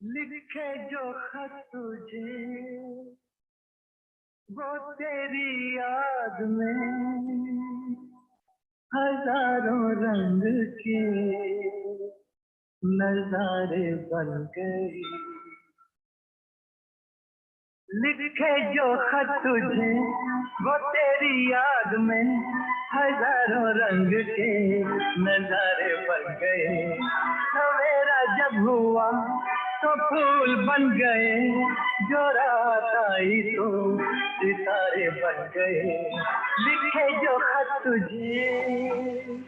लिखे जो खत तुझे वो तेरी याद में हजारों रंग के नजारे बन गई। लिखे जो खत तुझे वो तेरी याद में हजारों रंग के नजारे बन गए। सवेरा जब हुआ तो फूल बन गए, जो रात आई तो सितारे बन गए। लिखे जो खत तुझे।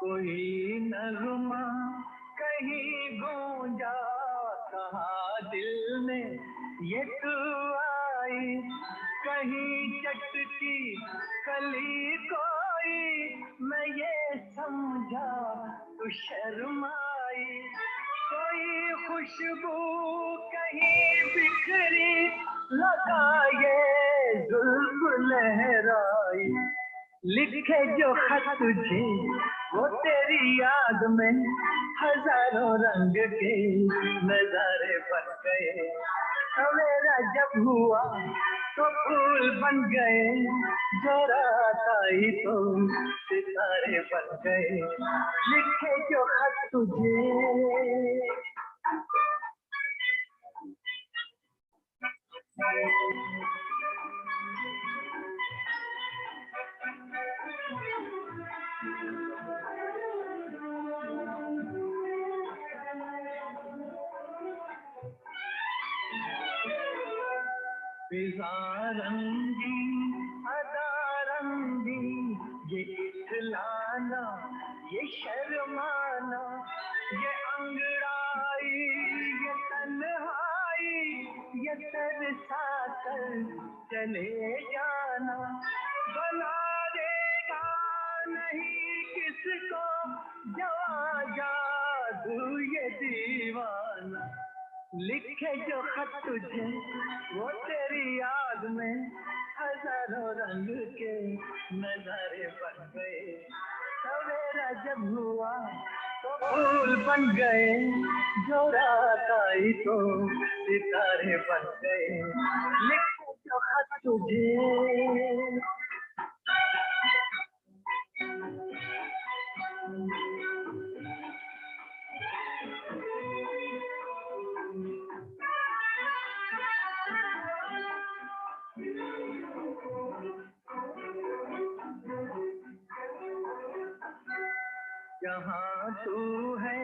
कोई नगमा कहीं गूंजा, कहा दिल में ये तू आई। कहीं चटकी कली कोई, मैं ये समझा तू शर्माई। कोई खुशबू कहीं बिखरी, लगा ये जुल्फ लहराई। लिखे जो खत तुझे वो तेरी याद में हजारों रंग के नजारे बन गए। सवेरा जब हुआ तो फूल बन गए, जो रात आई तो सितारे बन गए। लिखे जो खत तुझे। फिजा रंगी अदा रंगी, ये इखलाना ये शर्माना, ये अंगड़ाई ये तन्हाई, ये तरसा कर चले जाना। बना देगा नहीं किसको जवा जादू ये दीवाना। लिखे जो खत तुझे वो तेरी याद में हजारों रंग के नजारे बन गए। सवेरा जब हुआ तो फूल बन गए, जो रात आई तो सितारे बन गए। लिखे जो खत तुझे। जहाँ तू है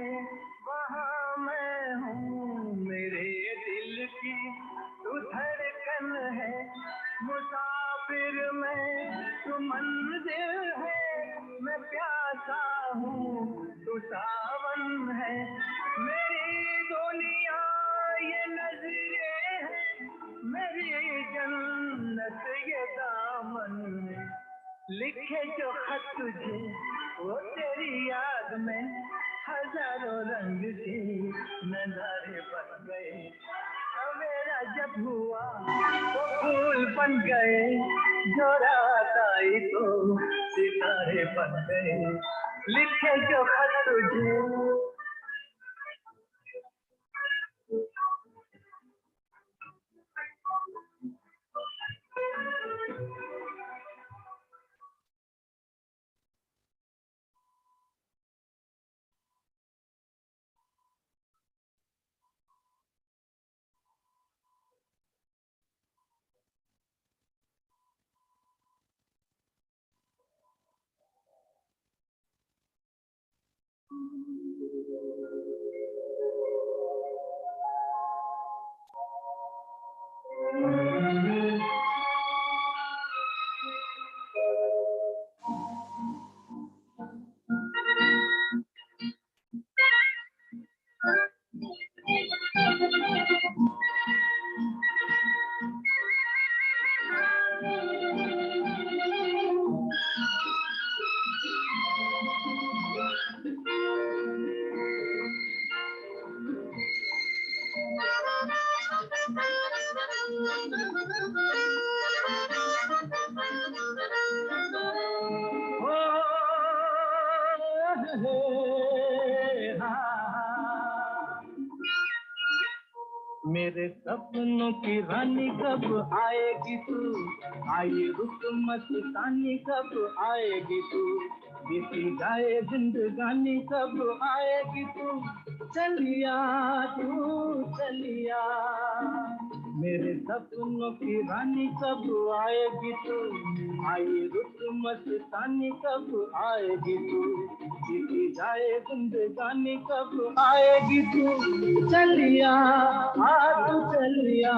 वहाँ मैं हूँ, मेरे दिल की तू धड़कन है। मुसाफिर मैं तू मंजिल है, मैं प्यासा हूँ तू सावन है। मेरी दुनिया ये नजरे है, मेरी जन्नत ये दामन है। लिखे जो खत तुझे वो तेरी याद में हजारों रंग के नजारे बन गए। सवेरा जब हुआ तो फूल बन गए, जो रात आई तो सितारे बन गए। लिखे जो खत तुझे। मेरे सपनों की रानी कब आएगी तू, आई रुक मस्तानी कब आएगी तू, बीती जाए जिंदगानी कब आएगी तू, चलिया तू चलिया, मेरे सपनों की रानी कब आएगी तू, आई रुक मस्तानी कब आएगी तू, बीती जाए जिंदगानी कब आएगी तू, चलिया तू चलिया।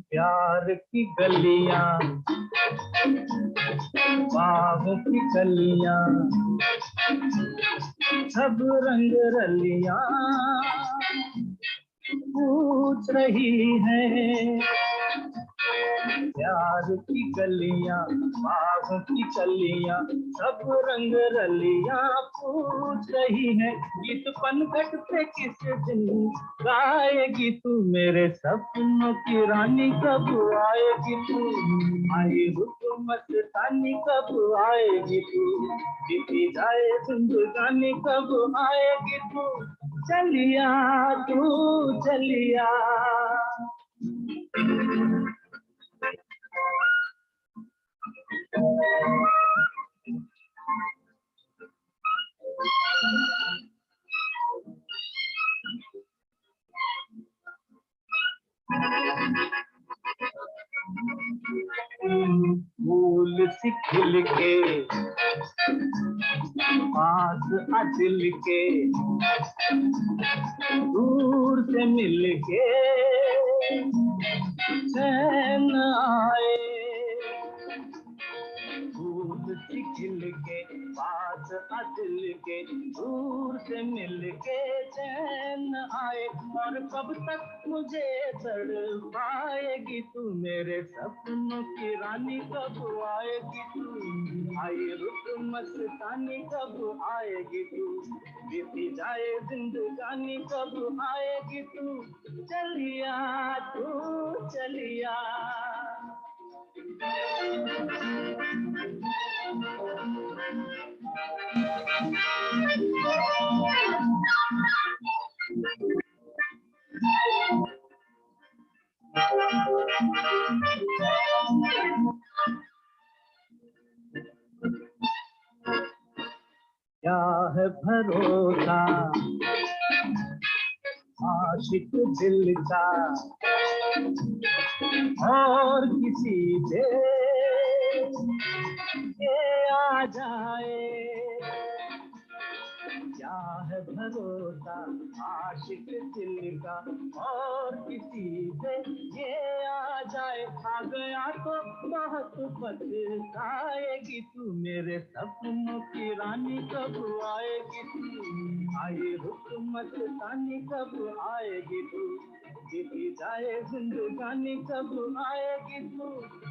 प्यार की गलियां, बागों की कलियां, सब रंग रलियां पूछ रही है, प्यार की गलियां, बागों की कलियां, सब रंग रलियां पूछ रही है, गीत पनघट पे किस दिन गाएगी तू, मेरे सपनों की रानी कब आएगी तू, आई रुक मस्तानी कब आएगी तू, बीती जाए जिंदगानी कब आएगी तू, चलिया तू चलिया। फूल सी खिल के पास आ दिल के, दूर से मिल के चैन आए, फूल सी खिल के पास आ दिल के, दूर से मिल के चैन आए, और कब तक मुझे तड़पाएगी तू, मेरे सपनों की रानी कब आएगी तू, आई रुक मस्तानी कब आएगी तू, बीती जाए जिंदगानी कब आएगी तू, चलिया तू चलिया। क्या है भरोसा आशिक दिल का, और किसी पे ये आ जाए, क्या है भरोसा आशिक दिल का, और किसी पे ये आ जाए, आ गया तो बहुत पछताएगी तू, मेरे सपनों की रानी कब आएगी तू, आई रुक मस्तानी कब आएगी तू, बीती जाए जिंदगानी कब आएगी तू,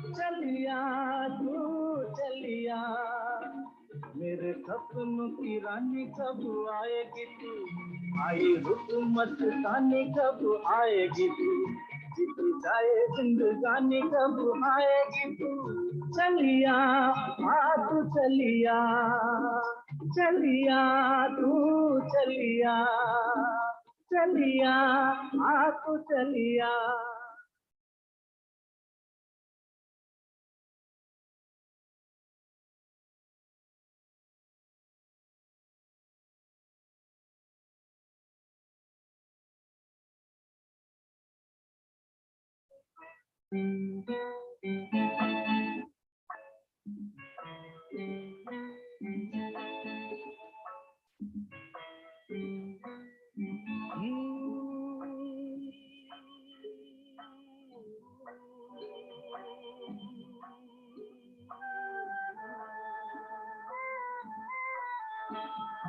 चलिया तू चलिया, मेरे सपनों की रानी कब आएगी तू, आई रुक मस्तानी कब आएगी तू, बीती जाए जिंदगानी कब आएगी तू, चलिया तू चलिया, चलिया तू चलिया, चलिया तू चलिया।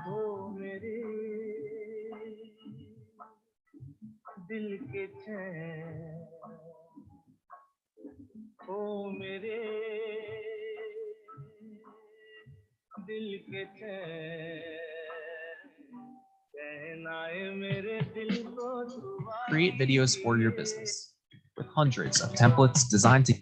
ओ मेरे दिल के चैन, ओ मेरे दिल के चैन, Create videos for your business with hundreds of templates designed to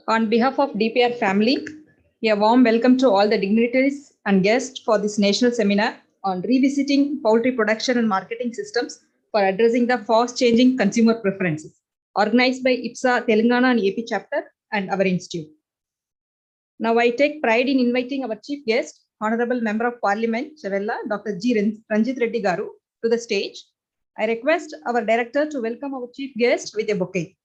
On behalf of DPR family, a warm welcome to all the dignitaries and guests for this national seminar on revisiting poultry production and marketing systems for addressing the fast-changing consumer preferences, organized by IPSA Telangana and AP chapter and our institute. Now I take pride in inviting our chief guest, Honorable Member of Parliament, Chavella, Dr. G. Ranjit Reddy Garu, to the stage. I request our director to welcome our chief guest with a bouquet.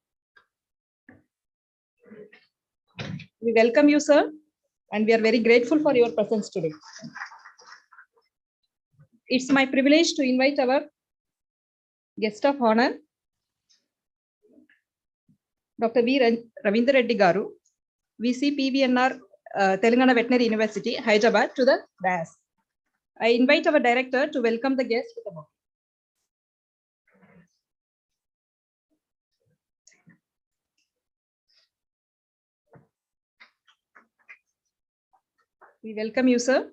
We welcome you, sir, and we are very grateful for your presence today. It's my privilege to invite our guest of honor, Dr. V. Ravindra Reddy Garu, VC PVNR, Telangana Veterinary University, Hyderabad, to the dais. I invite our director to welcome the guest with a bouquet. We welcome you, sir.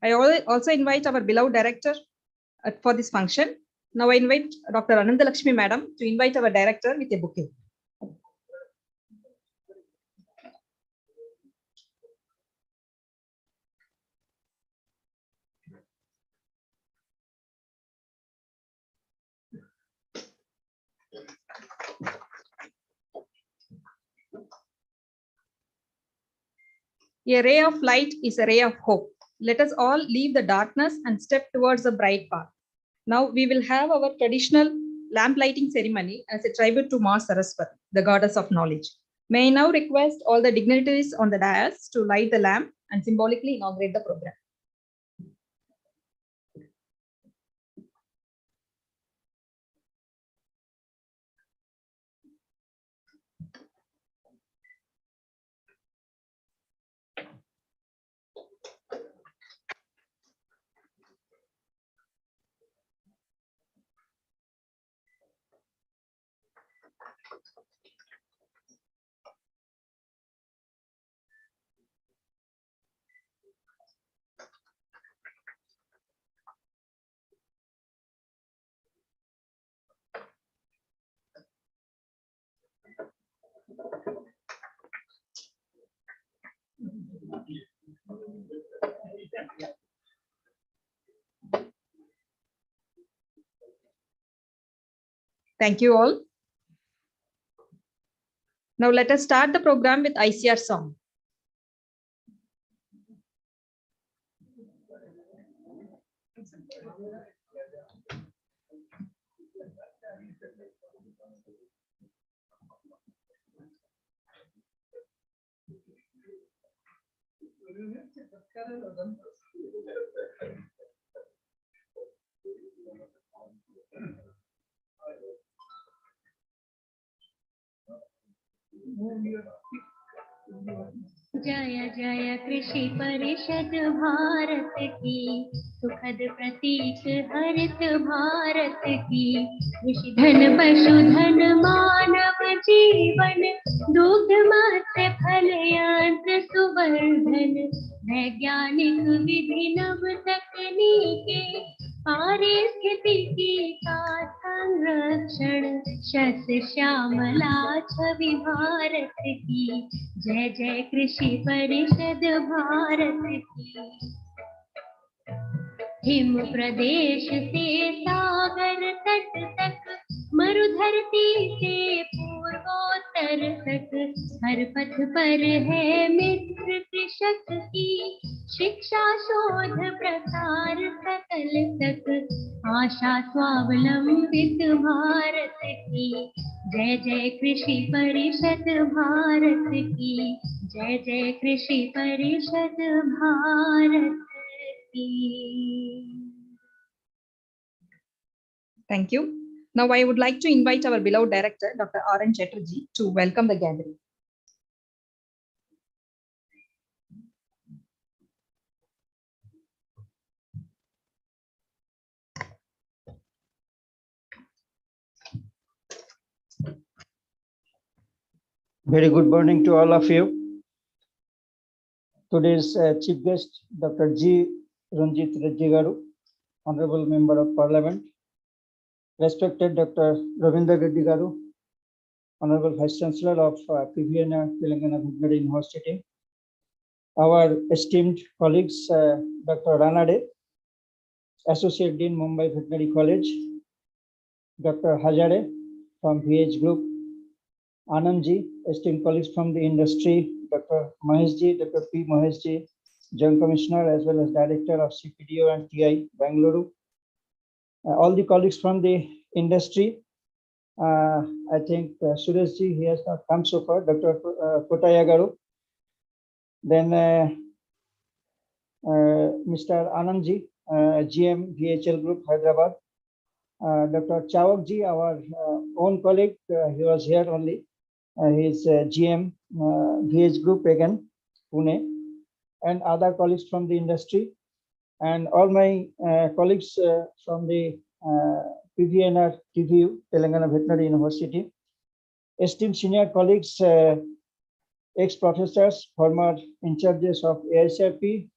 I also invite our beloved director for this function. Now I invite Dr. Anandalakshmi Madam to invite our director with a bouquet. A ray of light is a ray of hope. Let us all leave the darkness and step towards a bright path. Now we will have our traditional lamp lighting ceremony as a tribute to Ma Saraswati, the goddess of knowledge. May I now request all the dignitaries on the dais to light the lamp and symbolically inaugurate the program. Thank you all. Now let us start the program with ICR song. जय जय कृषि परिषद भारत की सुखद प्रतीक हरित भारत की कृषि धन पशुधन मानव जीवन दुग्ध मत्स्य फल यंत्र सुवर्धन वैज्ञानिक विधि नव तकनीके पारिस्थितिकी का रस श्यामला छवि भारत की, जय जय कृषि परिषद भारत की। हिम प्रदेश से सागर तट तक, मरुधरती से पूर्वोत्तर तक, हर पथ पर है मित्र कृषक की, शिक्षा शोध प्रसार सकल तक, आशा स्वावलंबित भारत की, जय जय कृषि परिषद भारत की, जय जय कृषि परिषद भारत की। Thank you. Now I would like to invite our beloved director, Dr. R.N. Chatterjee, to welcome the gathering. Very good morning to all of you. Today's chief guest, Dr. G. Ranjit Reddy Garu, Honorable Member of Parliament. Respected Dr. Ravindra Reddy Garu, Honorable Vice Chancellor of PVNR, Telangana Veterinary University. Our esteemed colleagues, Dr. Ranade, Associate Dean, Mumbai Veterinary College. Dr. Hajare from VH Group. Anandji, esteemed colleagues from the industry, Dr. Maheshji, Dr. P. Maheshji, Joint Commissioner as well as Director of CPDO and TI, Bangalore. All the colleagues from the industry. I think Sureshji, he has not come so far, Dr. Kotaya Garu. Then Mr. Anandji, GM, VHL Group, Hyderabad. Dr. Chawakji, our own colleague, he was here only. He is GM, VH Group again, Pune, and other colleagues from the industry, and all my colleagues from the PVNR TVU, Telangana Veterinary University, esteemed senior colleagues, ex-professors, former in charges of AICRP,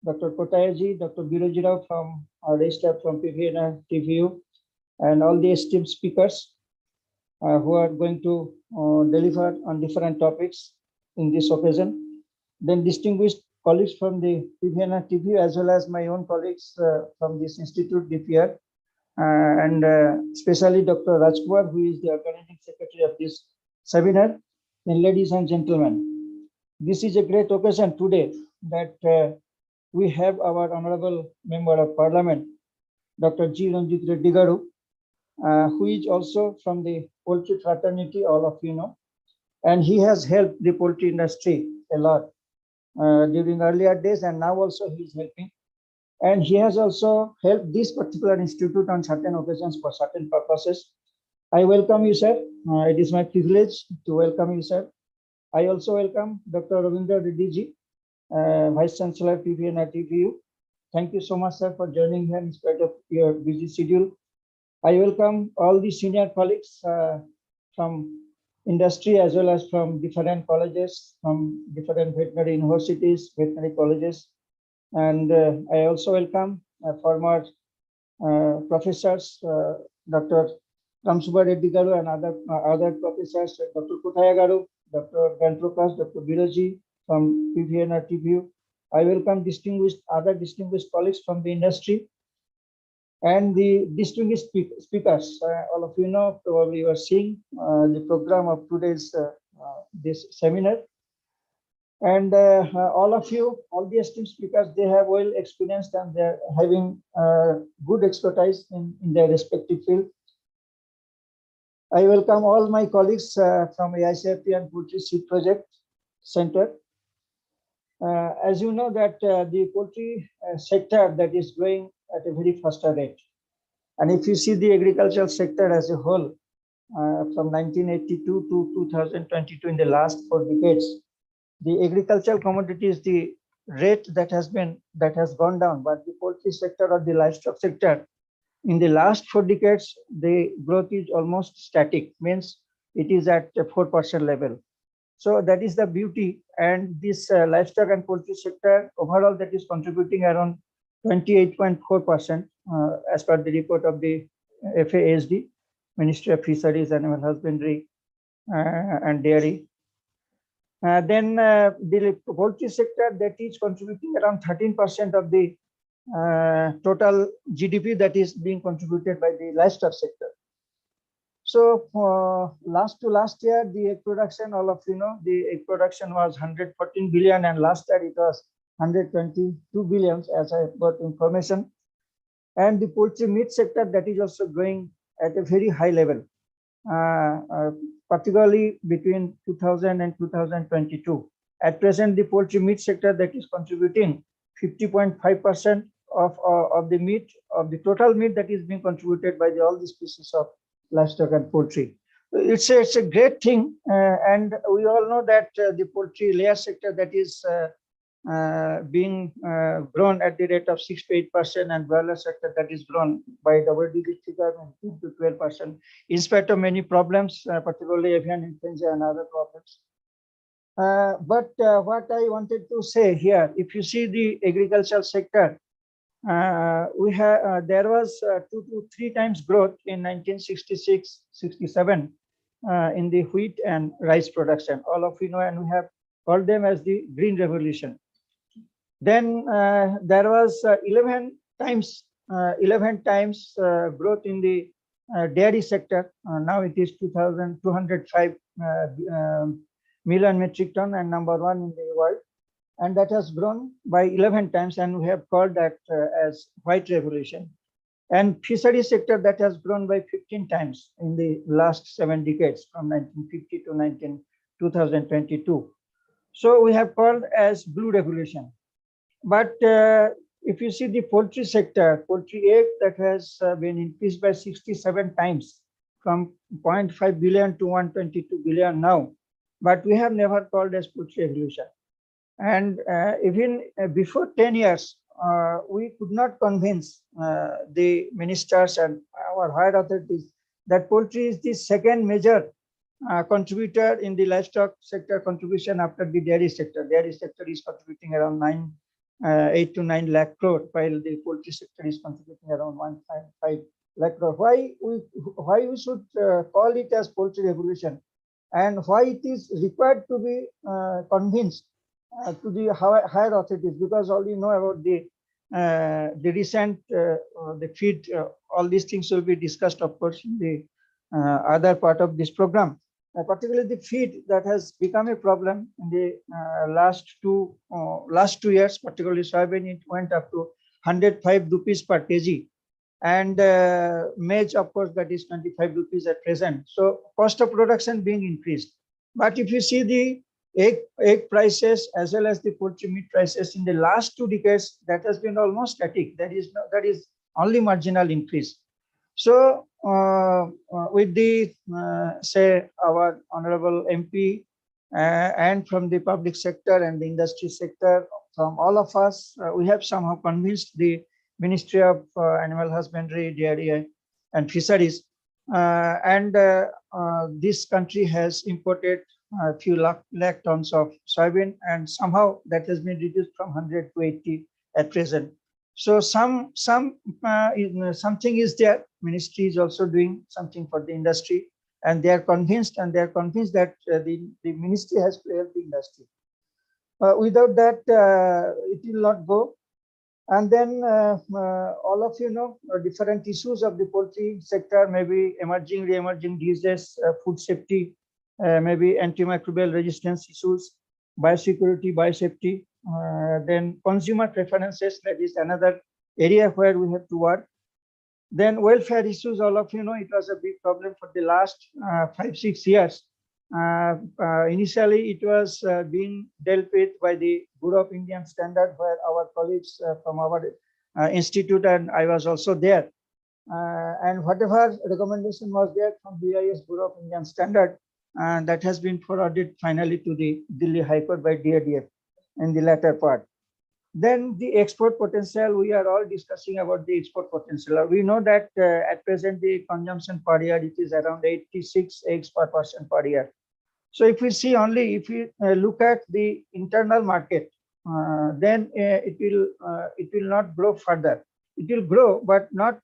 Dr. Kotayaji, Dr. Biroji Rao from our staff from PVNR TVU, and all the esteemed speakers who are going to deliver on different topics in this occasion. Then distinguished colleagues from the PVNR TVU as well as my own colleagues from this institute, DPR, and especially Dr. Rajkumar, who is the organizing secretary of this seminar. Then ladies and gentlemen, this is a great occasion today that we have our Honorable Member of Parliament, Dr. G. Ranjit Reddy Garu, who is also from the poultry fraternity, all of you know, and he has helped the poultry industry a lot during earlier days, and now also he is helping. And he has also helped this particular institute on certain occasions for certain purposes. I welcome you, sir. It is my privilege to welcome you, sir. I also welcome Dr. Ravindra Reddy ji, Vice Chancellor PVNR TVU. Thank you so much, sir, for joining here in spite of your busy schedule. I welcome all the senior colleagues from industry as well as from different colleges, from different veterinary universities, veterinary colleges. And I also welcome former professors, Dr. Ramsuba Reddy Garu and other professors, Dr. Kotaya Garu, Dr. Gantrokas, Dr. Biroji from PVNR TVU. I welcome other distinguished colleagues from the industry and the distinguished speakers. All of you know, probably you are seeing the program of today's this seminar. And all of you, all the esteemed speakers, they have well experienced and they're having good expertise in their respective field. I welcome all my colleagues from AICRP and Poultry Seed Project Center. As you know that the poultry sector that is growing at a very faster rate. And if you see the agricultural sector as a whole, from 1982 to 2022, in the last 4 decades, the agricultural commodities, the rate that has gone down, but the poultry sector or the livestock sector, in the last 4 decades, the growth is almost static, means it is at a 4% level. So that is the beauty, and this livestock and poultry sector overall that is contributing around 28.4% as per the report of the FASD. Ministry of Fisheries, Animal Husbandry, and Dairy. Then the poultry sector, that is contributing around 13% of the total GDP that is being contributed by the livestock sector. So last year, the egg production, all of you know, the egg production was 114 billion, and last year it was 122 billion, as I got information. And the poultry meat sector, that is also growing at a very high level, particularly between 2000 and 2022. At present, the poultry meat sector, that is contributing 50.5% of the meat, of the total meat that is being contributed by all the species of livestock and poultry. It's a great thing, and we all know that the poultry layer sector, that is being grown at the rate of 6 to 8%, and broiler sector, that is grown by double-digit figure, 10 to 12%, in spite of many problems, particularly avian influenza and other problems. But what I wanted to say here, if you see the agricultural sector, we have there was 2 to 3 times growth in 1966-67 in the wheat and rice production. All of you know, and we have called them as the Green Revolution. Then there was 11 times growth in the dairy sector. Now it is 2,205 million metric ton and #1 in the world. And that has grown by 11 times, and we have called that as White Revolution. And fishery sector, that has grown by 15 times in the last 7 decades, from 1950 to 2022. So we have called as Blue Revolution. But if you see the poultry sector, poultry egg, that has been increased by 67 times, from 0.5 billion to 122 billion now. But we have never called as poultry revolution. And even before 10 years, we could not convince the ministers and our higher authorities that poultry is the second major contributor in the livestock sector contribution after the dairy sector. Dairy sector is contributing around 8 to 9 lakh crore, while the poultry sector is contributing around 1.5 lakh crore. Why we should call it as poultry revolution, and why it is required to be convinced to the higher authorities? Because all you know about the recent the feed, all these things will be discussed, of course, in the other part of this program. Particularly the feed, that has become a problem in the last 2 years. Particularly soybean, it went up to 105 rupees per kg, and maize, of course, that is 25 rupees at present. So cost of production being increased. But if you see the egg prices as well as the poultry meat prices in the last 2 decades, that has been almost static. That is only marginal increase. So with the say our honorable MP and from the public sector and the industry sector, from all of us, we have somehow convinced the Ministry of Animal Husbandry, Dairy and Fisheries, and this country has imported a few lakh tons of soybean, and somehow that has been reduced from 100 to 80 at present. So something is there. Ministry is also doing something for the industry, and they are convinced, that the ministry has to help the industry. Without that, it will not go. And then all of you know different issues of the poultry sector, maybe emerging, re-emerging diseases, food safety, maybe antimicrobial resistance issues, biosecurity, biosafety, then consumer preferences, that is another area where we have to work. Then welfare issues, all of you know, it was a big problem for the last 5-6 years. Initially, it was being dealt with by the Bureau of Indian Standard, where our colleagues from our institute and I was also there. And whatever recommendation was there from BIS, Bureau of Indian Standard, that has been forwarded finally to the Delhi High Court by DADF in the latter part. Then the export potential, we are all discussing about the export potential. We know that at present the consumption per year, it is around 86 eggs per person per year. So if we see only, if we look at the internal market, then it will not grow further. It will grow, but not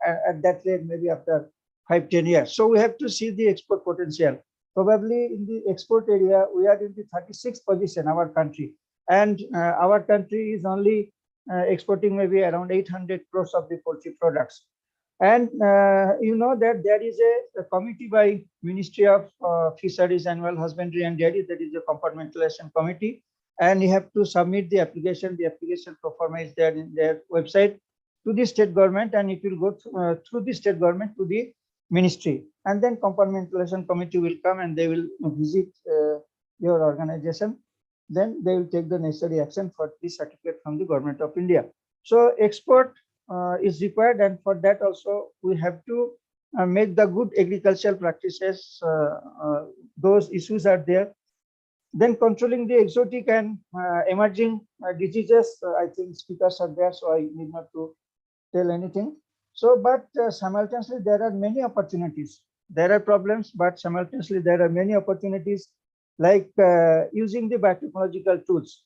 at that rate, maybe after 5-10 years. So we have to see the export potential. Probably in the export area, we are in the 36th position, our country. And our country is only exporting maybe around 800 crores of the poultry products. And you know that there is a committee by Ministry of Fisheries, Animal Husbandry and Dairy, that is a compartmentalization committee. And you have to submit the application. The application perform is there in their website to the state government, and it will go through the state government to the ministry. And then compartmentalization committee will come and they will visit your organization. Then they will take the necessary action for this certificate from the government of India. So export is required, and for that also we have to make the good agricultural practices. Those issues are there. Then controlling the exotic and emerging diseases, I think speakers are there, so I need not to tell anything. So, but simultaneously there are many opportunities. There are problems, but simultaneously there are many opportunities, like using the biotechnological tools.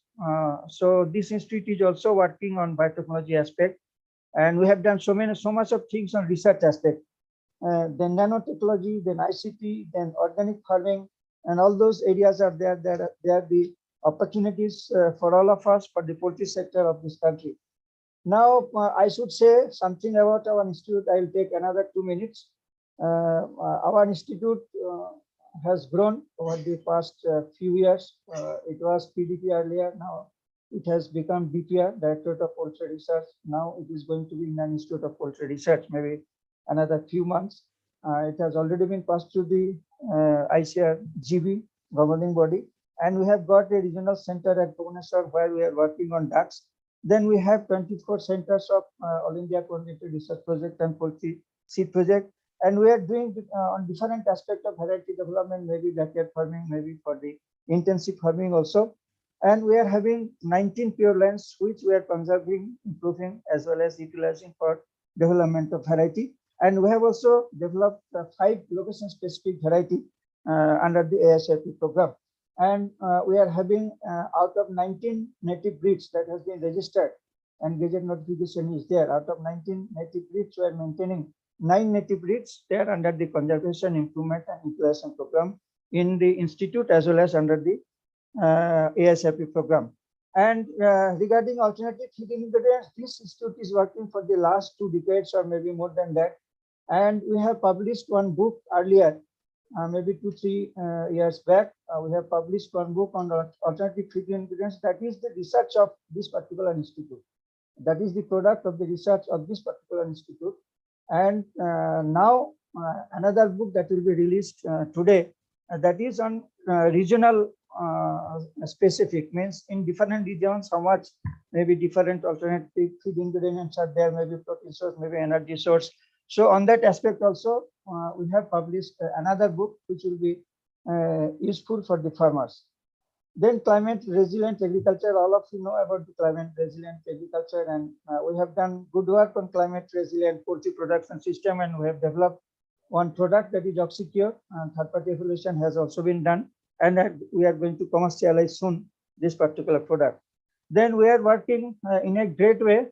So this institute is also working on biotechnology aspect, and we have done so much of things on research aspect. Then nanotechnology, then ICT, then organic farming, and all those areas are there. They are the opportunities for all of us, for the poultry sector of this country. Now, I should say something about our institute. I will take another 2 minutes. Our institute has grown over the past few years. It was PDP earlier. Now it has become DPR, Directorate of Poultry Research. Now it is going to be Indian Institute of Poultry Research, maybe another few months. It has already been passed to the ICAR-GB governing body. And we have got a regional center at Bhubaneswar where we are working on ducks. Then we have 24 centers of All India Coordinated Research Project and Poultry Seed Project. And we are doing on different aspects of variety development, maybe backyard farming, maybe for the intensive farming also. And we are having 19 pure lands, which we are conserving, improving, as well as utilizing for development of variety. And we have also developed 5 location-specific variety under the ASAP program. And we are having out of 19 native breeds that has been registered, and gazette notification is there. Out of 19 native breeds, we are maintaining 9 native breeds there under the conservation, improvement and utilization program in the institute, as well as under the ASAP program. And regarding alternative feeding ingredients, this institute is working for the last 2 decades or maybe more than that. And we have published one book earlier, maybe 2-3 years back. We have published one book on alternative feeding ingredients. That is the research of this particular institute. That is the product of the research of this particular institute. And now another book that will be released today, that is on regional specific, means in different regions how much maybe different alternative feed ingredients are there, maybe protein source, maybe energy source. So on that aspect also, we have published another book which will be useful for the farmers. Then climate resilient agriculture, all of you know about the climate resilient agriculture, and we have done good work on climate resilient poultry production system, and we have developed one product, that is Oxycure, and third-party evaluation has also been done, and we are going to commercialize soon this particular product. Then we are working in a great way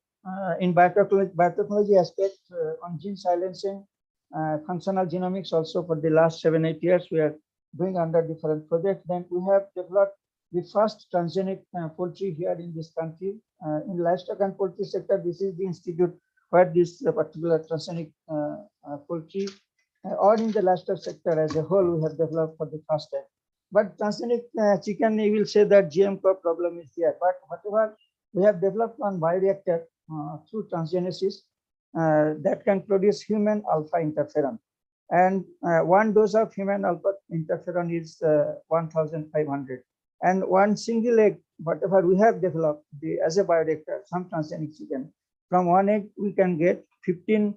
in biotechnology aspect on gene silencing, functional genomics also for the last 7-8 years we are doing under different projects. Then we have developed the first transgenic poultry here in this country. In livestock and poultry sector, this is the institute where this particular transgenic poultry or in the livestock sector as a whole we have developed for the first time. But transgenic chicken, you will say that GM crop problem is there. But whatever we have developed on bioreactor through transgenesis that can produce human alpha interferon. And 1 dose of human alpha interferon is 1,500. And 1 single egg, whatever we have developed as a bioreactor, some transgenic chicken, from 1 egg we can get 15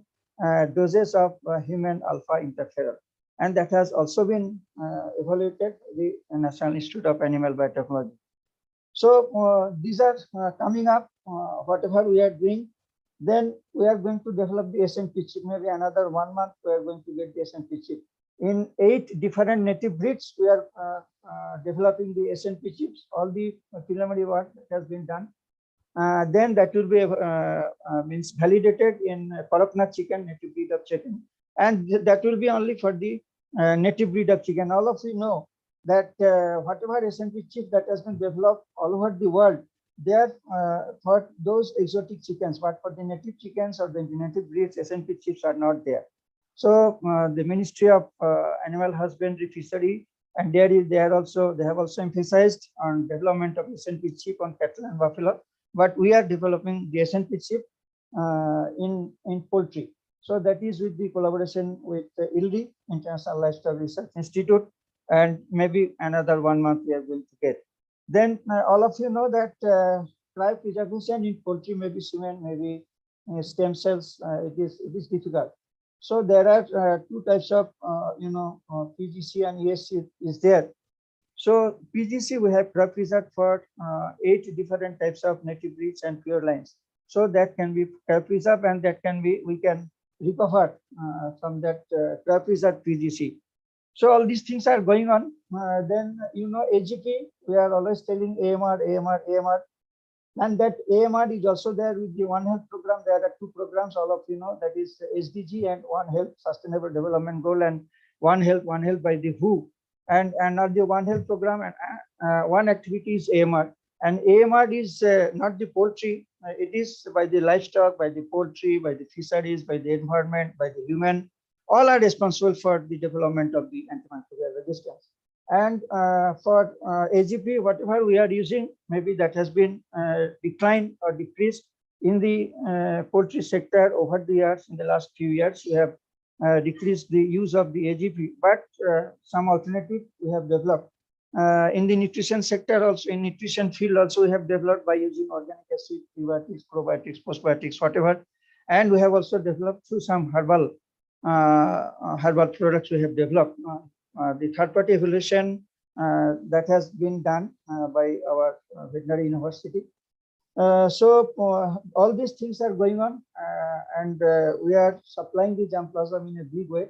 doses of human alpha interferon. And that has also been evaluated the National Institute of Animal Biotechnology. So these are coming up, whatever we are doing. Then we are going to develop the SMP chip. Maybe another 1 month we are going to get the SMP chip. In 8 different native breeds, we are developing the SMP chips. All the preliminary work has been done. Then that will be means validated in Karaknath chicken, native breed of chicken. and that will be only for the native breed of chicken. All of you know that whatever SMP chip that has been developed all over the world, they are for those exotic chickens, but for the native chickens or the native breeds, SMP chips are not there. So the Ministry of Animal Husbandry, Fishery and Dairy, they have also emphasized on development of SMP chip on cattle and buffalo, but we are developing the SMP chip in poultry. So that is with the collaboration with ILRI, International Livestock Research Institute, and maybe another 1 month we are going to get. Then all of you know that cryopreservation in poultry, maybe semen, maybe stem cells, it is difficult. So there are two types of PGC and ESC is there. So PGC we have cryopreserved for 8 different types of native breeds and pure lines. So that can be cryopreserved, and that can be, we can recover from that cryopreserved PGC. So all these things are going on. Then AGP, we are always telling AMR, and that AMR is also there with the One Health program. There are 2 programs, all of you know, that is SDG and One Health Sustainable Development Goal, and One Health by the WHO, and not the One Health program, and one activity is AMR. And AMR is not the poultry, it is by the livestock, by the poultry, by the fisheries, by the environment, by the human. All are responsible for the development of the antimicrobial resistance. And for AGP, whatever we are using, maybe that has been declined or decreased in the poultry sector over the years. In the last few years, we have decreased the use of the AGP, but some alternative we have developed. In the nutrition sector also, in nutrition field also, we have developed by using organic acid, prebiotics, probiotics, postbiotics, whatever. And we have also developed through some herbal products we have developed. The third-party evaluation that has been done by our veterinary university. So all these things are going on, and we are supplying the germplasm in a big way.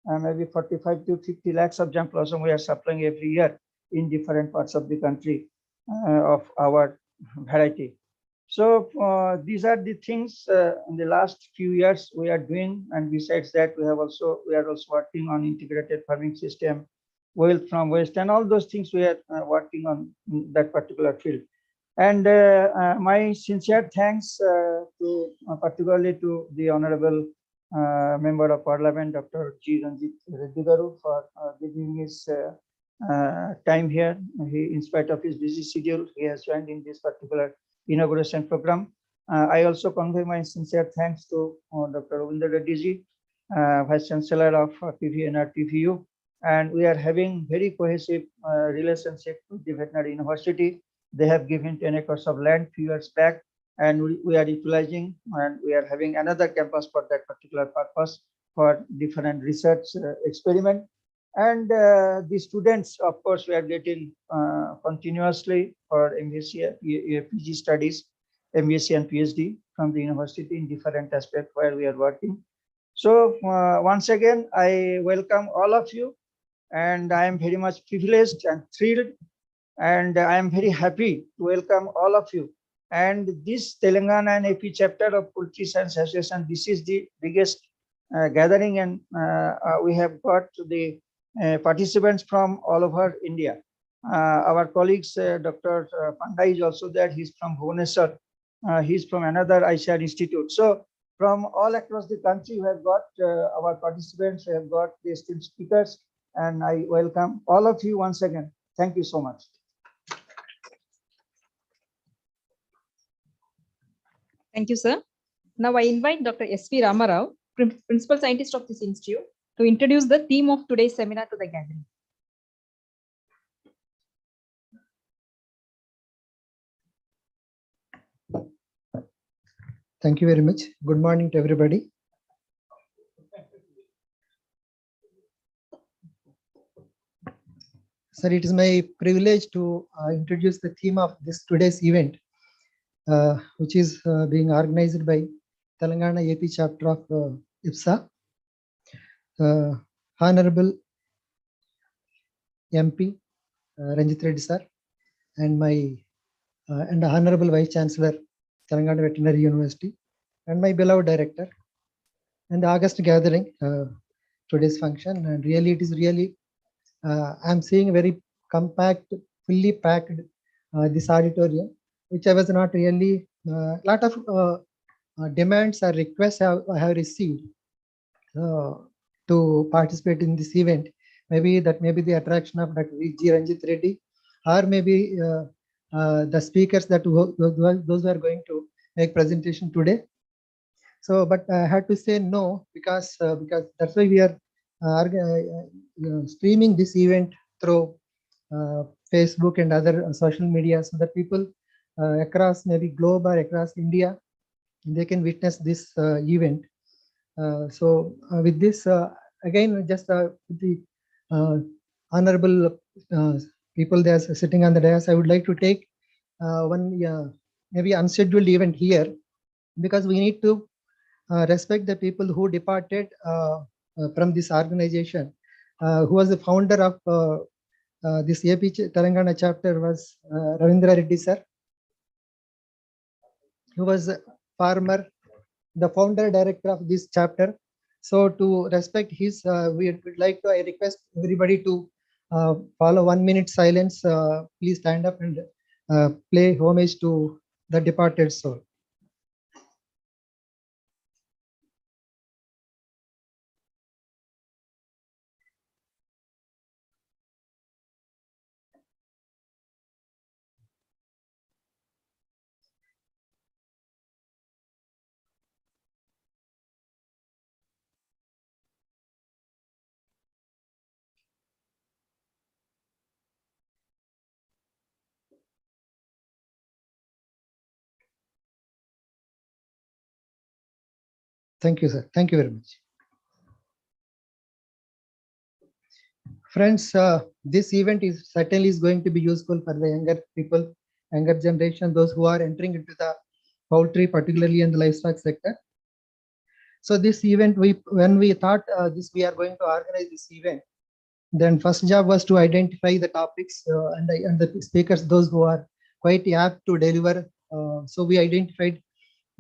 Maybe 45 to 50 lakhs of germplasm we are supplying every year in different parts of the country of our variety. So these are the things in the last few years we are doing, and besides that, we are also working on integrated farming system, wealth from waste, and all those things we are working on that particular field. And my sincere thanks particularly to the Honorable Member of Parliament, Dr. G. Ranjit Reddy Garu, for giving his time here. He, in spite of his busy schedule, he has joined in this particular inauguration program. I also convey my sincere thanks to Dr. Ravindra Reddy ji, Vice Chancellor of PVNR TVU, and we are having very cohesive relationship with the veterinary university. They have given 10 acres of land few years back, and we are utilizing, and we are having another campus for that particular purpose for different research experiment. And the students, of course, we are getting continuously for MSc, PG studies, MSc and PhD from the university in different aspects where we are working. So once again, I welcome all of you, and I am very much privileged and thrilled, and I am very happy to welcome all of you. And this Telangana and AP chapter of Poultry Science Association, this is the biggest gathering, and we have got the participants from all over India. Our colleagues, Dr. Panda is also there. He's from Bhubaneswar. He's from another ICAR institute. So from all across the country, we have got our participants, we have got the esteemed speakers, and I welcome all of you once again. Thank you so much. Thank you, sir. Now I invite Dr. S.P. Ramarao, Principal Scientist of this institute, to introduce the theme of today's seminar to the gathering. Thank you very much. Good morning to everybody. Sir, it is my privilege to introduce the theme of this today's event, which is being organized by Telangana AP chapter of IPSA. Honorable MP Ranjit Reddy sir, and my and Honorable Vice Chancellor Telangana Veterinary University, and my beloved director, and the August gathering, today's function, and really it is really I'm seeing very compact, fully packed this auditorium, which I was not really lot of demands or requests I have received to participate in this event. Maybe the attraction of Dr. G. Ranjit Reddy, or maybe the speakers that those who are going to make presentation today. So, but I had to say no, because that's why we are streaming this event through Facebook and other social media, so that people across maybe globe or across India, they can witness this event. So with this, again, just the honorable people that are sitting on the dais, I would like to take one maybe unscheduled event here, because we need to respect the people who departed from this organization. Who was the founder of this AP Telangana chapter was Ravindra Reddy sir, who was a farmer, the founder director of this chapter. So to respect his, we would like to, I request everybody to follow 1 minute silence. Please stand up and play homage to the departed soul. Thank you, sir. Thank you very much. Friends, this event is certainly going to be useful for the younger people, younger generation, those who are entering into the poultry, particularly in the livestock sector. So this event, when we thought we are going to organize this event, then first job was to identify the topics and the speakers, those who are quite apt to deliver. So we identified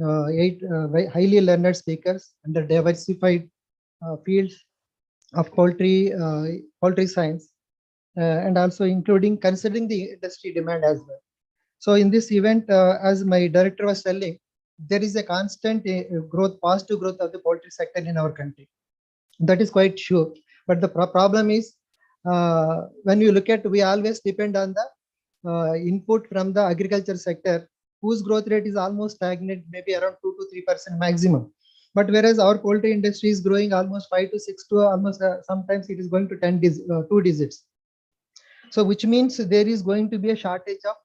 8 highly learned speakers under diversified fields of poultry science, and also considering the industry demand as well. So in this event, as my director was telling, there is a constant positive growth of the poultry sector in our country. That is quite sure. But the problem is, when you look at, we always depend on the input from the agriculture sector, whose growth rate is almost stagnant, maybe around 2 to 3% maximum. But whereas our poultry industry is growing almost 5 to 6 to almost sometimes it is going to 2 digits. So which means there is going to be a shortage of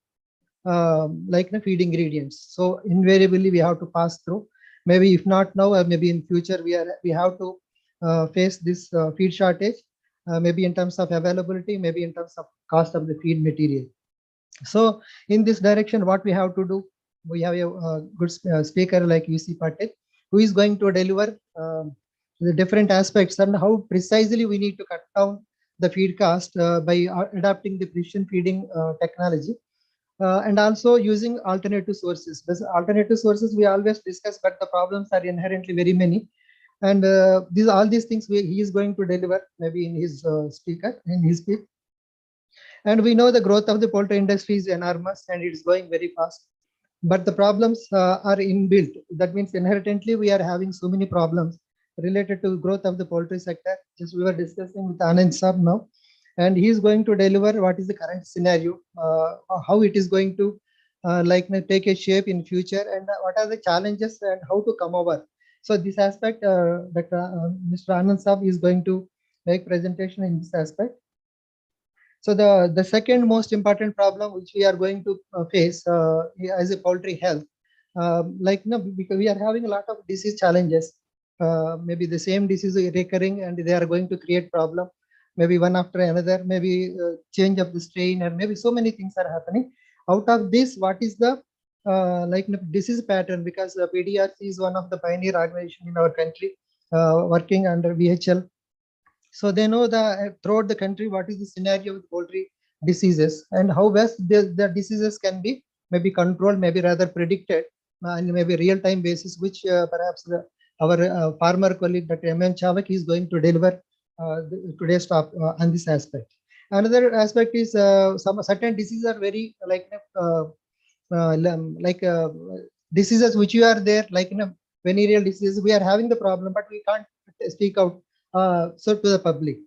like the feed ingredients. So invariably we have to pass through. Maybe if not now, or maybe in future, we have to face this feed shortage. Maybe in terms of availability, maybe in terms of cost of the feed material. So in this direction, what we have to do, we have a good speaker like UC Patel, who is going to deliver the different aspects and how precisely we need to cut down the feed cost by adapting the precision feeding technology, and also using alternative sources. Because alternative sources we always discuss, but the problems are inherently very many. And all these things he is going to deliver maybe in his speech. And we know the growth of the poultry industry is enormous and it is going very fast. But the problems are inbuilt. That means inherently we are having so many problems related to growth of the poultry sector. Just we were discussing with Anand sir now, and he is going to deliver what is the current scenario, how it is going to take a shape in future, and what are the challenges and how to come over. So this aspect, Mr. Anand sir is going to make presentation in this aspect. So the second most important problem which we are going to face as a poultry health, because we are having a lot of disease challenges. Maybe the same disease is recurring and they are going to create problem. Maybe one after another, maybe change of the strain, and maybe so many things are happening. Out of this, what is the disease pattern? Because PDRC is one of the pioneer organization in our country, working under VHL. So they know throughout the country what is the scenario with poultry diseases and how best the diseases can be maybe controlled, maybe rather predicted, and maybe real-time basis, which perhaps our farmer colleague Dr. M. Chavak is going to deliver today's talk on this aspect. Another aspect is some certain diseases are very diseases which you are there, like venereal diseases. We are having the problem, but we can't speak out so to the public.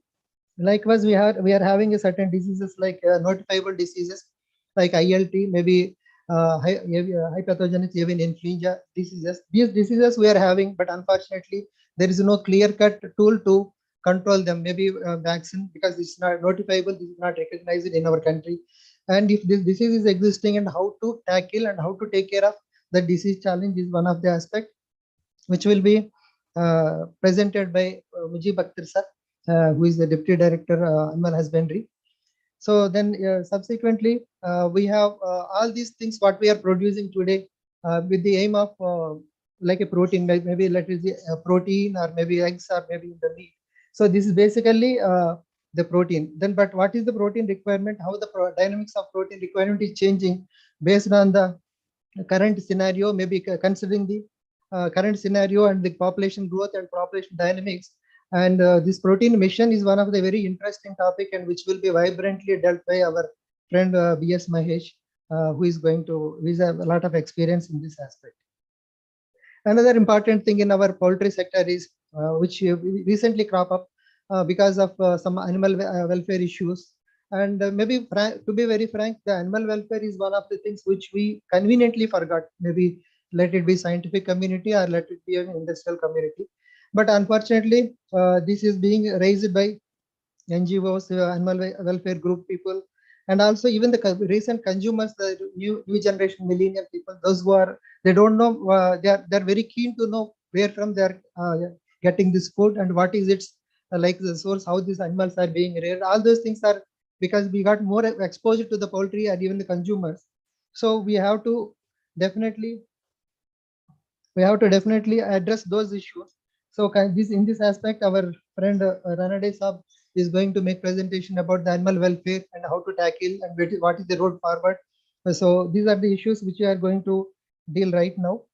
Likewise, we are having a certain diseases like notifiable diseases like ILT, maybe high pathogenic avian influenza diseases. These diseases we are having, but unfortunately, there is no clear-cut tool to control them. Maybe vaccine, because it's not notifiable, this is not recognized in our country. And if this disease is existing, and how to tackle and how to take care of the disease challenge is one of the aspects which will be presented by Mujib Akhtar sir, who is the Deputy Director, Animal Husbandry. So then subsequently, we have all these things what we are producing today with the aim of like a protein, maybe let it be a protein, or maybe eggs, or maybe the meat. So this is basically the protein. Then, but what is the protein requirement? How the dynamics of protein requirement is changing based on the current scenario, maybe considering the current scenario and the population growth and population dynamics. And this protein mission is one of the very interesting topic, and which will be vibrantly dealt by our friend B.S. Mahesh, who is a lot of experience in this aspect. Another important thing in our poultry sector is which recently crop up because of some animal welfare issues. And maybe to be very frank, the animal welfare is one of the things which we conveniently forgot. Maybe let it be scientific community or let it be an industrial community. But unfortunately, this is being raised by NGOs, animal welfare group people, and also even the recent consumers, the new generation millennial people, those who are, they don't know, they're very keen to know where from they're getting this food and what is its like the source, how these animals are being reared. All those things are because we got more exposure to the poultry and even the consumers. So we have to definitely address those issues. So in this aspect, our friend Ranade Saab is going to make presentation about the animal welfare and how to tackle and what is the road forward. So these are the issues which we are going to deal right now.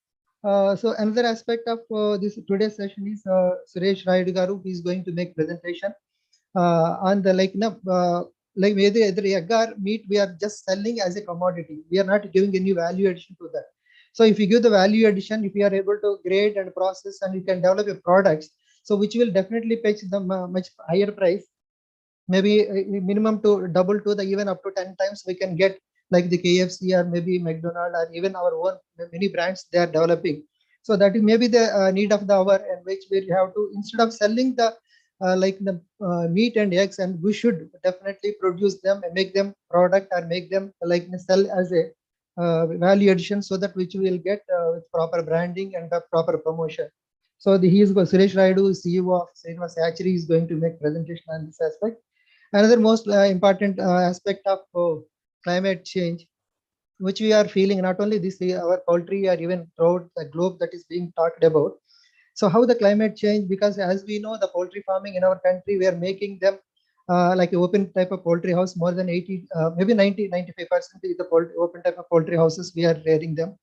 So another aspect of this today's session is Suresh Rayudu Garu, who is going to make presentation on the like whether egg or meat we are just selling as a commodity. We are not giving any value addition to that. So if you give the value addition, if you are able to grade and process and you can develop a products, so which will definitely fetch the much higher price, maybe minimum to double to the even up to 10 times we can get, like the KFC or maybe McDonald's or even our own many brands they are developing. So that is maybe the need of the hour, and which we have to, instead of selling the like the meat and eggs, and we should definitely produce them and make them product or make them like sell as a value addition, so that which we will get with proper branding and the proper promotion. So he is Suresh Rayudu, CEO of Srinivas Hatchery, is going to make presentation on this aspect. Another most important aspect of climate change, which we are feeling not only this our poultry or even throughout the globe that is being talked about. So how the climate change, because as we know, the poultry farming in our country, we are making them like an open type of poultry house, more than 80, maybe 90, 95% is the open type of poultry houses we are rearing them.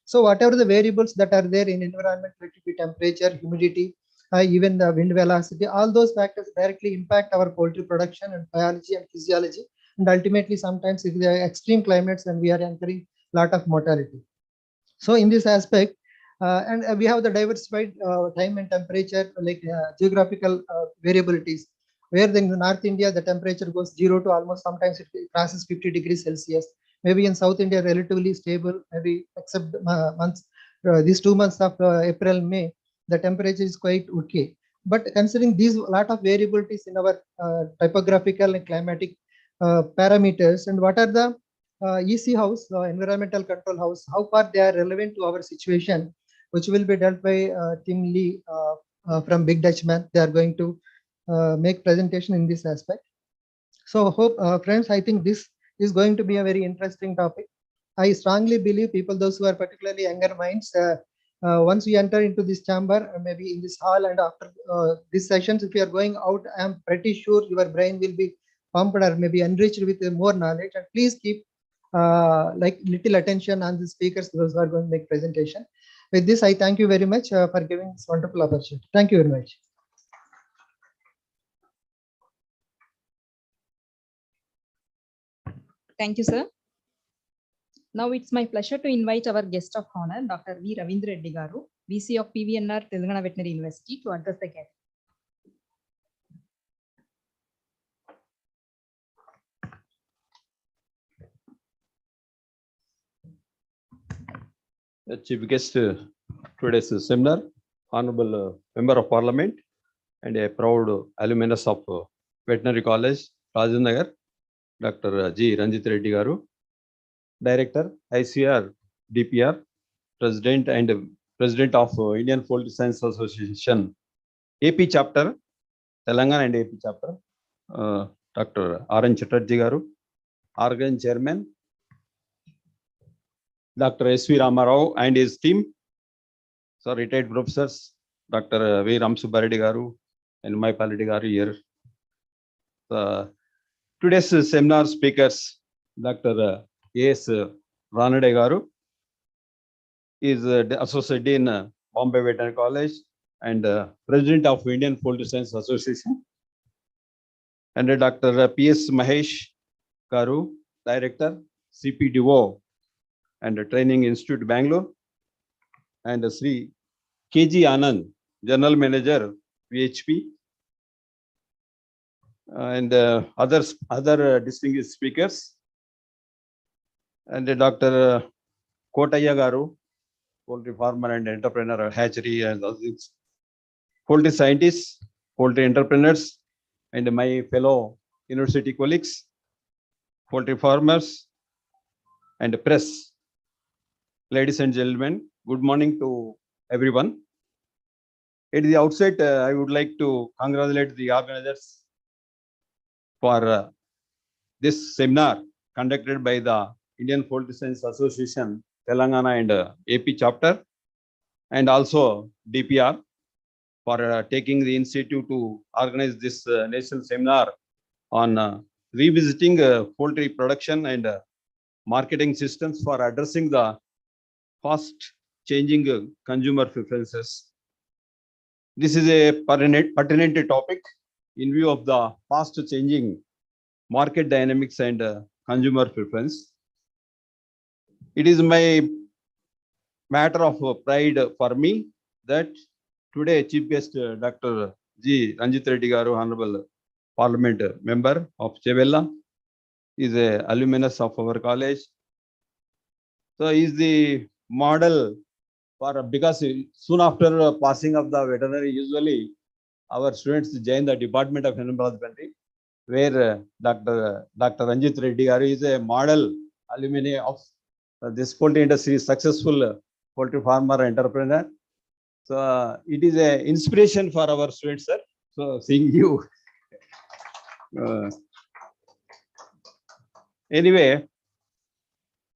So whatever the variables that are there in environment, let it be temperature, humidity, even the wind velocity, all those factors directly impact our poultry production and biology and physiology. And ultimately, sometimes if there are extreme climates, and we are incurring a lot of mortality. So in this aspect, and we have the diversified time and temperature, like geographical variabilities, where in North India, the temperature goes 0 to almost sometimes it crosses 50 degrees Celsius. Maybe in South India, relatively stable, maybe except months, these 2 months of April, May, the temperature is quite okay. But considering these lot of variabilities in our typographical and climatic parameters, and what are the EC house, environmental control house, how far they are relevant to our situation, which will be dealt by Tim Lee from Big Dutchman. They are going to make presentation in this aspect. So hope friends, I think this is going to be a very interesting topic. I strongly believe people, those who are particularly younger minds, once we enter into this chamber, maybe in this hall, and after these sessions, if you are going out, I am pretty sure your brain will be pumped or maybe enriched with more knowledge. And please keep like little attention on the speakers, those who are going to make presentation. With this, I thank you very much for giving this wonderful opportunity. Thank you very much. Thank you, sir. Now it's my pleasure to invite our guest of honor, Dr. V. Ravindra Reddy Garu, VC of PVNR Telangana Veterinary University, to address the guest. The chief guest today's seminar, Honorable Member of Parliament and a proud alumnus of Veterinary College, Rajinagar, Dr. G. Ranjit Reddy Garu, Director, ICAR-DPR, President of Indian Poultry Science Association, AP Chapter, Telangana and AP Chapter, Dr. R.N. Chatterjee Garu, Organ Chairman, Dr. S.V. Ramarao and his team, so retired professors, Dr. V. Ramsubbareddy Garu and my Paladi Garu here. Today's seminar speakers, Dr. A.S. Ranade Garu is Associate Dean, Bombay Veterinary College and President of Indian Poultry Science Association. And Dr. P.S. Mahesh Garu, Director, CPDO and Training Institute, Bangalore. And Sri K.G. Anand, General Manager, VHP. And other distinguished speakers. And Dr. Kotaya Garu, poultry farmer and entrepreneur at hatchery and others. Poultry scientists, poultry entrepreneurs, and my fellow university colleagues, poultry farmers, and press. Ladies and gentlemen, good morning to everyone. At the outset, I would like to congratulate the organizers for this seminar conducted by the Indian Poultry Science Association, Telangana and AP chapter, and also DPR for taking the initiative to organize this national seminar on revisiting poultry production and marketing systems for addressing the fast changing consumer preferences. This is a pertinent topic in view of the fast changing market dynamics and consumer preference. It is my matter of pride for me that today chief guest Dr. G. Ranjit Reddy Garu, Honorable Parliament Member of Chevella, is a alumnus of our college. So he is the model for, because soon after passing of the veterinary, usually our students join the Department of Animal Husbandry, where Dr. Ranjit Reddy Garu is a model alumni of this poultry industry, successful poultry farmer entrepreneur. So it is an inspiration for our students, sir. So seeing you. Anyway,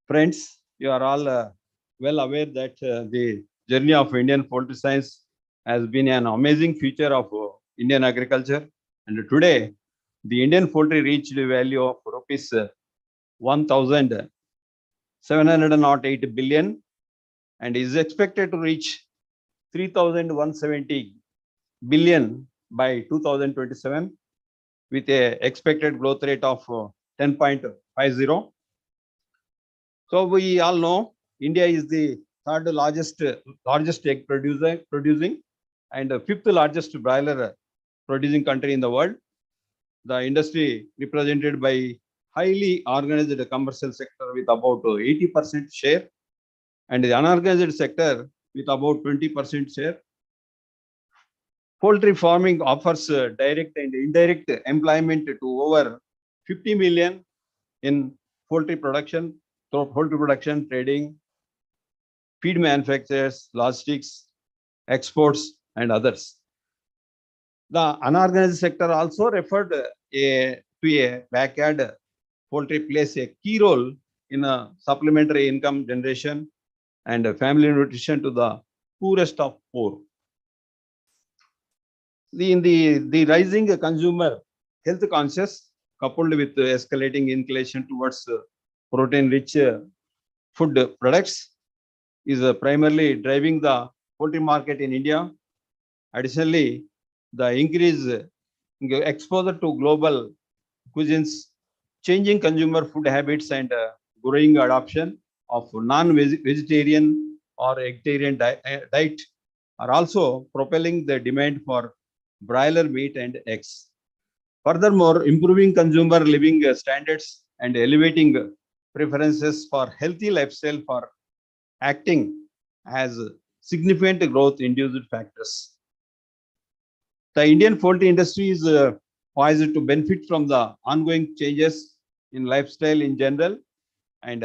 friends, you are all well aware that the journey of Indian poultry science has been an amazing feature of Indian agriculture. And today, the Indian poultry reached a value of rupees 1,708 billion and is expected to reach 3,170 billion by 2027 with a expected growth rate of 10.50. So we all know India is the third largest egg producing and fifth largest broiler producing country in the world. The industry represented by highly organized commercial sector with about 80% share and the unorganized sector with about 20% share. Poultry farming offers direct and indirect employment to over 50 million in poultry production, trading, feed manufacturers, logistics, exports, and others. The unorganized sector also referred to a backyard poultry plays a key role in a supplementary income generation and family nutrition to the poorest of poor. The rising consumer health conscious coupled with escalating inclination towards protein-rich food products is primarily driving the poultry market in India. Additionally, the increased exposure to global cuisines, changing consumer food habits and growing adoption of non-vegetarian or vegetarian diet are also propelling the demand for broiler meat and eggs. Furthermore, improving consumer living standards and elevating preferences for healthy lifestyle for acting as significant growth induced factors. The Indian poultry industry is poised to benefit from the ongoing changes in lifestyle in general and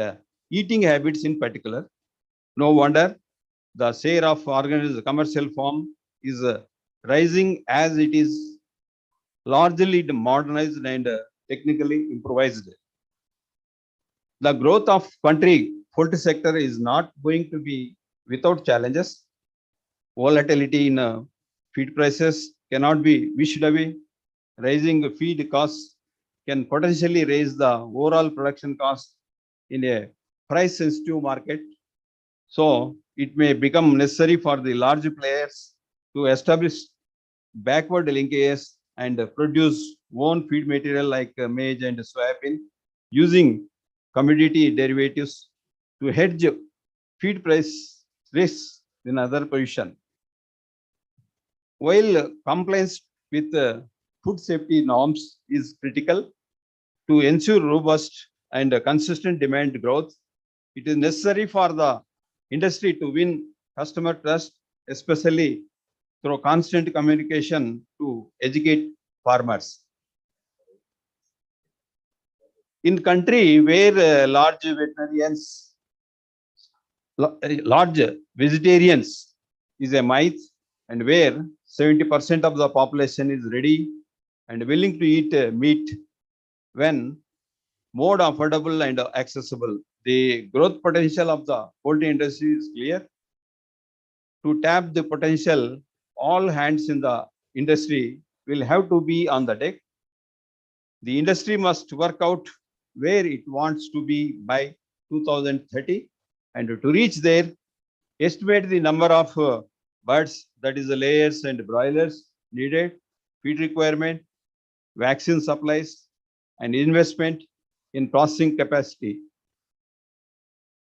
eating habits in particular. No wonder the share of organized commercial farm is rising as it is largely modernized and technically improvised. The growth of country poultry sector is not going to be without challenges. Volatility in feed prices cannot be wished away. Rising feed costs can potentially raise the overall production cost in a price sensitive market. So it may become necessary for the large players to establish backward linkages and produce own feed material like maize and soybean using commodity derivatives to hedge feed price risks in other position. While compliance with food safety norms is critical to ensure robust and consistent demand growth, it is necessary for the industry to win customer trust, especially through constant communication to educate farmers. In country where large vegetarians is a myth, and where 70% of the population is ready and willing to eat meat when more affordable and accessible, the growth potential of the poultry industry is clear. To tap the potential, all hands in the industry will have to be on the deck. The industry must work out where it wants to be by 2030, and to reach there, estimate the number of birds, that is the layers and broilers needed, feed requirement, vaccine supplies, and investment in processing capacity.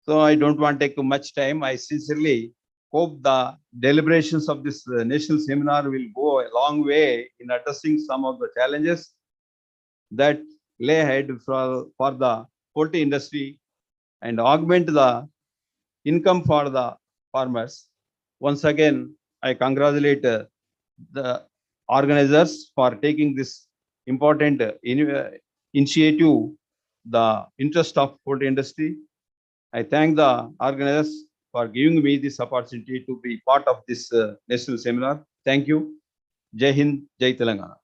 So I don't want to take too much time. I sincerely hope the deliberations of this national seminar will go a long way in addressing some of the challenges that lay ahead for the poultry industry and augment the income for the farmers. Once again, I congratulate the organizers for taking this important initiative, the interest of poultry industry. I thank the organizers for giving me this opportunity to be part of this national seminar. Thank you. Jai Hind, Jai Telangana.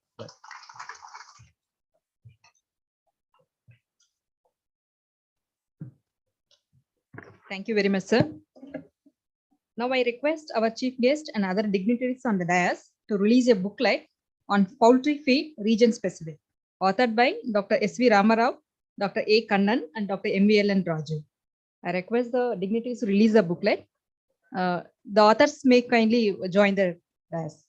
Thank you very much, sir. Now I request our chief guest and other dignitaries on the dais to release a booklet on poultry feed region specific, authored by Dr. S.V. Ramarao, Dr. A. Kannan, and Dr. M.V.L.N. Raju. I request the dignitaries to release the booklet. The authors may kindly join the dais.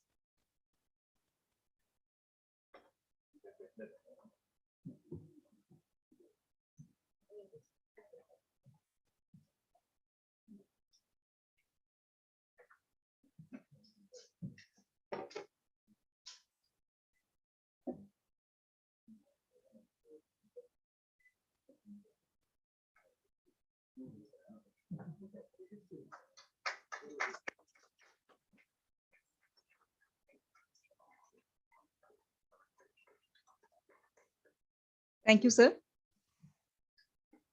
Thank you, sir.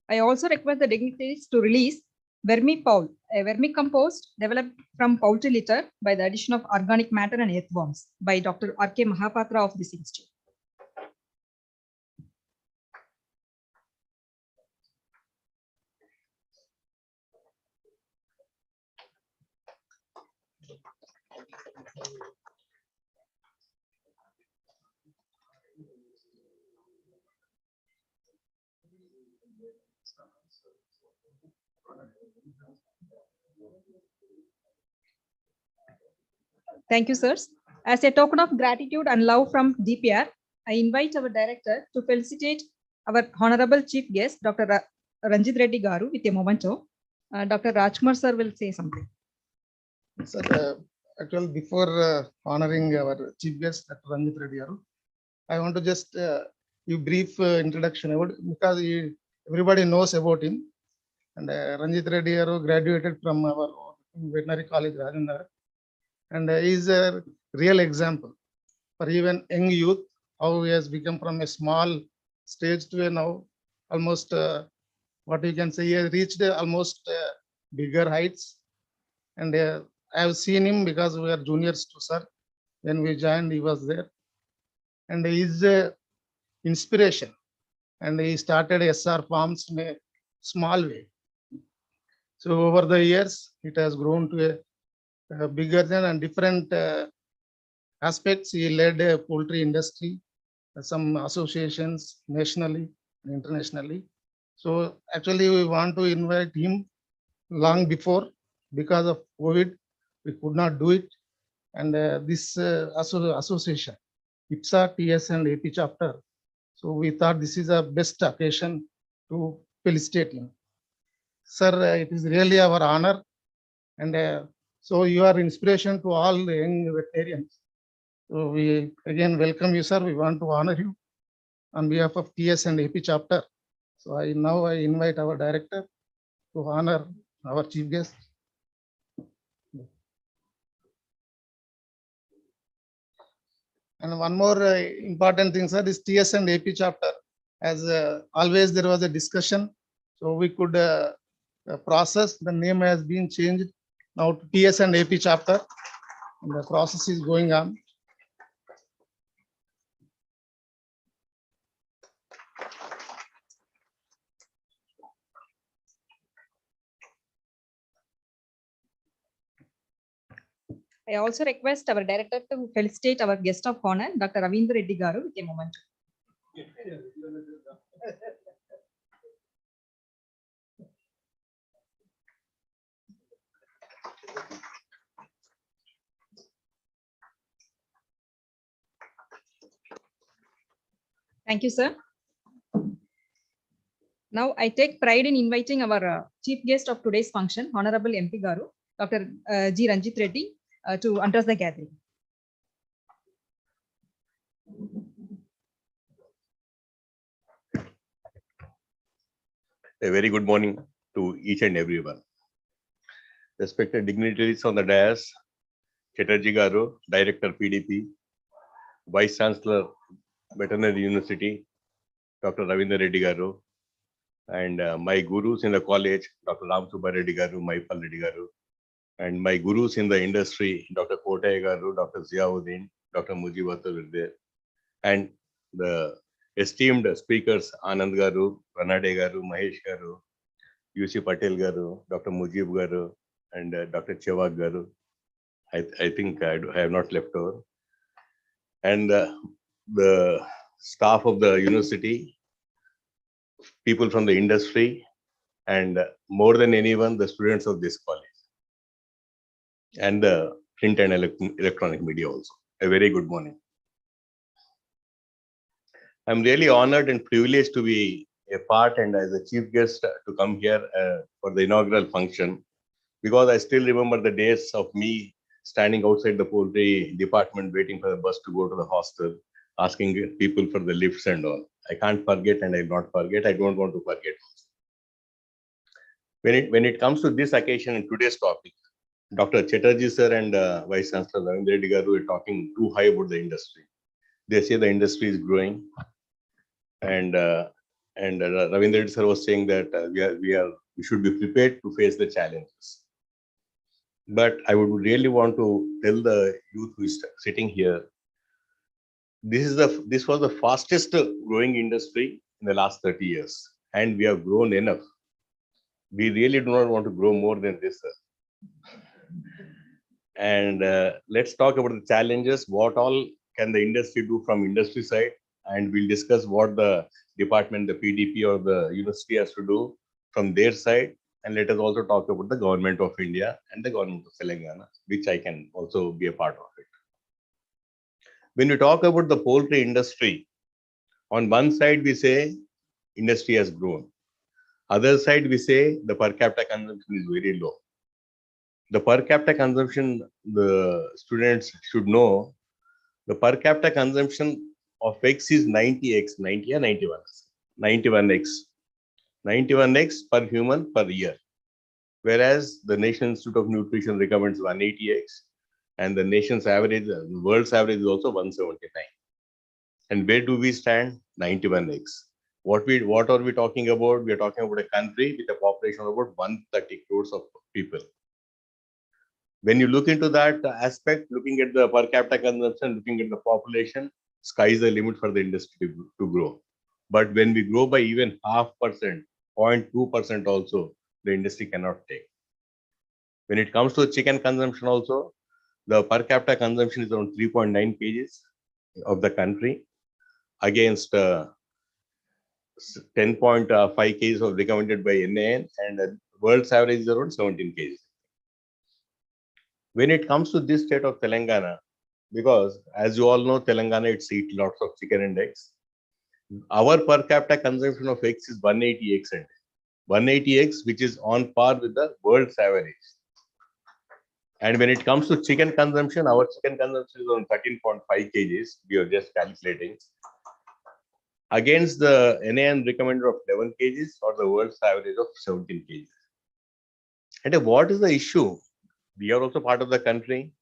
I also request the dignitaries to release Vermipoul, a vermicompost developed from poultry litter by the addition of organic matter and earthworms by Dr. R.K. Mahapatra of this institute. Thank you, sirs. As a token of gratitude and love from DPR, I invite our director to felicitate our honorable chief guest, Dr. Ranjit Reddy Garu, with a memento. Dr. Rajkumar sir will say something. Sir, actually, before honoring our chief guest, Dr. Ranjit Reddy Garu, I want to just give brief introduction about, because everybody knows about him. And Ranjit Reddy Garu graduated from our veterinary college, Rajendra, and he is a real example for even young youth, how he has become from a small stage to a now almost what you can say, he has reached almost bigger heights. And I have seen him because we are juniors to sir. When we joined, he was there, and he is a inspiration. And he started SR farms in a small way. So over the years, it has grown to a bigger than and different aspects. He led a poultry industry, some associations nationally and internationally. So actually, we want to invite him long before. Because of COVID, we could not do it. And this association, IPSA, TS and AP chapter. So we thought this is a best occasion to felicitate him. Sir, it is really our honor. And so you are inspiration to all the young veterinarians. So we again welcome you, sir. We want to honor you on behalf of TS and AP chapter. So I invite our director to honor our chief guest. And one more important thing, sir, is TS and AP chapter. As always, there was a discussion, so we could process. The name has been changed now to TS and AP chapter, and the process is going on. I also request our director to felicitate our guest of honor, Dr. Ravindra Reddy Garu, with a moment. Thank you, sir. Now I take pride in inviting our chief guest of today's function, Honorable MP Garu, Dr. G. Ranjit Reddy, to address the gathering. A very good morning to each and everyone. Respected dignitaries on the dais, Chatterjee Garu, Director PDP, Vice Chancellor, Veterinary University, Dr. Ravindra Reddy Garu, and my gurus in the college, Dr. Ram Subba Reddy Garu, Maipal Reddy Garu, and my gurus in the industry, Dr. Kotaya Garu, Dr. Ziauddin, Dr. Mujibatul Virde, and the esteemed speakers, Anand Garu, Ranade Garu, Mahesh Garu, UC Patel Garu, Dr. Mujib Garu, and Dr. Chewak Garu. I think I have not left over. And the staff of the university, people from the industry, and more than anyone, the students of this college, and the print and electronic media also. A very good morning. I'm really honored and privileged to be a part and as a chief guest to come here for the inaugural function, because I still remember the days of me standing outside the poultry department waiting for the bus to go to the hostel, asking people for the lifts and all. I can't forget and I'll not forget. I don't want to forget. When it comes to this occasion and today's topic, Dr. Chatterjee sir and Vice Chancellor Ravindra Reddy Garu are talking too high about the industry. They say the industry is growing, and Ravindra Reddy sir was saying that we should be prepared to face the challenges. But I would really want to tell the youth who is sitting here, this was the fastest growing industry in the last 30 years, and we have grown enough. We really do not want to grow more than this, sir. And let's talk about the challenges. What all can the industry do from industry side? And we'll discuss what the department, the PDP or the university has to do from their side. And let us also talk about the government of India and the government of Telangana, which I can also be a part of it. When we talk about the poultry industry, on one side we say industry has grown. Other side, we say the per capita consumption is very low. The per capita consumption, the students should know, the per capita consumption of eggs is 90x, 90 or 91, 91x, 91x per human per year. Whereas the National Institute of Nutrition recommends 180x, and the nation's average, the world's average is also 179. And where do we stand? 91x. What are we talking about? We are talking about a country with a population of about 130 crores of people. When you look into that aspect, looking at the per capita consumption, looking at the population, sky is the limit for the industry to grow. But when we grow by even 0.5%, 0.2% also, the industry cannot take. When it comes to chicken consumption also, the per capita consumption is around 3.9 kgs of the country against 10.5 kgs of recommended by NAN, and the world's average is around 17 kgs. When it comes to this state of Telangana, because as you all know, Telangana, it's eat lots of chicken and eggs. Our per capita consumption of eggs is 180x, and 180x, which is on par with the world's average. And when it comes to chicken consumption, our chicken consumption is on 13.5 kgs. We are just calculating against the NAN recommended of 11 kgs or the world's average of 17 kgs. And what is the issue? We are also part of the country.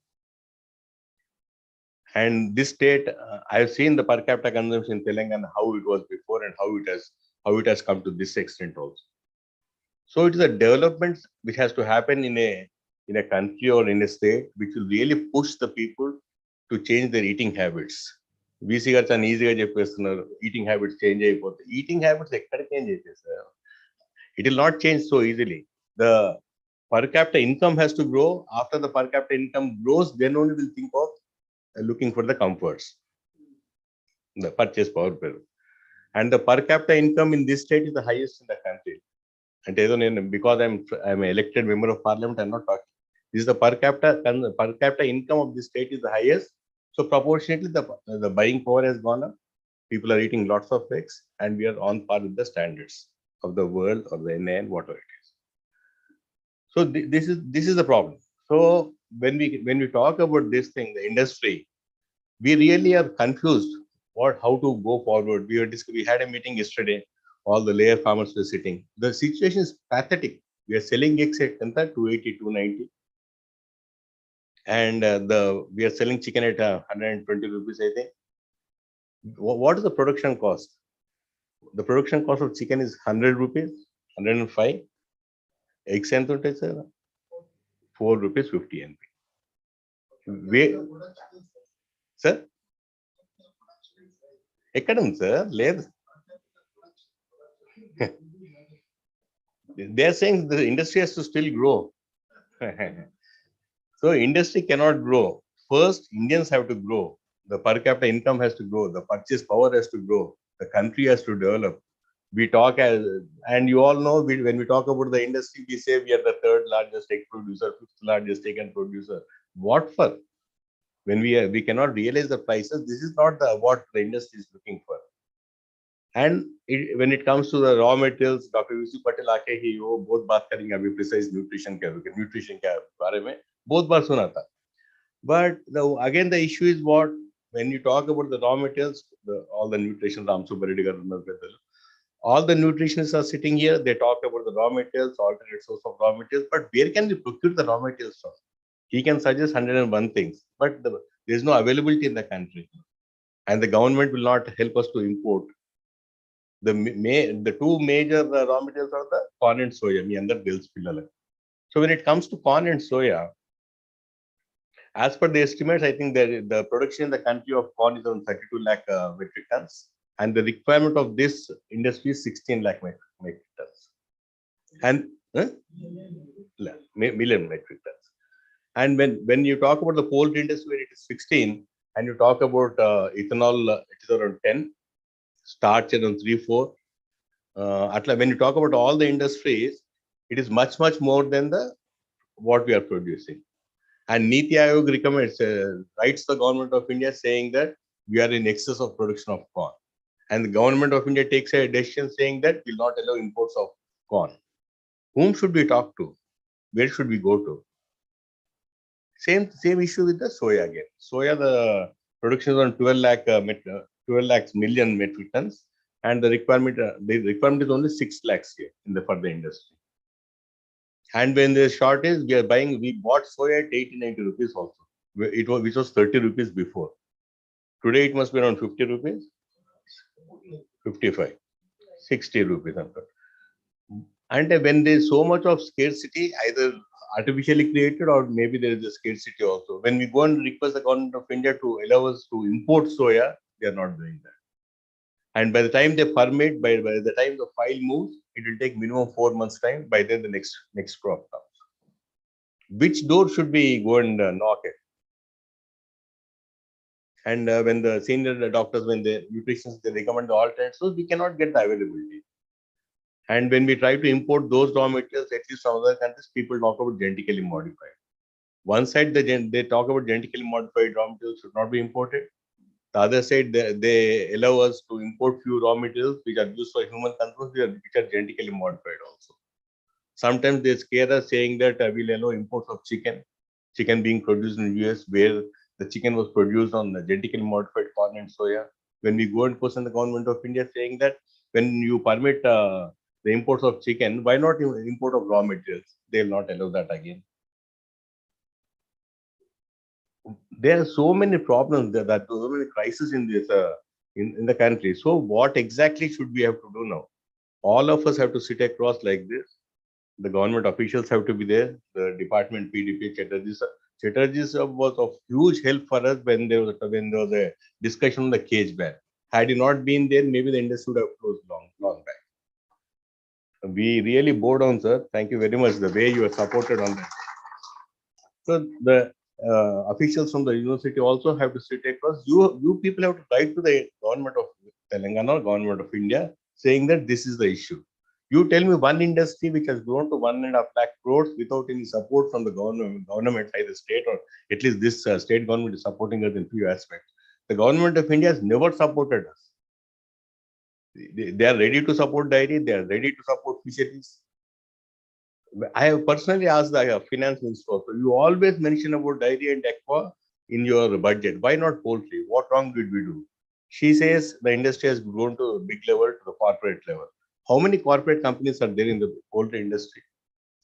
And this state, I have seen the per capita consumption in Telangana, how it was before and how it has come to this extent also. So it is a development which has to happen in a country or in a state which will really push the people to change their eating habits. VC garu చాలా ఈజీగా చెప్పేస్తున్నారు, eating habits change అయిపోతాయి. Eating habits ఎక్కడ change అవుతాయి sir? It will not change so easily. The per capita income has to grow. After the per capita income grows, then only we'll think of looking for the comforts, the purchase power bill. And the per capita income in this state is the highest in the country. And because I'm an elected member of parliament, I'm not talking. This is the per capita income of this state is the highest. So proportionately, the buying power has gone up. People are eating lots of eggs, and we are on par with the standards of the world or the NAN, whatever it is. So this is the problem. So when we talk about this thing, the industry, we really are confused how to go forward. We had a meeting yesterday. All the layer farmers were sitting. The situation is pathetic. We are selling eggs at 280, 290. And we are selling chicken at 120 rupees, I think. What is the production cost? The production cost of chicken is 100 rupees, 105. Eggs ఎంత ఉంటాయి sir? 4 rupees 50 NP. Sir ఎక్కడ ఉంది sir? లేదు. They are saying the industry has to still grow. So industry cannot grow. First, Indians have to grow. The per capita income has to grow. The purchase power has to grow. The country has to develop. We talk and you all know, when we talk about the industry, we say we are the third largest egg producer, fifth largest chicken producer. What for? When we cannot realize the prices, this is not what the industry is looking for. And when it comes to the raw materials, Dr. Yusuf Patel आके ही वो बहुत बात करेंगे अभी precise nutrition के बारे में बहुत बार सुना था. But again the issue is what, when you talk about the raw materials, all the nutrition, all the nutritionists are sitting here, they talk about the raw materials, alternate source of raw materials, but where can we procure the raw materials from? He can suggest 101 things, but there is no availability in the country, and the government will not help us to import. The two major raw materials are the corn and soya. So when it comes to corn and soya, as per the estimates, I think the production in the country of corn is around 32 lakh metric tons, and the requirement of this industry is 16 lakh metric tons, and million metric tons. And when you talk about the poultry industry, where it is 16, and you talk about ethanol, it is around 10. Starch around 3-4. When you talk about all the industries, it is much more than what we are producing. And Niti Aayog recommends, writes the government of India saying that we are in excess of production of corn. And the government of India takes a decision saying that we'll not allow imports of corn. Whom should we talk to? Where should we go to? Same issue with the soya again. Soya, the production is on 12 lakhs million metric tons, and the requirement is only 6 lakhs here for the industry. And when there's shortage, we bought soya at 80-90 rupees also. Which was 30 rupees before. Today it must be around 50 rupees, 55, 60 rupees. And when there's so much of scarcity, either artificially created or maybe there is a scarcity also. When we go and request the government of India to allow us to import soya, they are not doing that. And by the time they permit, by the time the file moves, it will take minimum 4 months time. By then the next crop comes. Which door should we go and knock at? And when the senior doctors, when the nutritionists, they recommend the alternates, so we cannot get the availability. And when we try to import those raw materials, at least from other countries, people talk about genetically modified. One side, they talk about genetically modified raw materials should not be imported. The other side, they allow us to import few raw materials which are used for human consumption, which are genetically modified also. Sometimes they scare us saying that we'll allow imports of chicken being produced in the US, where the chicken was produced on the genetically modified corn and soya. When we go and question the government of India saying that when you permit the imports of chicken, why not import of raw materials? They will not allow that again. There are so many problems, there are so many crises in this in the country. So what exactly should we have to do now? All of us have to sit across like this. The government officials have to be there. The department PDP Chatterjee sir was of huge help for us when there was a discussion on the cage ban. Had he not been there, maybe the industry would have closed long back. We really bow down, sir. Thank you very much. The way you are supported on that. So the officials from the university also have to sit across. You people have to write to the government of Telangana, government of India, saying that this is the issue. You tell me one industry which has grown to 1.5 lakh crores without any support from the government, either state or at least this state government is supporting us in few aspects. The government of India has never supported us. They are ready to support dairy. They are ready to support fisheries. I have personally asked the finance minister also, you always mention about dairy and aqua in your budget. Why not poultry? What wrong did we do? She says the industry has grown to a big level, to the corporate level. How many corporate companies are there in the poultry industry?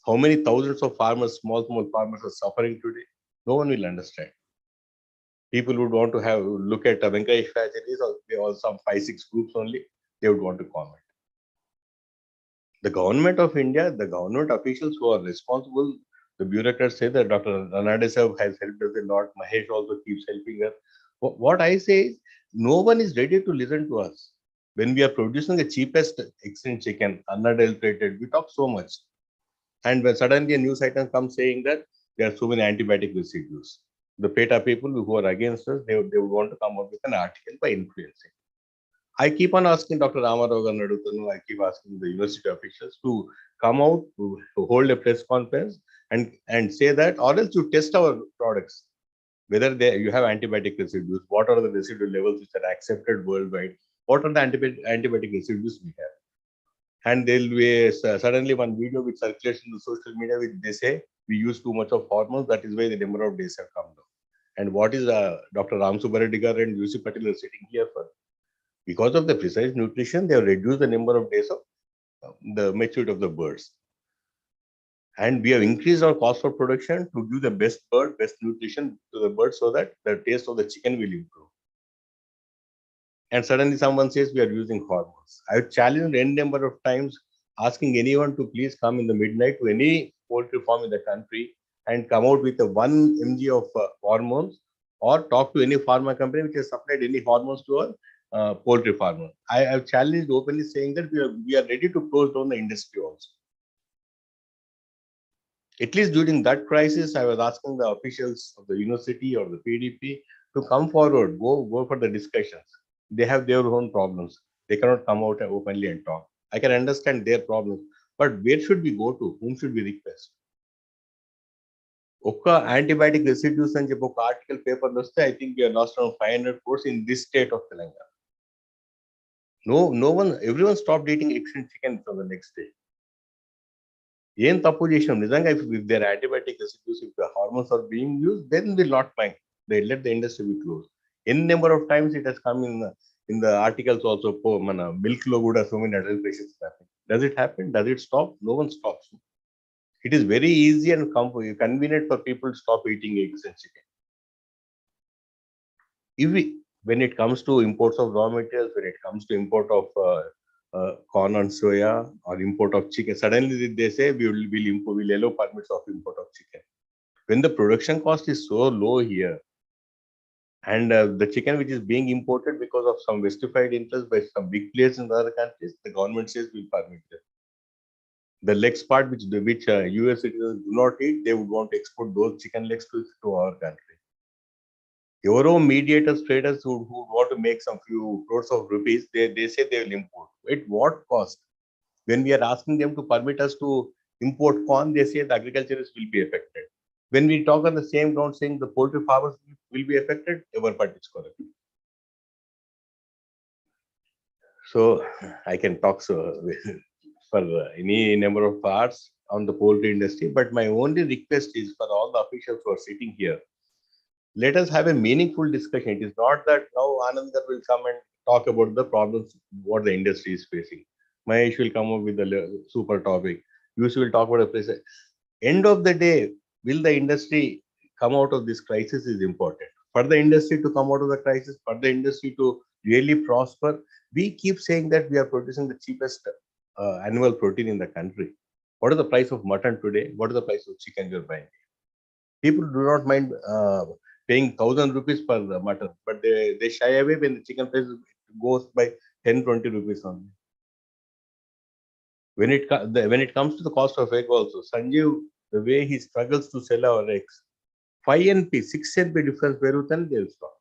How many thousands of farmers, small farmers are suffering today? No one will understand. People would want to look at Venkatesh factories or some 5-6 groups only. They would want to comment. The government of India, the government officials who are responsible, the bureaucrats say that Dr. Ranade has helped us a lot. Mahesh also keeps helping us. What I say is, no one is ready to listen to us. When we are producing the cheapest extant chicken, unadulterated, we talk so much. And when suddenly a news item comes saying that there are so many antibiotic residues, the PETA people who are against us, they would want to come up with an article by influencing. I keep on asking Dr. Ramarao Ganadutanu, I keep asking the university officials to come out, to hold a press conference and say that, or else you test our products, whether you have antibiotic residues, what are the residual levels which are accepted worldwide, what are the antibiotic residues we have. And there will be suddenly one video which circulates in the social media which they say we use too much of hormones, that is why the number of days have come down. And what is Dr. Ram Subbareddy and UC Patel are sitting here for? Because of the precise nutrition, they have reduced the number of days of the maturity of the birds. And we have increased our cost of production to give the best nutrition to the bird so that the taste of the chicken will improve. And suddenly someone says we are using hormones. I have challenged n number of times asking anyone to please come in the midnight to any poultry farm in the country and come out with a 1 mg of hormones, or talk to any pharma company which has supplied any hormones to a poultry farmer. I have challenged openly saying that we are ready to close down the industry also. At least during that crisis, I was asking the officials of the university or the PDP to come forward, go for the discussions. They have their own problems. They cannot come out openly and talk. I can understand their problems, but where should we go to? Whom should we request? Antibiotic residues and article paper, I think we have lost around 500 crores in this state of Telangana. No one, everyone stopped eating eggs and chicken from the next day. ఏం తప్పు చేసినాం నిజంగా if their antibiotic residues, if the hormones are being used, then we'll not mind. They let the industry be closed. Any number of times it has come in the articles also. Mana milk lo kuda so many adulterations happen. Does it happen? Does it stop? No one stops. It is very easy and convenient for people to stop eating eggs and chicken. When it comes to imports of raw materials, when it comes to import of corn and soya or import of chicken, suddenly they say we'll allow permits of import of chicken. When the production cost is so low here, and the chicken which is being imported because of some justified interest by some big players in other countries, the government says we'll permit them. The legs part which US citizens do not eat, they would want to export those chicken legs to our country. Your own mediators, traders who want to make some few crores of rupees, they say they will import. At what cost? When we are asking them to permit us to import corn, they say the agriculturists will be affected. When we talk on the same ground saying the poultry farmers will be affected, ever but it's correct. So I can talk for any number of hours on the poultry industry, but my only request is for all the officials who are sitting here, let us have a meaningful discussion. It is not that now Anandar will come and talk about the problems what the industry is facing. Mahesh will come up with the super topic. Yusuf will talk about a place. End of the day, will the industry come out of this crisis is important. For the industry to come out of the crisis, for the industry to really prosper, we keep saying that we are producing the cheapest animal protein in the country. What is the price of mutton today? What is the price of chicken you're buying? People do not mind paying 1,000 rupees per mutton, but they shy away when the chicken price goes by 10-20 rupees only. When it comes to the cost of egg also, Sanjeev, the way he struggles to sell our eggs, 5 NP, 6 NP difference then they'll stop.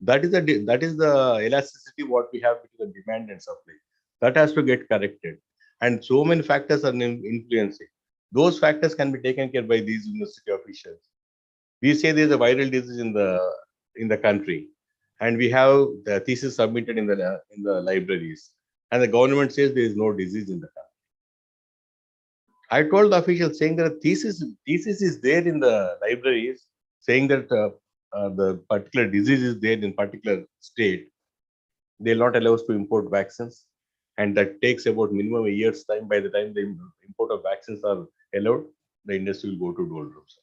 That is the elasticity what we have between the demand and supply. That has to get corrected. And so many factors are influencing. Those factors can be taken care by these university officials. We say there's a viral disease in the country, and we have the thesis submitted in the libraries, and the government says there is no disease in the country. I told the officials saying that thesis is there in the libraries saying that the particular disease is there in particular state. They'll not allow us to import vaccines, and that takes about minimum a year's time. By the time the import of vaccines are allowed, the industry will go to doldrums.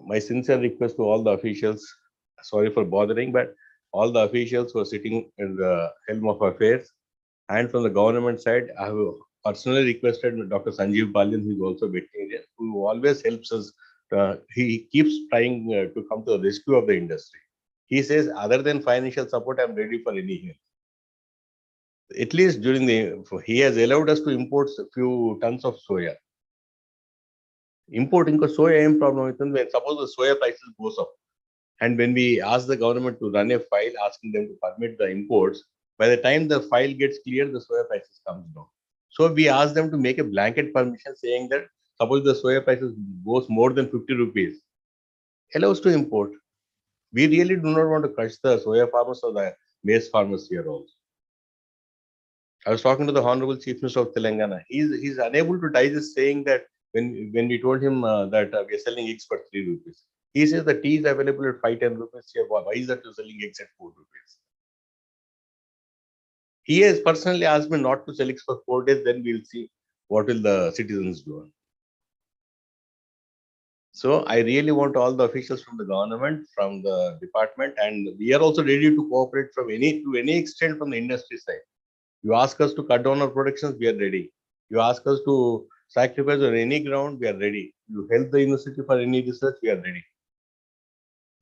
My sincere request to all the officials, sorry for bothering, but all the officials who are sitting in the helm of affairs, and from the government side, I have personally requested Dr. Sanjeev Balyan, who is also veterinarian, who always helps us. He keeps trying to come to the rescue of the industry. He says, other than financial support, I'm ready for any help. At least he has allowed us to import a few tons of soya. Importing soya problem when suppose the soya prices goes up, and when we ask the government to run a file asking them to permit the imports, by the time the file gets clear, the soya prices comes down. So we ask them to make a blanket permission saying that suppose the soya prices goes more than 50 rupees, allows to import. We really do not want to crush the soya farmers or the maize farmers here also. I was talking to the Honorable Chief Minister of Telangana. He's unable to digest saying that when we told him that we are selling eggs for 3 rupees. He says the tea is available at 5-10 rupees here. Why is that you're selling eggs at 4 rupees? He has personally asked me not to sell eggs for 4 days, then we'll see what will the citizens do. So I really want all the officials from the government, from the department, and we are also ready to cooperate to any extent from the industry side. You ask us to cut down our productions, we are ready. You ask us to sacrifice on any ground, we are ready. You help the university for any research, we are ready.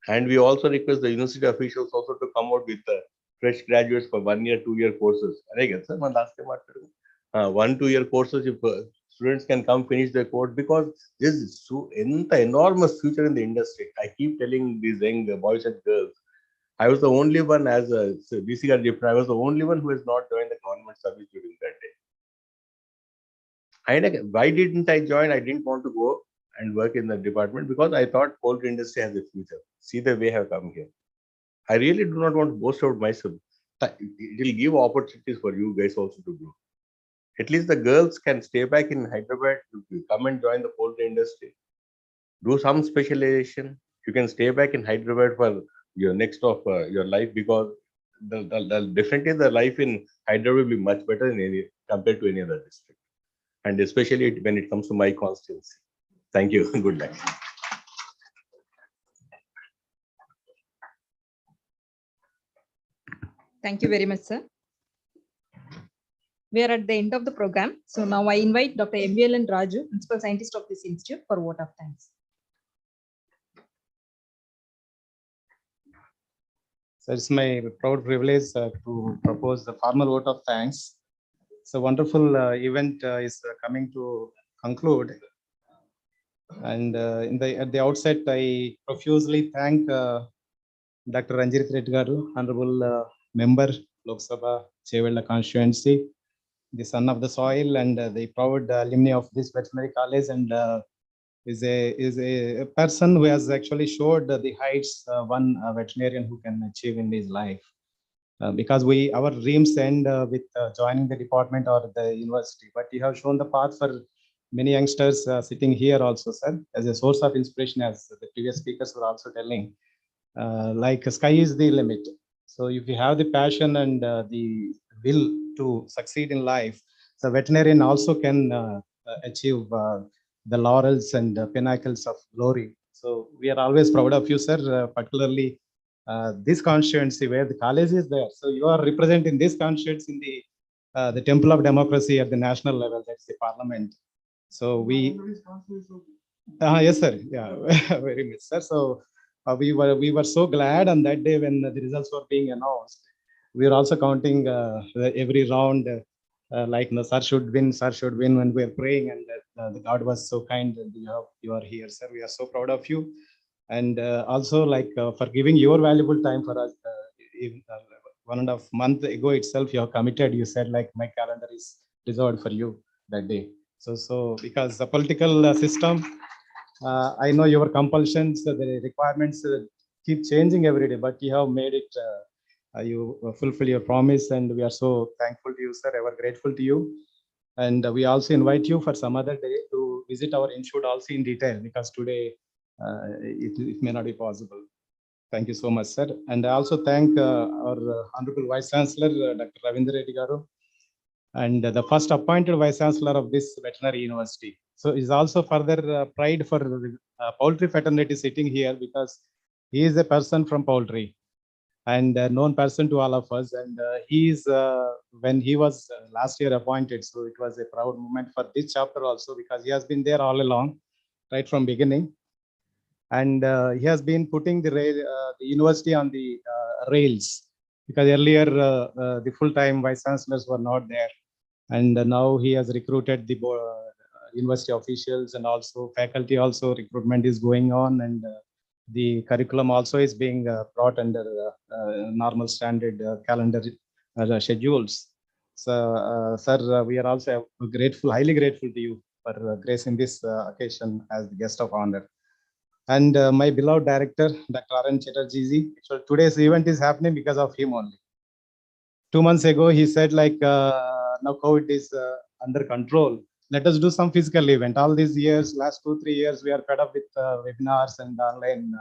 And we also request the university officials also to come out with fresh graduates for 1 year, 2 year courses. 1-2 year courses, if students can come finish their course, because this is enormous future in the industry. I keep telling these young boys and girls, I was the only one as a ICAR-DPR, I was the only one who has not joined the government service during that day. Why didn't I join? I didn't want to go and work in the department because I thought poultry industry has a future. See the way I have come here. I really do not want to boast about myself. it will give opportunities for you guys also to grow. At least the girls can stay back in Hyderabad, to come and join the poultry industry, do some specialization. You can stay back in Hyderabad for your next of your life, because definitely the life in Hyderabad will be much better in any, compared to any other district, and especially when it comes to my constituency. Thank you. Good luck. Thank you very much, sir. We are at the end of the program. So now I invite Dr. MVLN Raju, Principal Scientist of this institute, for vote of thanks. So it's my proud privilege to propose the formal vote of thanks. So wonderful event is coming to conclude. And at the outset, I profusely thank Dr. Ranjit Reddy Garu, Honorable Member, Lok Sabha, Chevella constituency, the son of the soil, and the proud alumni of this veterinary college, and is a person who has actually showed the heights one veterinarian who can achieve in his life. Because our dreams end with joining the department or the university, but you have shown the path for many youngsters sitting here also, sir, as a source of inspiration, as the previous speakers were also telling. Like sky is the limit. So if you have the passion and the will to succeed in life, the veterinarian also can achieve the laurels and pinnacles of glory. So we are always proud of you, sir, particularly this constituency where the college is there. So you are representing this constituency in the temple of democracy at the national level, that's the parliament. So we, yes, sir. Yeah, very much, sir. So we were so glad on that day when the results were being announced. We were also counting every round, like no, sir should win, when we were praying, and the God was so kind that you are here, sir. We are so proud of you, and also like for giving your valuable time for us. 1.5 months ago itself, you have committed. You said like my calendar is reserved for you that day. So because the political system, I know your compulsions, the requirements keep changing every day, but you have made it. You fulfill your promise, and we are so thankful to you, sir. Ever grateful to you. And we also invite you for some other day to visit our institute also in detail, because today it may not be possible. Thank you so much, sir. And I also thank our Honorable Vice Chancellor, Dr. Ravindra Reddy Garu, and the first appointed Vice Chancellor of this veterinary university. So it's also further pride for poultry fraternity sitting here, because he is a person from poultry and a known person to all of us. And he is, when he was last year appointed, so it was a proud moment for this chapter also, because he has been there all along, right from beginning. And he has been putting the university on the rails, because earlier the full-time vice chancellors were not there. And now he has recruited the university officials, and also faculty also recruitment is going on, and the curriculum also is being brought under normal standard calendar schedules. So, sir, we are also grateful, highly grateful to you for gracing this occasion as the guest of honor. And my beloved director, Dr. R.N. Chatterjee. So today's event is happening because of him only. 2 months ago, he said like, now COVID is under control. Let us do some physical event. All these years, last 2-3 years, we are fed up with webinars and online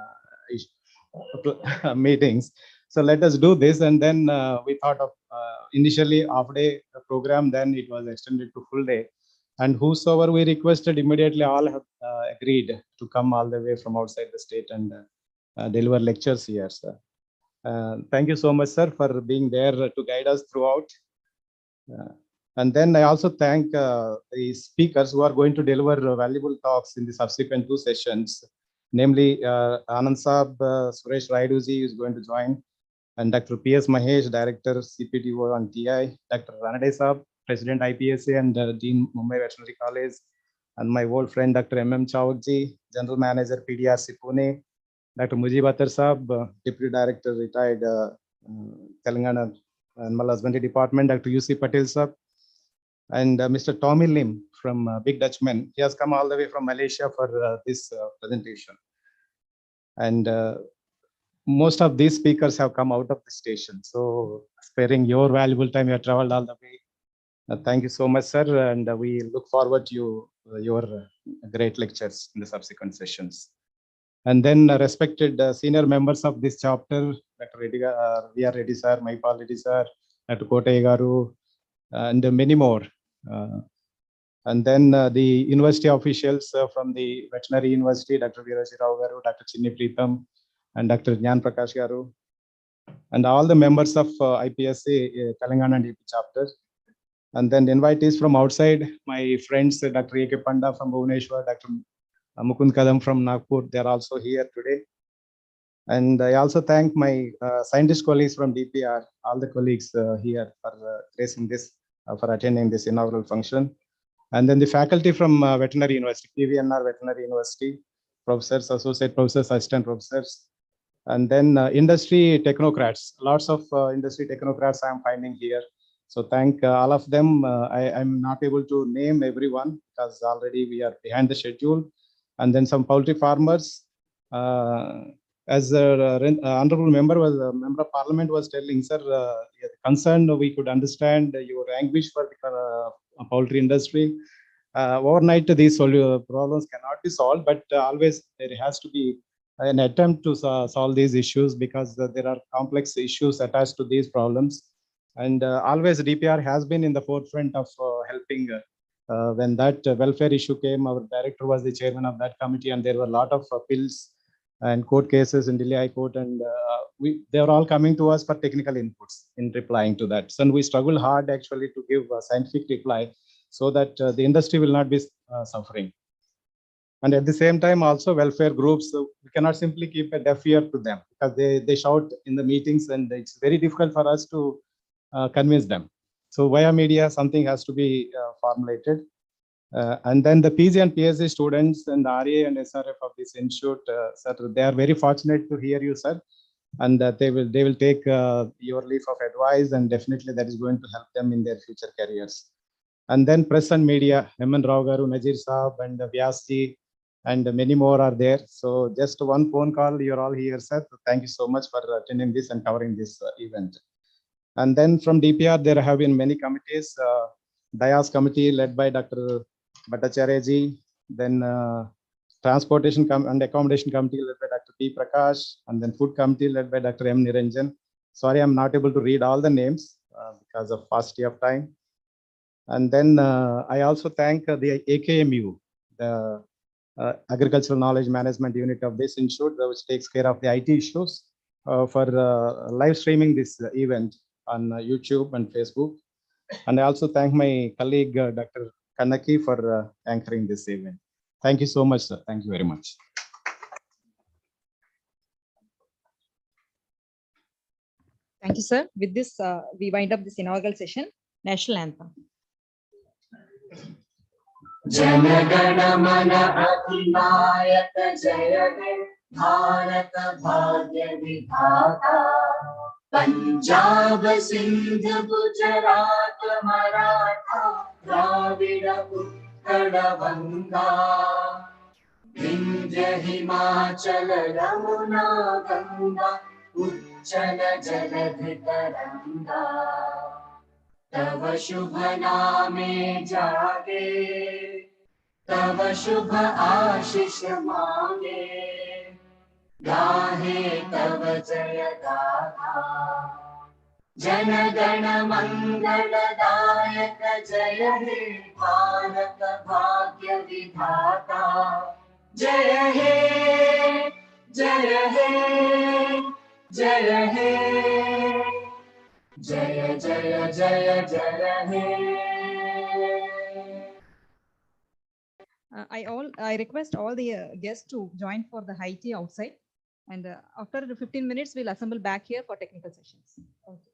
meetings. So let us do this. And then we thought of initially half-day program, then it was extended to full day. And whosoever we requested, immediately all have agreed to come all the way from outside the state and deliver lectures here, sir. Thank you so much, sir, for being there to guide us throughout. And then I also thank the speakers who are going to deliver valuable talks in the subsequent 2 sessions, namely Anand Saab, Suresh Raiduji is going to join, and Dr. P.S. Mahesh, Director CPTO and TI, Dr. Ranade Saab, President IPSA and Dean Mumbai Veterinary College, and my old friend Dr. M.M. Chowkji, General Manager PDRC Pune, Dr. Mujib Akhtar Saab, Deputy Director, retired Telangana Animal Husbandry Department, Dr. U.C. Patel Saab, and Mr. Tommy Lim from Big Dutchman. He has come all the way from Malaysia for this presentation. And most of these speakers have come out of the station. So sparing your valuable time, you have traveled all the way. Thank you so much, sir. And we look forward to your great lectures in the subsequent sessions. And then respected senior members of this chapter, Dr. V.R. Reddy sir, Maipal Reddy sir, Dr. Kotaya garu, and many more. And then the university officials from the veterinary university, Dr. Viraj Rao garu, Dr. Chinni Preetham, and Dr. Jnan Prakash garu, and all the members of IPSA Telangana and AP chapter. And then invitees from outside, my friends, Dr. A.K. Panda from Bhubaneswar, Dr. Mukund Kadam from Nagpur, they are also here today. And I also thank my scientist colleagues from DPR, all the colleagues here for gracing this, for attending this inaugural function. And then the faculty from Veterinary University, PVNR Veterinary University, professors, associate professors, assistant professors, and then industry technocrats, lots of industry technocrats I am finding here. So thank all of them. I'm not able to name everyone because already we are behind the schedule. And then some poultry farmers, as honorable member of parliament was telling, sir, concerned we could understand your anguish for the poultry industry. Overnight, these problems cannot be solved, but always there has to be an attempt to solve these issues because there are complex issues attached to these problems. And always DPR has been in the forefront of helping. When that welfare issue came, our director was the chairman of that committee, and there were a lot of appeals and court cases in Delhi High Court, and they were all coming to us for technical inputs in replying to that. So we struggled hard actually to give a scientific reply so that the industry will not be suffering. And at the same time, also welfare groups, we cannot simply keep a deaf ear to them because they shout in the meetings, and it's very difficult for us to convince them. So via media, something has to be formulated. And then the PG and PhD students and the RA and SRF of this institute, sir, they are very fortunate to hear you, sir, and they will take your leaf of advice, and definitely that is going to help them in their future careers. And then press and media, M.N. Rao garu, Najir Saab, and Vyasji, and many more are there. So just one phone call, you're all here, sir. Thank you so much for attending this and covering this event. And then from DPR, there have been many committees. Dayas committee led by Dr. Bhattacharya ji, then transportation and accommodation committee led by Dr. P. Prakash, and then food committee led by Dr. M. Niranjan. Sorry, I'm not able to read all the names because of paucity of time. And then I also thank the AKMU, the Agricultural Knowledge Management Unit of this institute, which takes care of the IT issues for live streaming this event on YouTube and Facebook. And I also thank my colleague, Dr. Kannaki, for anchoring this event. Thank you so much, sir. Thank you very much. Thank you, sir. With this, we wind up this inaugural session. National Anthem. Janagana Mana Adhinayaka Jaya He Bharat Bhagya Vidhata Punjab Sindh Gujarat Maratha Dravida Uttara Vanga Vindhya Himachal Ramuna Ganga Uchala Jaladh Taranga तव शुभ नामे जागे तव शुभ आशीष मांगे गाहे तव जय गाथा जन गण मंगल दायक जय हे भारत भाग्य विधाता जय हे जय हे जय हे Jaya Jaya Jaya Jaya He. I request all the guests to join for the high tea outside, and after 15 minutes we'll assemble back here for technical sessions. Okay.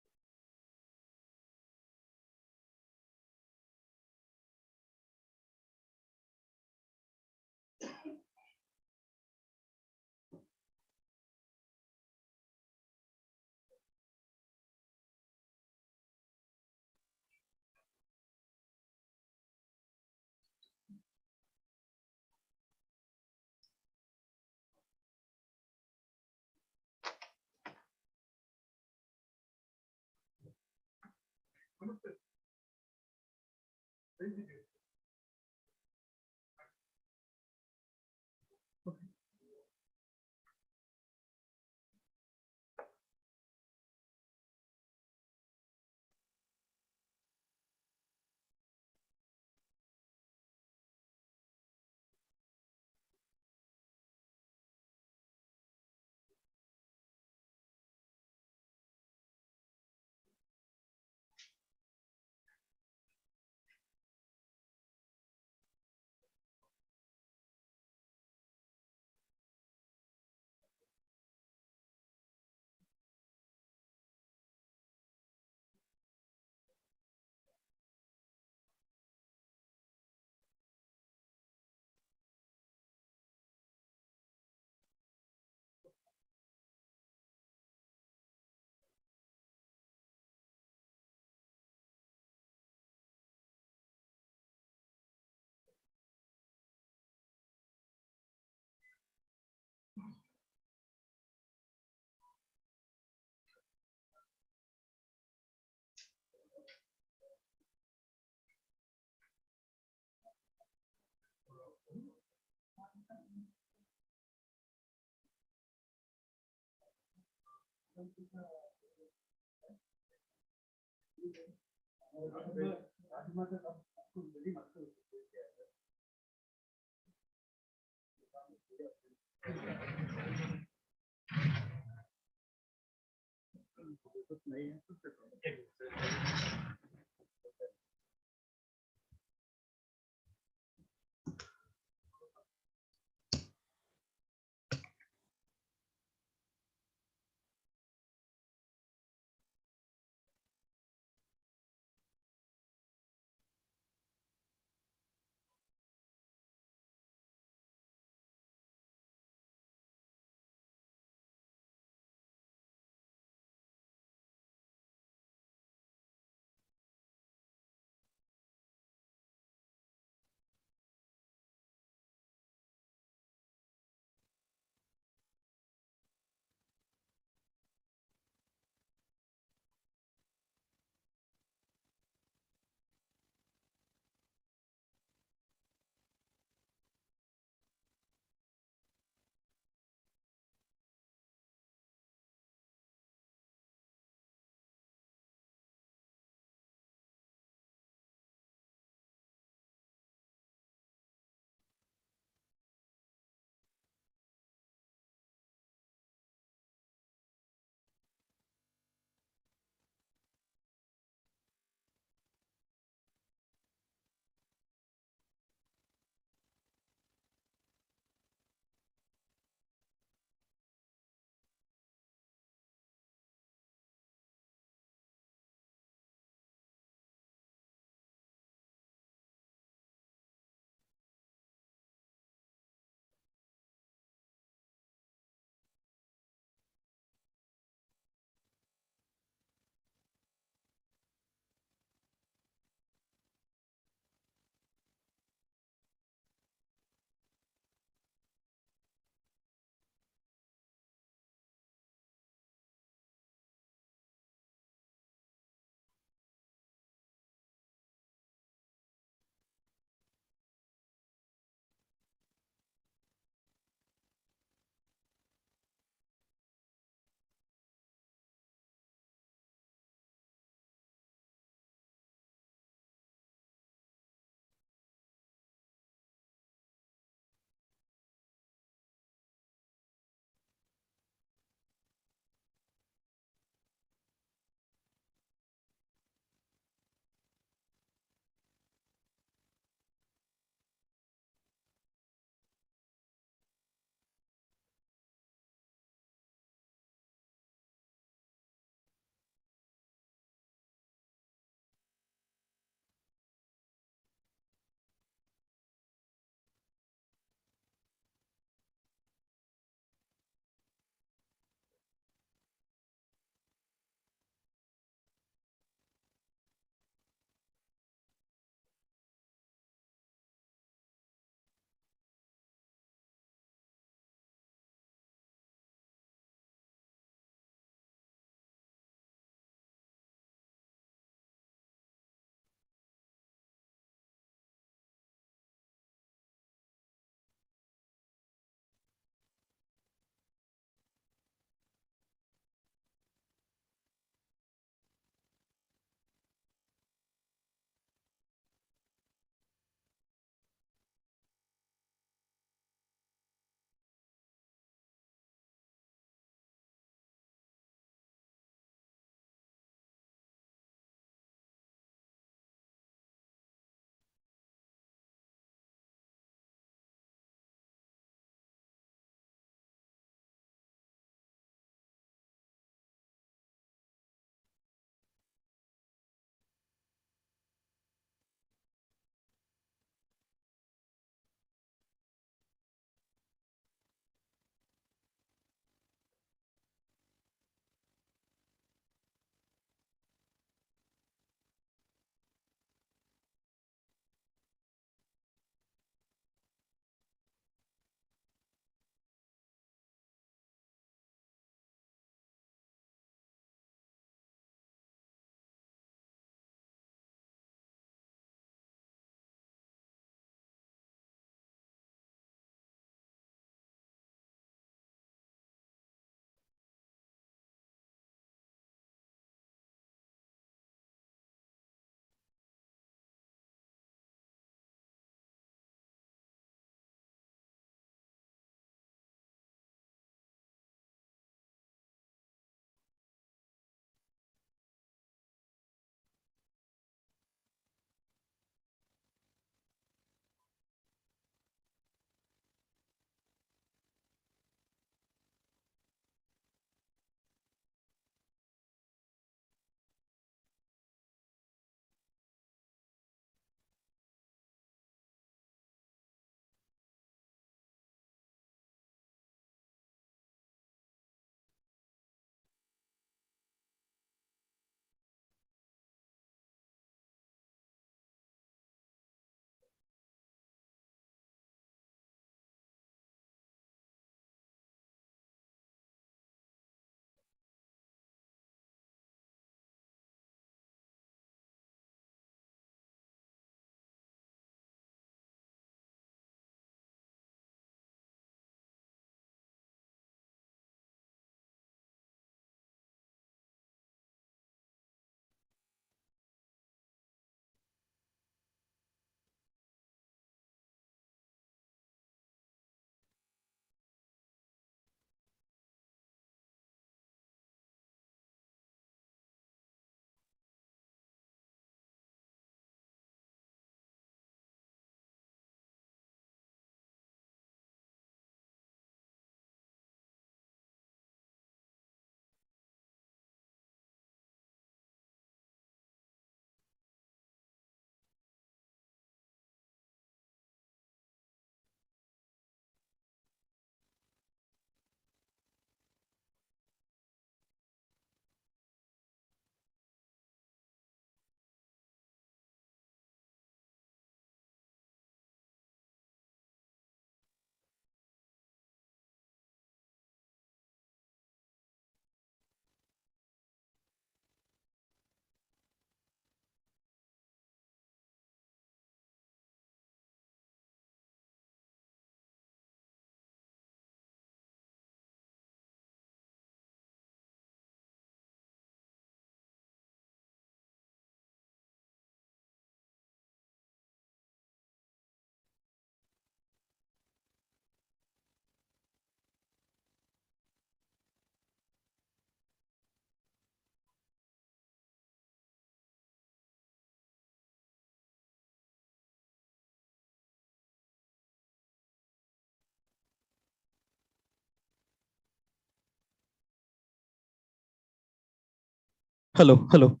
Hello. Hello.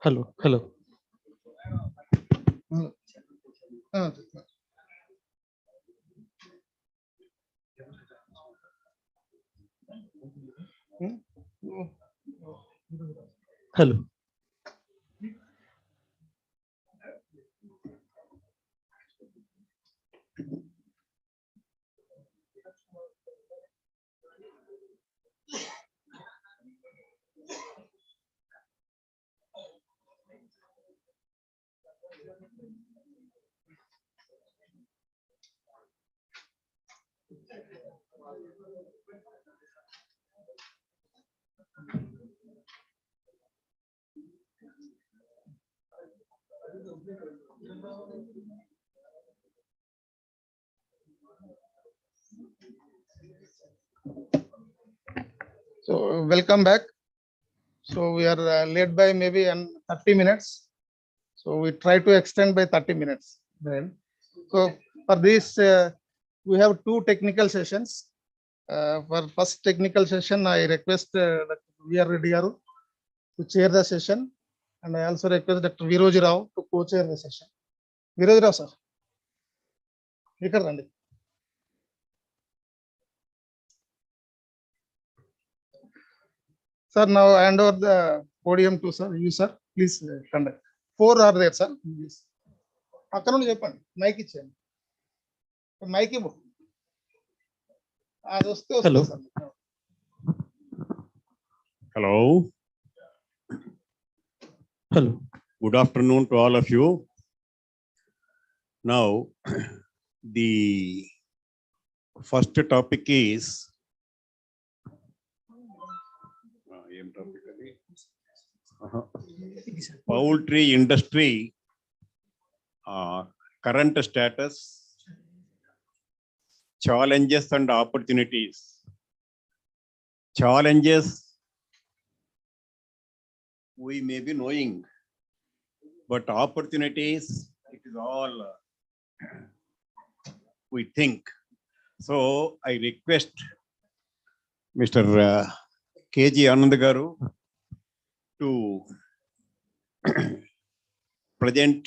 Hello. So welcome back. So we are late by maybe 30 minutes. So we try to extend by 30 minutes. Then, so for this, we have two technical sessions. For first technical session, I request Dr. V.R. Reddy garu to chair the session, and I also request Dr. Viroji Rao to co-chair the session. Viroji Rao, sir. Here randi. Sir, now I hand over the podium to sir. You, sir, please conduct. 4 are there, sir. Please. అక్కడ నుండి చెప్పండి mic ఇచ్చేయండి mic ఇవ్వు అది వస్తే వస్తుంది sir Hello. Good afternoon to all of you. Now, the first topic is poultry industry current status challenges and opportunities. Challenges we may be knowing, but opportunities, it is all we think. So I request Mr. K.G. Anand Garu to present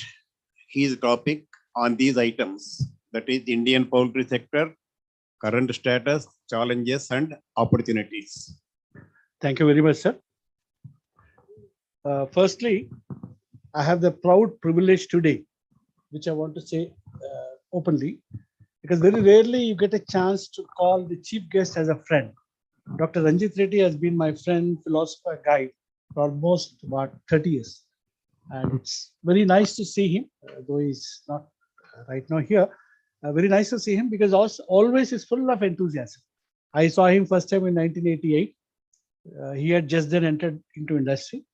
his topic on these items, that is Indian poultry sector, current status, challenges and opportunities. Thank you very much, sir. Firstly, I have the proud privilege today, which I want to say openly, because very rarely you get a chance to call the chief guest as a friend. Dr. Ranjit Reddy has been my friend, philosopher, guide for almost about 30 years. And it's very nice to see him, though he's not right now here. Very nice to see him because always is full of enthusiasm. I saw him first time in 1988. He had just then entered into industry.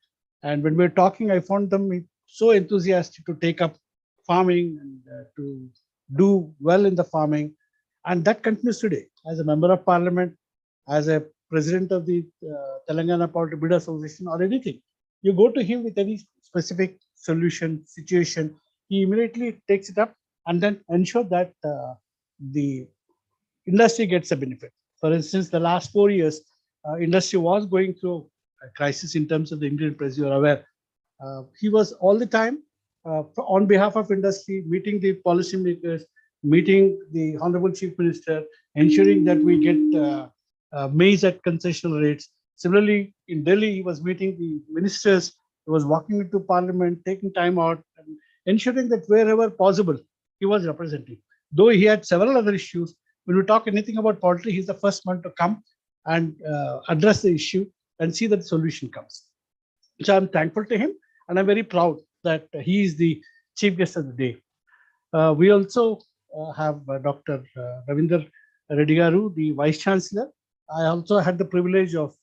And when we were talking, I found them so enthusiastic to take up farming and to do well in the farming. And that continues today. As a member of parliament, as a president of the Telangana Poultry Breeders Association or anything, you go to him with any specific solution, situation, he immediately takes it up and then ensure that the industry gets a benefit. For instance, the last 4 years, industry was going through a crisis in terms of the ingredient price, you are aware. He was all the time on behalf of industry, meeting the policymakers, meeting the Honorable Chief Minister, ensuring that we get maize at concessional rates. Similarly, in Delhi, he was meeting the ministers, he was walking into parliament, taking time out, and ensuring that wherever possible, he was representing. Though he had several other issues, when we talk anything about poultry, he's the first one to come and address the issue and see that the solution comes. So I'm thankful to him, and I'm very proud that he is the chief guest of the day. We also have Dr. Ravindra Reddy Garu, the Vice Chancellor. I also had the privilege of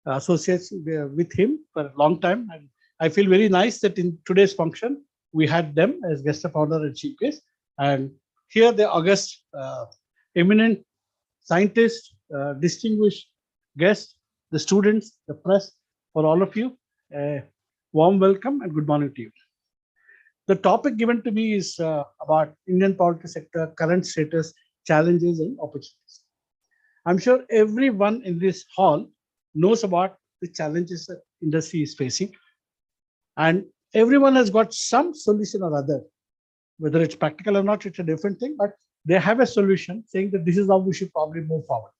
associating with him for a long time, and I feel very nice that in today's function, we had them as guest of honor and chief guest. And here the august, eminent scientists, distinguished guests, the students, the press, for all of you, a warm welcome and good morning to you. The topic given to me is about Indian poultry sector, current status, challenges and opportunities. I'm sure everyone in this hall knows about the challenges that industry is facing, and everyone has got some solution or other. Whether it's practical or not, it's a different thing, but they have a solution saying that this is how we should probably move forward.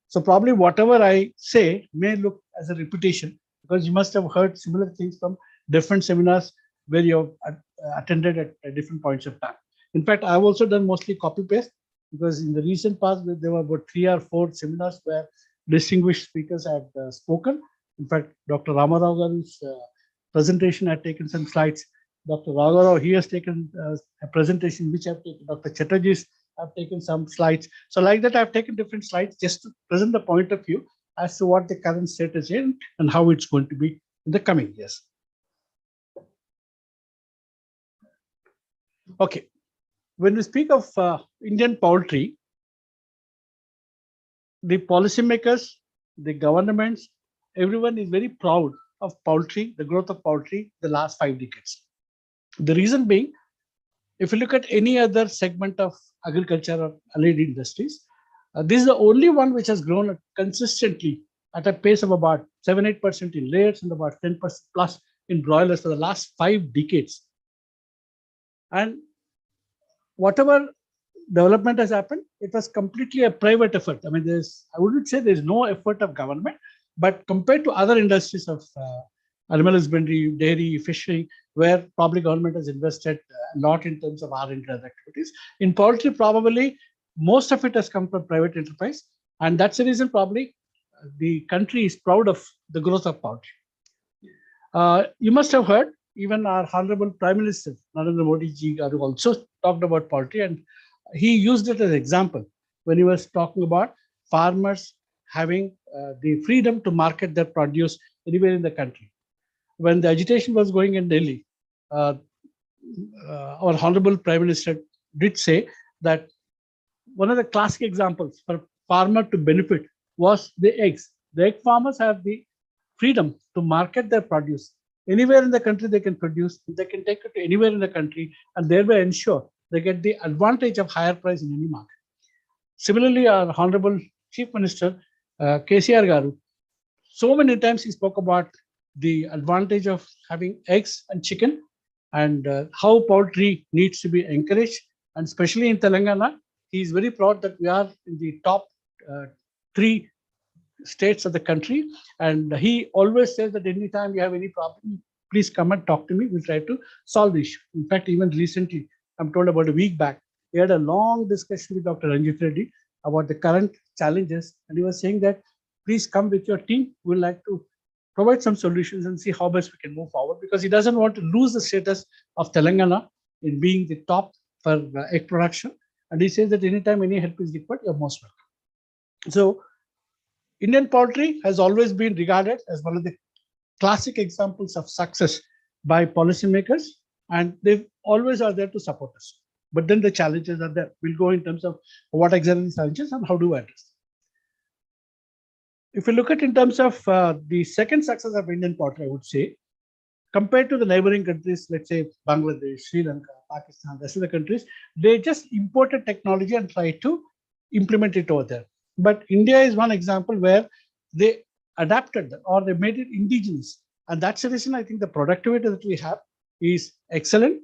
So probably whatever I say may look as a repetition, because you must have heard similar things from different seminars where you have attended at different points of time. In fact, I've also done mostly copy paste, because in the recent past, there were about 3 or 4 seminars where distinguished speakers had spoken. In fact, Dr. Ramarao Garu's presentation had taken some slides. Dr. Ragarao, he has taken a presentation which I've taken. Dr. Chatterjee's have taken some slides. So like that, I've taken different slides just to present the point of view as to what the current status is and how it's going to be in the coming years. Okay. When we speak of Indian poultry, the policymakers, the governments, everyone is very proud of poultry, the growth of poultry the last 5 decades. The reason being, if you look at any other segment of agriculture or allied industries, this is the only one which has grown consistently at a pace of about 7-8% in layers and about 10% plus in broilers for the last 5 decades. And whatever development has happened, it was completely a private effort. I mean, I wouldn't say there's no effort of government, but compared to other industries of animal husbandry, dairy, fishery, where probably government has invested a lot in terms of R&D activities. In poultry, probably most of it has come from private enterprise. And that's the reason probably the country is proud of the growth of poultry. You must have heard, even our Honorable Prime Minister, Narendra Modi ji, also talked about poultry, and he used it as an example when he was talking about farmers having the freedom to market their produce anywhere in the country. When the agitation was going in Delhi, our Honorable Prime Minister did say that one of the classic examples for farmer to benefit was the eggs. The egg farmers have the freedom to market their produce. Anywhere in the country they can produce, they can take it to anywhere in the country and thereby ensure they get the advantage of higher price in any market. Similarly, our Honorable Chief Minister, KCR Garu, so many times he spoke about the advantage of having eggs and chicken and how poultry needs to be encouraged. And especially in Telangana, he is very proud that we are in the top 3 states of the country. And he always says that anytime you have any problem, please come and talk to me. We'll try to solve the issue. In fact, even recently, I'm told about a week back, we had a long discussion with Dr. Ranjit Reddy about the current challenges. And he was saying that, please come with your team. We'd like to provide some solutions and see how best we can move forward, because he doesn't want to lose the status of Telangana in being the top for egg production. And he says that anytime any help is required, you're most welcome. So Indian poultry has always been regarded as one of the classic examples of success by policymakers, and they always are there to support us. But then the challenges are there. We'll go in terms of what exactly the challenges and how do we address them. If you look at in terms of the second success of Indian poultry, I would say, compared to the neighboring countries, let's say Bangladesh, Sri Lanka, Pakistan, rest of the countries, they just imported technology and tried to implement it over there. But India is one example where they adapted or they made it indigenous. And that's the reason I think the productivity that we have is excellent.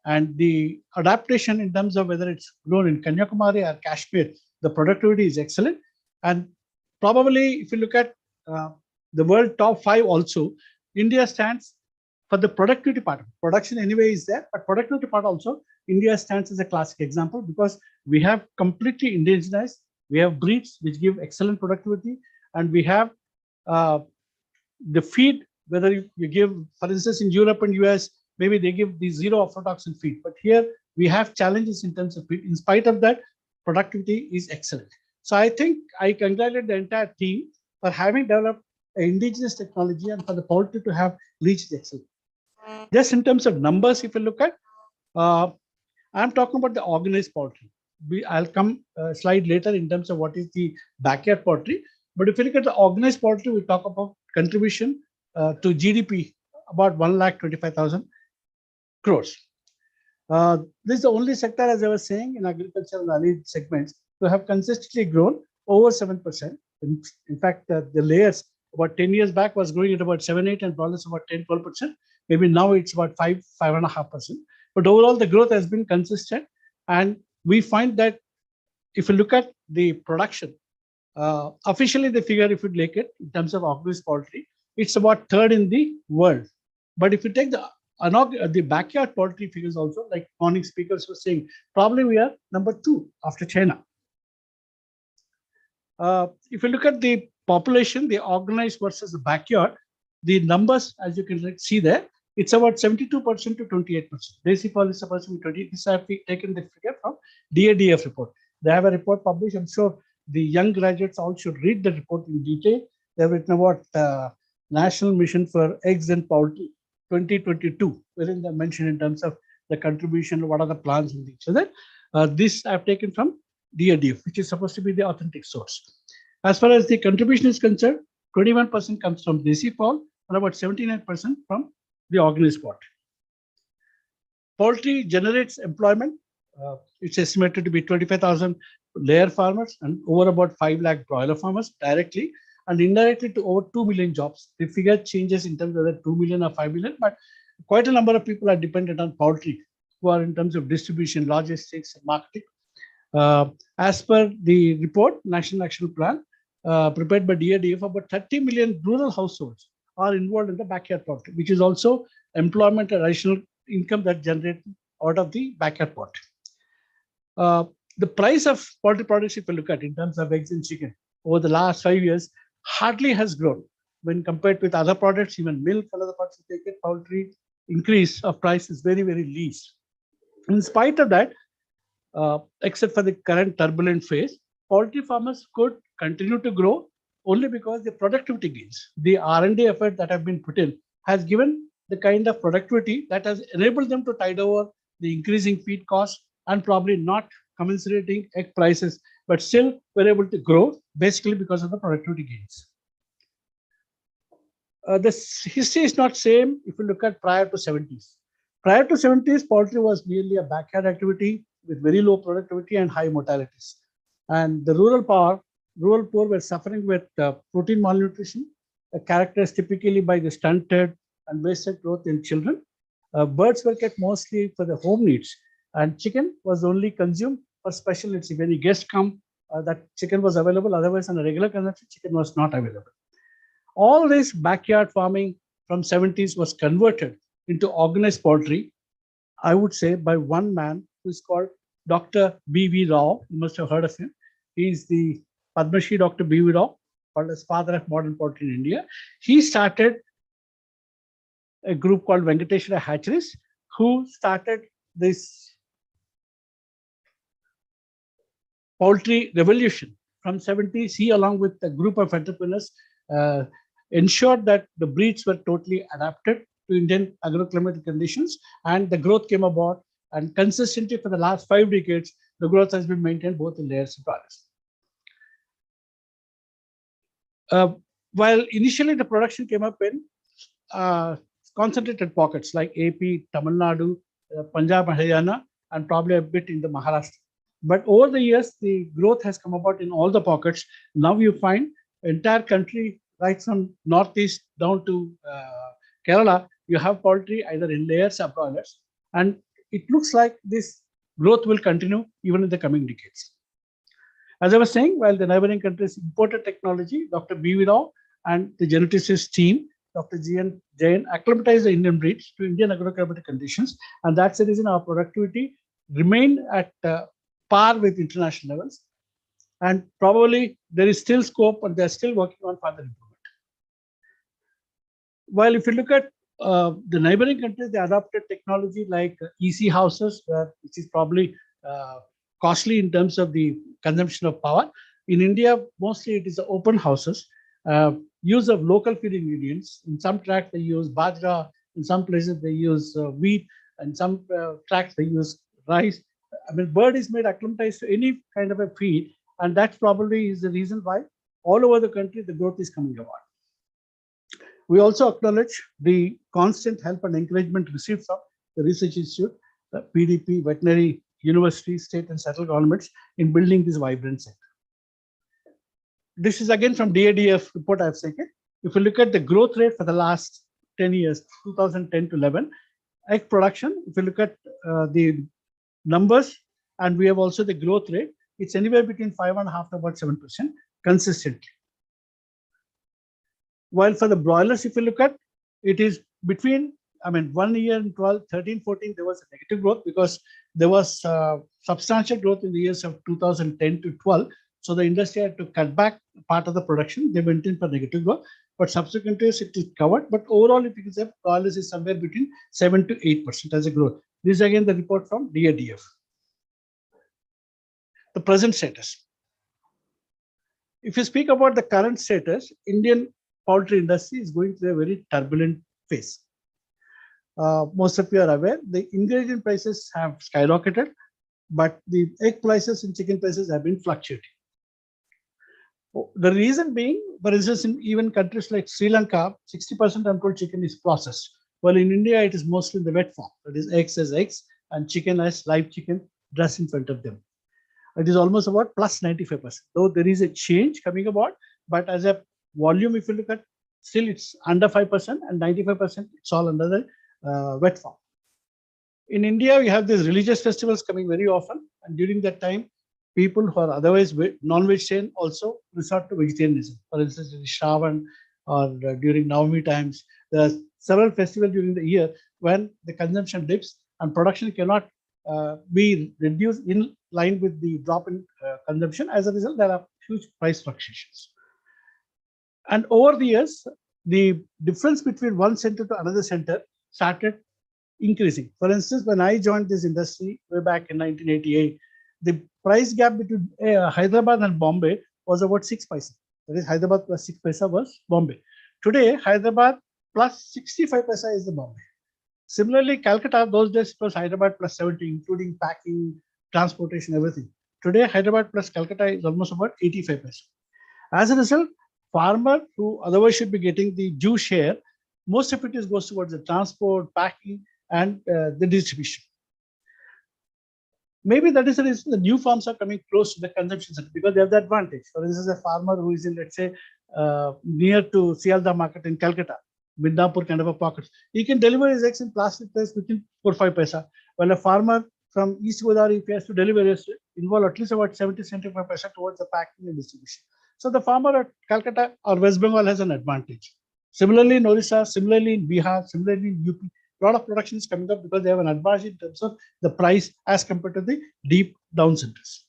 And the adaptation in terms of whether it's grown in Kanyakumari or Kashmir, the productivity is excellent. And probably if you look at the world top 5 also, India stands for the productivity part. Production anyway is there, but productivity part also, India stands as a classic example because we have completely indigenized. We have breeds which give excellent productivity, and we have the feed, whether you give, for instance, in Europe and US, maybe they give the zero aflatoxin feed. But here we have challenges in terms of feed. In spite of that, productivity is excellent. So I think I congratulate the entire team for having developed an indigenous technology and for the poultry to have reached excellence. Just in terms of numbers, if you look at, I'm talking about the organized poultry. I'll come a slide later in terms of what is the backyard poultry. But if you look at the organized poultry, we talk about contribution to GDP about 1,25,000 crores. This is the only sector, as I was saying, in agriculture and allied segments to have consistently grown over 7%. In fact, the layers about 10 years back was growing at about 7-8 and dollars about 10-12%. Maybe now it's about 5.5%. But overall, the growth has been consistent. And we find that if you look at the production, officially the figure, if you take it in terms of organized poultry, it's about 3rd in the world. But if you take the backyard poultry figures also, like morning speakers were saying, probably we are number 2 after China. If you look at the population, the organized versus the backyard, the numbers, as you can see there, it's about 72% to 28%. Desi Paul is supposed to be 20. This I have taken the figure from DADF report. They have a report published. I'm sure the young graduates all should read the report in detail. They've written about National Mission for Eggs and Poultry 2022, wherein they mention in terms of the contribution, what are the plans in each other. This I've taken from DADF, which is supposed to be the authentic source. As far as the contribution is concerned, 21% comes from Desi Paul and about 79% from the organized poultry. Poultry generates employment. It's estimated to be 25,000 layer farmers and over about 5 lakh broiler farmers directly, and indirectly to over 2 million jobs. The figure changes in terms of whether 2 million or 5 million, but quite a number of people are dependent on poultry who are in terms of distribution, logistics, and marketing. As per the report, National Action Plan prepared by DADF, about 30 million rural households are involved in the backyard poultry, which is also employment and additional income that generated out of the backyard poultry. The price of poultry products, if you look at in terms of eggs and chicken, over the last 5 years, hardly has grown when compared with other products, even milk and other products. Take it, poultry increase of price is very, very least. In spite of that, except for the current turbulent phase, poultry farmers could continue to grow only because the productivity gains, the R&D effort that have been put in has given the kind of productivity that has enabled them to tide over the increasing feed costs and probably not commensurating egg prices, but still we're able to grow basically because of the productivity gains. The history is not same if you look at prior to 70s. Prior to 70s, poultry was merely a backyard activity with very low productivity and high mortalities. And the rural poor were suffering with protein malnutrition, characterized typically by the stunted and wasted growth in children. Birds were kept mostly for the home needs, and chicken was only consumed for special needs. If any guests come, that chicken was available. Otherwise, on a regular consumption, chicken was not available. All this backyard farming from 70s was converted into organized poultry, I would say, by one man who is called Dr. B.V. Rao. You must have heard of him. He is the Padma Shri Dr. B.V. Rao, called as father of modern poultry in India. He started a group called Venkateshwara Hatcheries, who started this poultry revolution from 70s. He, along with a group of entrepreneurs, ensured that the breeds were totally adapted to Indian agroclimatic conditions, and the growth came about. And consistently for the last 5 decades, the growth has been maintained both in layers and broilers. While initially the production came up in concentrated pockets like AP, Tamil Nadu, Punjab, Haryana, and probably a bit in the Maharashtra. But over the years, the growth has come about in all the pockets. Now you find entire country, right from northeast down to Kerala, you have poultry either in layers or broilers. And it looks like this growth will continue even in the coming decades. As I was saying, while the neighboring countries imported technology, Dr. B.V. Rao and the geneticist team, Dr. G.N. Jain, acclimatized the Indian breeds to Indian agroclimatic conditions. And that's the reason our productivity remained at par with international levels. And probably there is still scope, and they're still working on further improvement. While if you look at the neighboring countries, they adopted technology like EC houses, which is probably costly in terms of the consumption of power. In India, mostly it is the open houses. Use of local feed ingredients. In some tracts they use bajra, in some places they use wheat, and some tracts they use rice. I mean, bird is made acclimatized to any kind of a feed, and that probably is the reason why all over the country the growth is coming about. We also acknowledge the constant help and encouragement received from the research institute, the PDP, veterinary, universities, state and central governments in building this vibrant sector. This is again from DADF report I've taken. If you look at the growth rate for the last 10 years, 2010 to 11, egg production, if you look at the numbers, and we have also the growth rate, it's anywhere between 5.5% to about 7% consistently. While for the broilers, if you look at, it is between, 1 year in 13, 14, there was a negative growth because there was substantial growth in the years of 2010 to 12. So the industry had to cut back part of the production. They went in for negative growth, but subsequent years it is covered. But overall, if you can say, broilers is somewhere between 7 to 8% as a growth. This is again the report from DADF. The present status. If you speak about the current status, Indian poultry industry is going through a very turbulent phase. Most of you are aware, the ingredient prices have skyrocketed, but the egg prices and chicken prices have been fluctuating. The reason being, for instance, in even countries like Sri Lanka, 60% uncooked chicken is processed. While in India, it is mostly in the wet form. That is, eggs as eggs and chicken as live chicken dressed in front of them. It is almost about plus 95%. Though there is a change coming about, but as a volume, if you look at, still it's under 5% and 95%, it's all under the wet form. In India, we have these religious festivals coming very often. And during that time, people who are otherwise non-vegetarian also resort to vegetarianism. For instance, in Shravan or during Navami times, there are several festivals during the year when the consumption dips and production cannot be reduced in line with the drop in consumption. As a result, there are huge price fluctuations. And over the years, the difference between one center to another center started increasing. For instance, when I joined this industry way back in 1988, the price gap between Hyderabad and Bombay was about 6 paisa. That is, Hyderabad plus 6 paisa was Bombay. Today, Hyderabad plus 65 paisa is the Bombay. Similarly, Calcutta, those days it was Hyderabad plus 70, including packing, transportation, everything. Today, Hyderabad plus Calcutta is almost about 85 paisa. As a result, farmer who otherwise should be getting the due share, most of it goes towards the transport, packing, and the distribution. Maybe that is the reason the new farms are coming close to the consumption center because they have the advantage. For instance, a farmer who is in, let's say, near to Sialda market in Calcutta, Midnapur kind of a pocket, he can deliver his eggs in plastic bags within 4-5 paisa. While a farmer from East Godavari, if he has to deliver, it involve at least about 70-75 paisa towards the packing and distribution. So the farmer at Calcutta or West Bengal has an advantage. Similarly in Orissa, similarly in Bihar, similarly in UP, a lot of production is coming up because they have an advantage in terms of the price as compared to the deep down centers.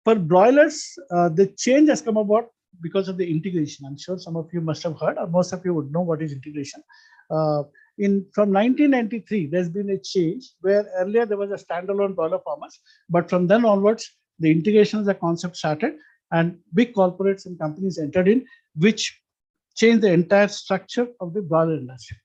For broilers, the change has come about because of the integration. I'm sure some of you must have heard, or most of you would know what is integration. From 1993, there's been a change where earlier there was a standalone broiler farmers, but from then onwards, the integration as a concept started, and big corporates and companies entered in, which changed the entire structure of the broiler industry.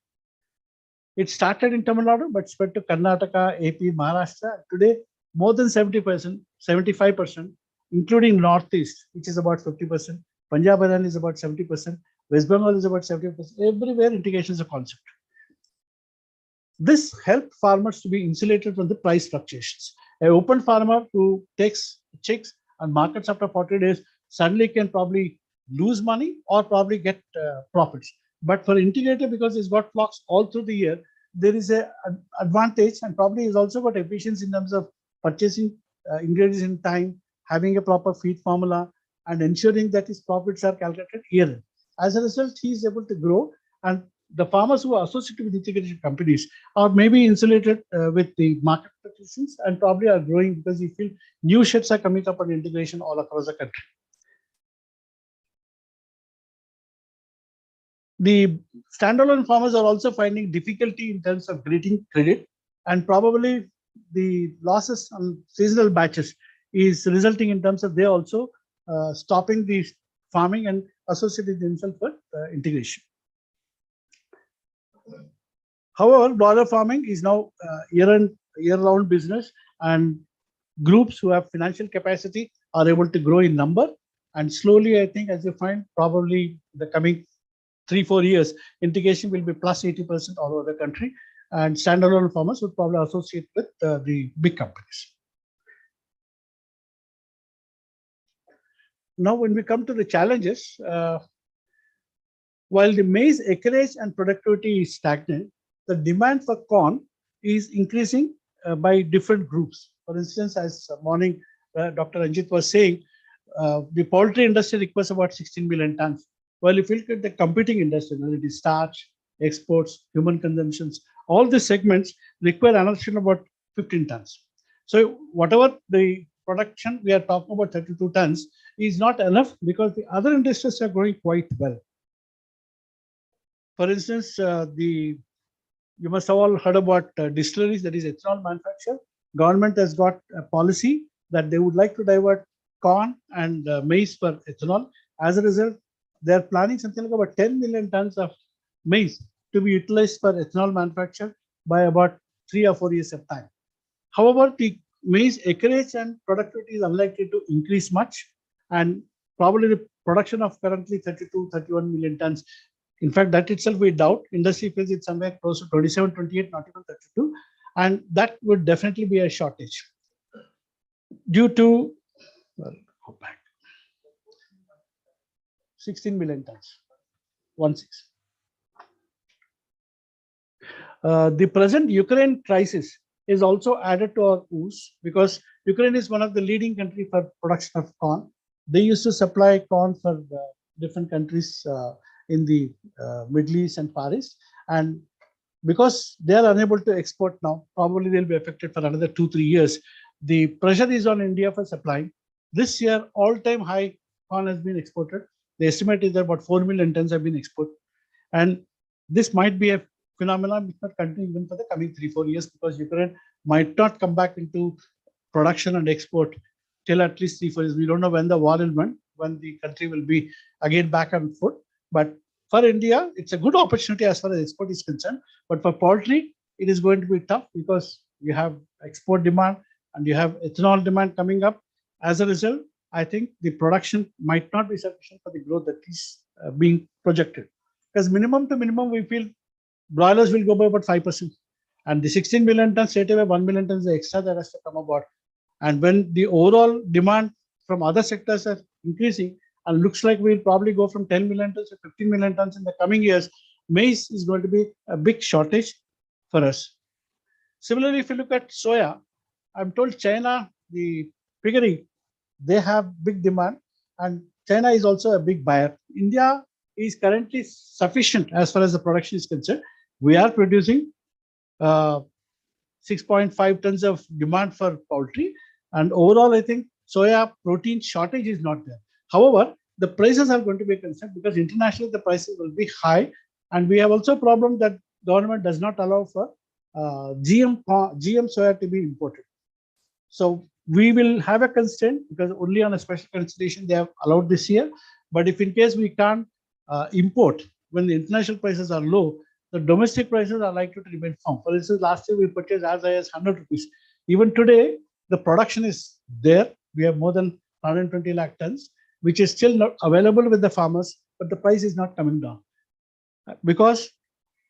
It started in Tamil Nadu, but spread to Karnataka, AP, Maharashtra. Today, more than 70%, 75%, including Northeast, which is about 50%. Punjab Haryana is about 70%. West Bengal is about 70%. Everywhere, integration is a concept. This helped farmers to be insulated from the price fluctuations. An open farmer who takes chicks and markets after 40 days suddenly can probably lose money or probably get profits. But for integrator, because it's got flocks all through the year, there is an advantage, and probably is also got efficiency in terms of purchasing ingredients in time, having a proper feed formula, and ensuring that his profits are calculated yearly. As a result, he is able to grow, and the farmers who are associated with integrated companies are maybe insulated with the market fluctuations and probably are growing because you feel new sheds are coming up on integration all across the country. The standalone farmers are also finding difficulty in terms of getting credit, and probably the losses on seasonal batches is resulting in terms of they also stopping the farming and associating themselves with integration. However, broiler farming is now year-round business, and groups who have financial capacity are able to grow in number. And slowly, I think, as you find, probably the coming 3-4 years, integration will be plus 80% all over the country, and standalone farmers would probably associate with the big companies. Now, when we come to the challenges, while the maize acreage and productivity is stagnant, the demand for corn is increasing by different groups. For instance, as morning Dr. Ranjit was saying, the poultry industry requires about 16 million tons. Well, if you look at the competing industry, whether it is starch, exports, human consumptions, all these segments require an addition about 15 tons. So whatever the production we are talking about 32 tons is not enough because the other industries are growing quite well. For instance, you must have all heard about distilleries, that is ethanol manufacture. Government has got a policy that they would like to divert corn and maize for ethanol. As a result, they are planning something like about 10 million tons of maize to be utilized for ethanol manufacture by about 3 or 4 years of time. However, the maize acreage and productivity is unlikely to increase much, and probably the production of currently 32-31 million tons. In fact, that itself we doubt. Industry feels it's somewhere close to 27, 28, not even 32, and that would definitely be a shortage due to, well, go back, 16 million tons, 16. The present Ukraine crisis is also added to our woes because Ukraine is one of the leading countries for production of corn. They used to supply corn for different countries in the Middle East and Far East, and because they are unable to export now, probably they'll be affected for another 2-3 years. The pressure is on India for supplying. This year, all-time high corn has been exported. The estimate is that about 4 million tons have been exported, and this might be a phenomenon which might continue even for the coming 3-4 years because Ukraine might not come back into production and export till at least 3-4 years. We don't know when the war will end, when the country will be again back on foot. But for India, it's a good opportunity as far as export is concerned. But for poultry, it is going to be tough because you have export demand, and you have ethanol demand coming up. As a result, I think the production might not be sufficient for the growth that is being projected. Because minimum to minimum, we feel broilers will go by about 5%. And the 16 million tons, straight away 1 million tons extra that has to come about. And when the overall demand from other sectors are increasing, and looks like we'll probably go from 10 million tons to 15 million tons in the coming years, maize is going to be a big shortage for us. Similarly, if you look at soya, I'm told China, the piggery, they have big demand, and China is also a big buyer. India is currently sufficient as far as the production is concerned. We are producing 6.5 tons of demand for poultry, and overall, I think soya protein shortage is not there. However, the prices are going to be a concern because internationally the prices will be high, and we have also a problem that government does not allow for GM soya to be imported. So we will have a constraint because only on a special consideration they have allowed this year. But if in case we can't import when the international prices are low, the domestic prices are likely to remain firm. For instance, last year we purchased as high as 100 rupees. Even today, the production is there. We have more than 120 lakh tons, which is still not available with the farmers, but the price is not coming down. Because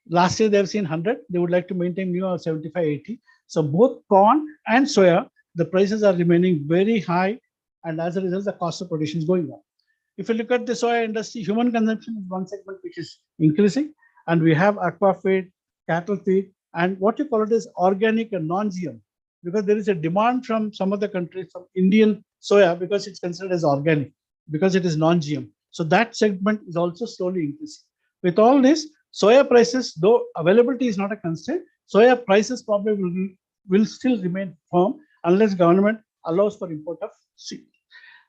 last year they have seen 100, they would like to maintain new 75, 80. So both corn and soya, the prices are remaining very high, and as a result, the cost of production is going up. If you look at the soya industry, human consumption is one segment which is increasing, and we have aqua feed, cattle feed, and what you call it is organic and non-GM, because there is a demand from some of the countries from Indian soya because it's considered as organic, because it is non-GM. So that segment is also slowly increasing. With all this, soya prices, though availability is not a constraint, soya prices probably will still remain firm unless government allows for import of seed.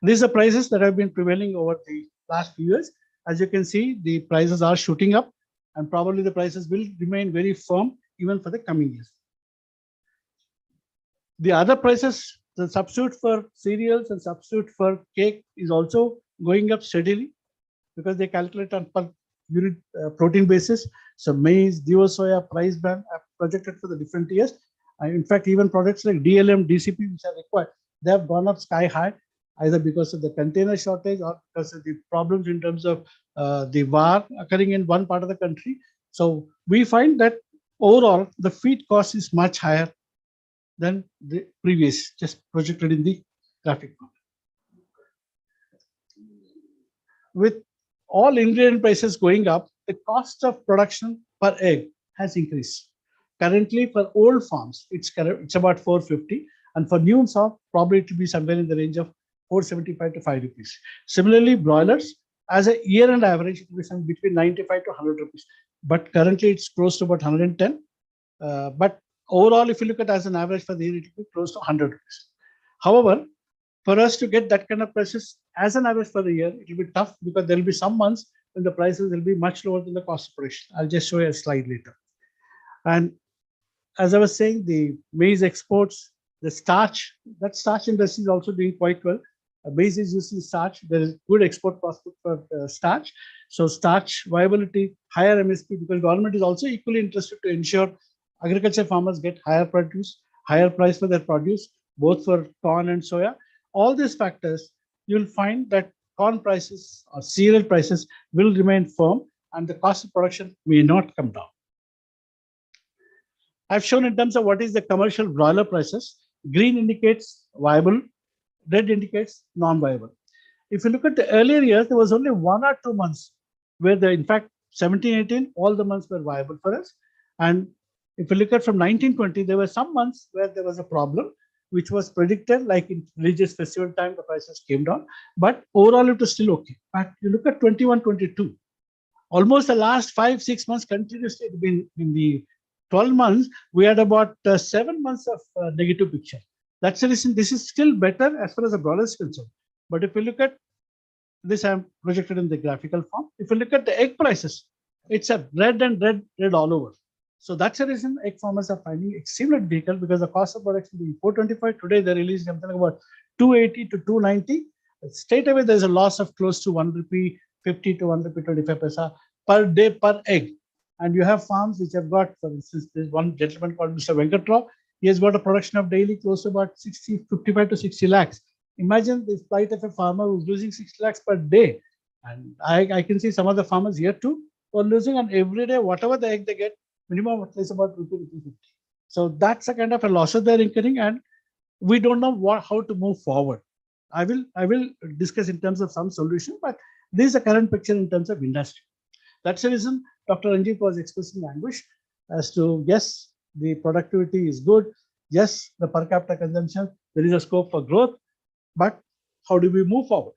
These are prices that have been prevailing over the last few years. As you can see, the prices are shooting up, and probably the prices will remain very firm even for the coming years. The other prices, the substitute for cereals and substitute for cake is also going up steadily because they calculate on per unit protein basis. So maize, Divo soya, price band are projected for the different years. In fact, even products like DLM, DCP, which are required, they have gone up sky high, either because of the container shortage or because of the problems in terms of the war occurring in one part of the country. So we find that overall the feed cost is much higher than the previous, just projected in the graphic. With all ingredient prices going up, the cost of production per egg has increased. Currently, for old farms, it's about 450, and for new farms, probably it will be somewhere in the range of 475 to 5 rupees. Similarly, broilers, as a year-end average, it will be somewhere between 95 to 100 rupees. But currently, it's close to about 110. But overall, if you look at as an average for the year, it will be close to 100 rupees. However, for us to get that kind of prices as an average for the year, it will be tough because there will be some months when the prices will be much lower than the cost of production. I'll just show you a slide later. And as I was saying, the maize exports, the starch, that starch industry is also doing quite well. Maize is used in starch. There is good export prospect for starch. So starch viability, higher MSP, because government is also equally interested to ensure agriculture farmers get higher produce, higher price for their produce, both for corn and soya. All these factors, you'll find that corn prices or cereal prices will remain firm and the cost of production may not come down. I've shown in terms of what is the commercial broiler prices. Green indicates viable, red indicates non-viable. If you look at the earlier years, there was only 1 or 2 months where in fact, 17, 18, all the months were viable for us. And if you look at from 1920, there were some months where there was a problem, which was predicted, like in religious festival time, the prices came down, but overall it was still okay. But you look at 21, 22, almost the last 5-6 months continuously in the 12 months, we had about 7 months of negative picture. That's the reason this is still better as far as the broiler is concerned. But if you look at this, I'm projected in the graphical form. If you look at the egg prices, it's a red all over. So that's the reason egg farmers are finding extremely difficult because the cost of production being 425. Today they released something about 280 to 290. Straight away there's a loss of close to 1 rupee 50 to 1 rupee 25 paisa per day per egg. And you have farms which have got, for instance, there's one gentleman called Mr. Venkatrao. He has got a production of daily close to about 55 to 60 lakhs. Imagine the plight of a farmer who's losing 60 lakhs per day. And I can see some of the farmers here too who are losing on every day, whatever the egg they get, minimum at least about rupee 50. So that's a kind of a loss they're incurring, and we don't know how to move forward. I will discuss in terms of some solution, but this is the current picture in terms of industry. That's the reason Dr. Ranjit was expressing anguish as to, yes, the productivity is good. Yes, the per capita consumption, there is a scope for growth, but how do we move forward?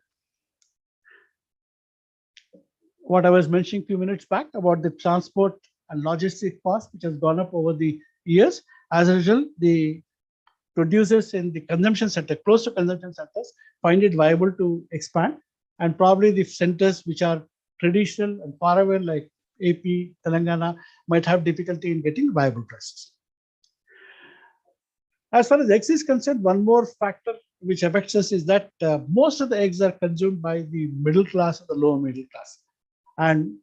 What I was mentioning a few minutes back about the transport and logistic cost, which has gone up over the years. As a result, the producers in the consumption center, close to consumption centers, find it viable to expand. And probably the centers which are traditional and far away, like AP, Telangana, might have difficulty in getting viable prices. As far as eggs is concerned, one more factor which affects us is that most of the eggs are consumed by the middle class or the lower middle class. And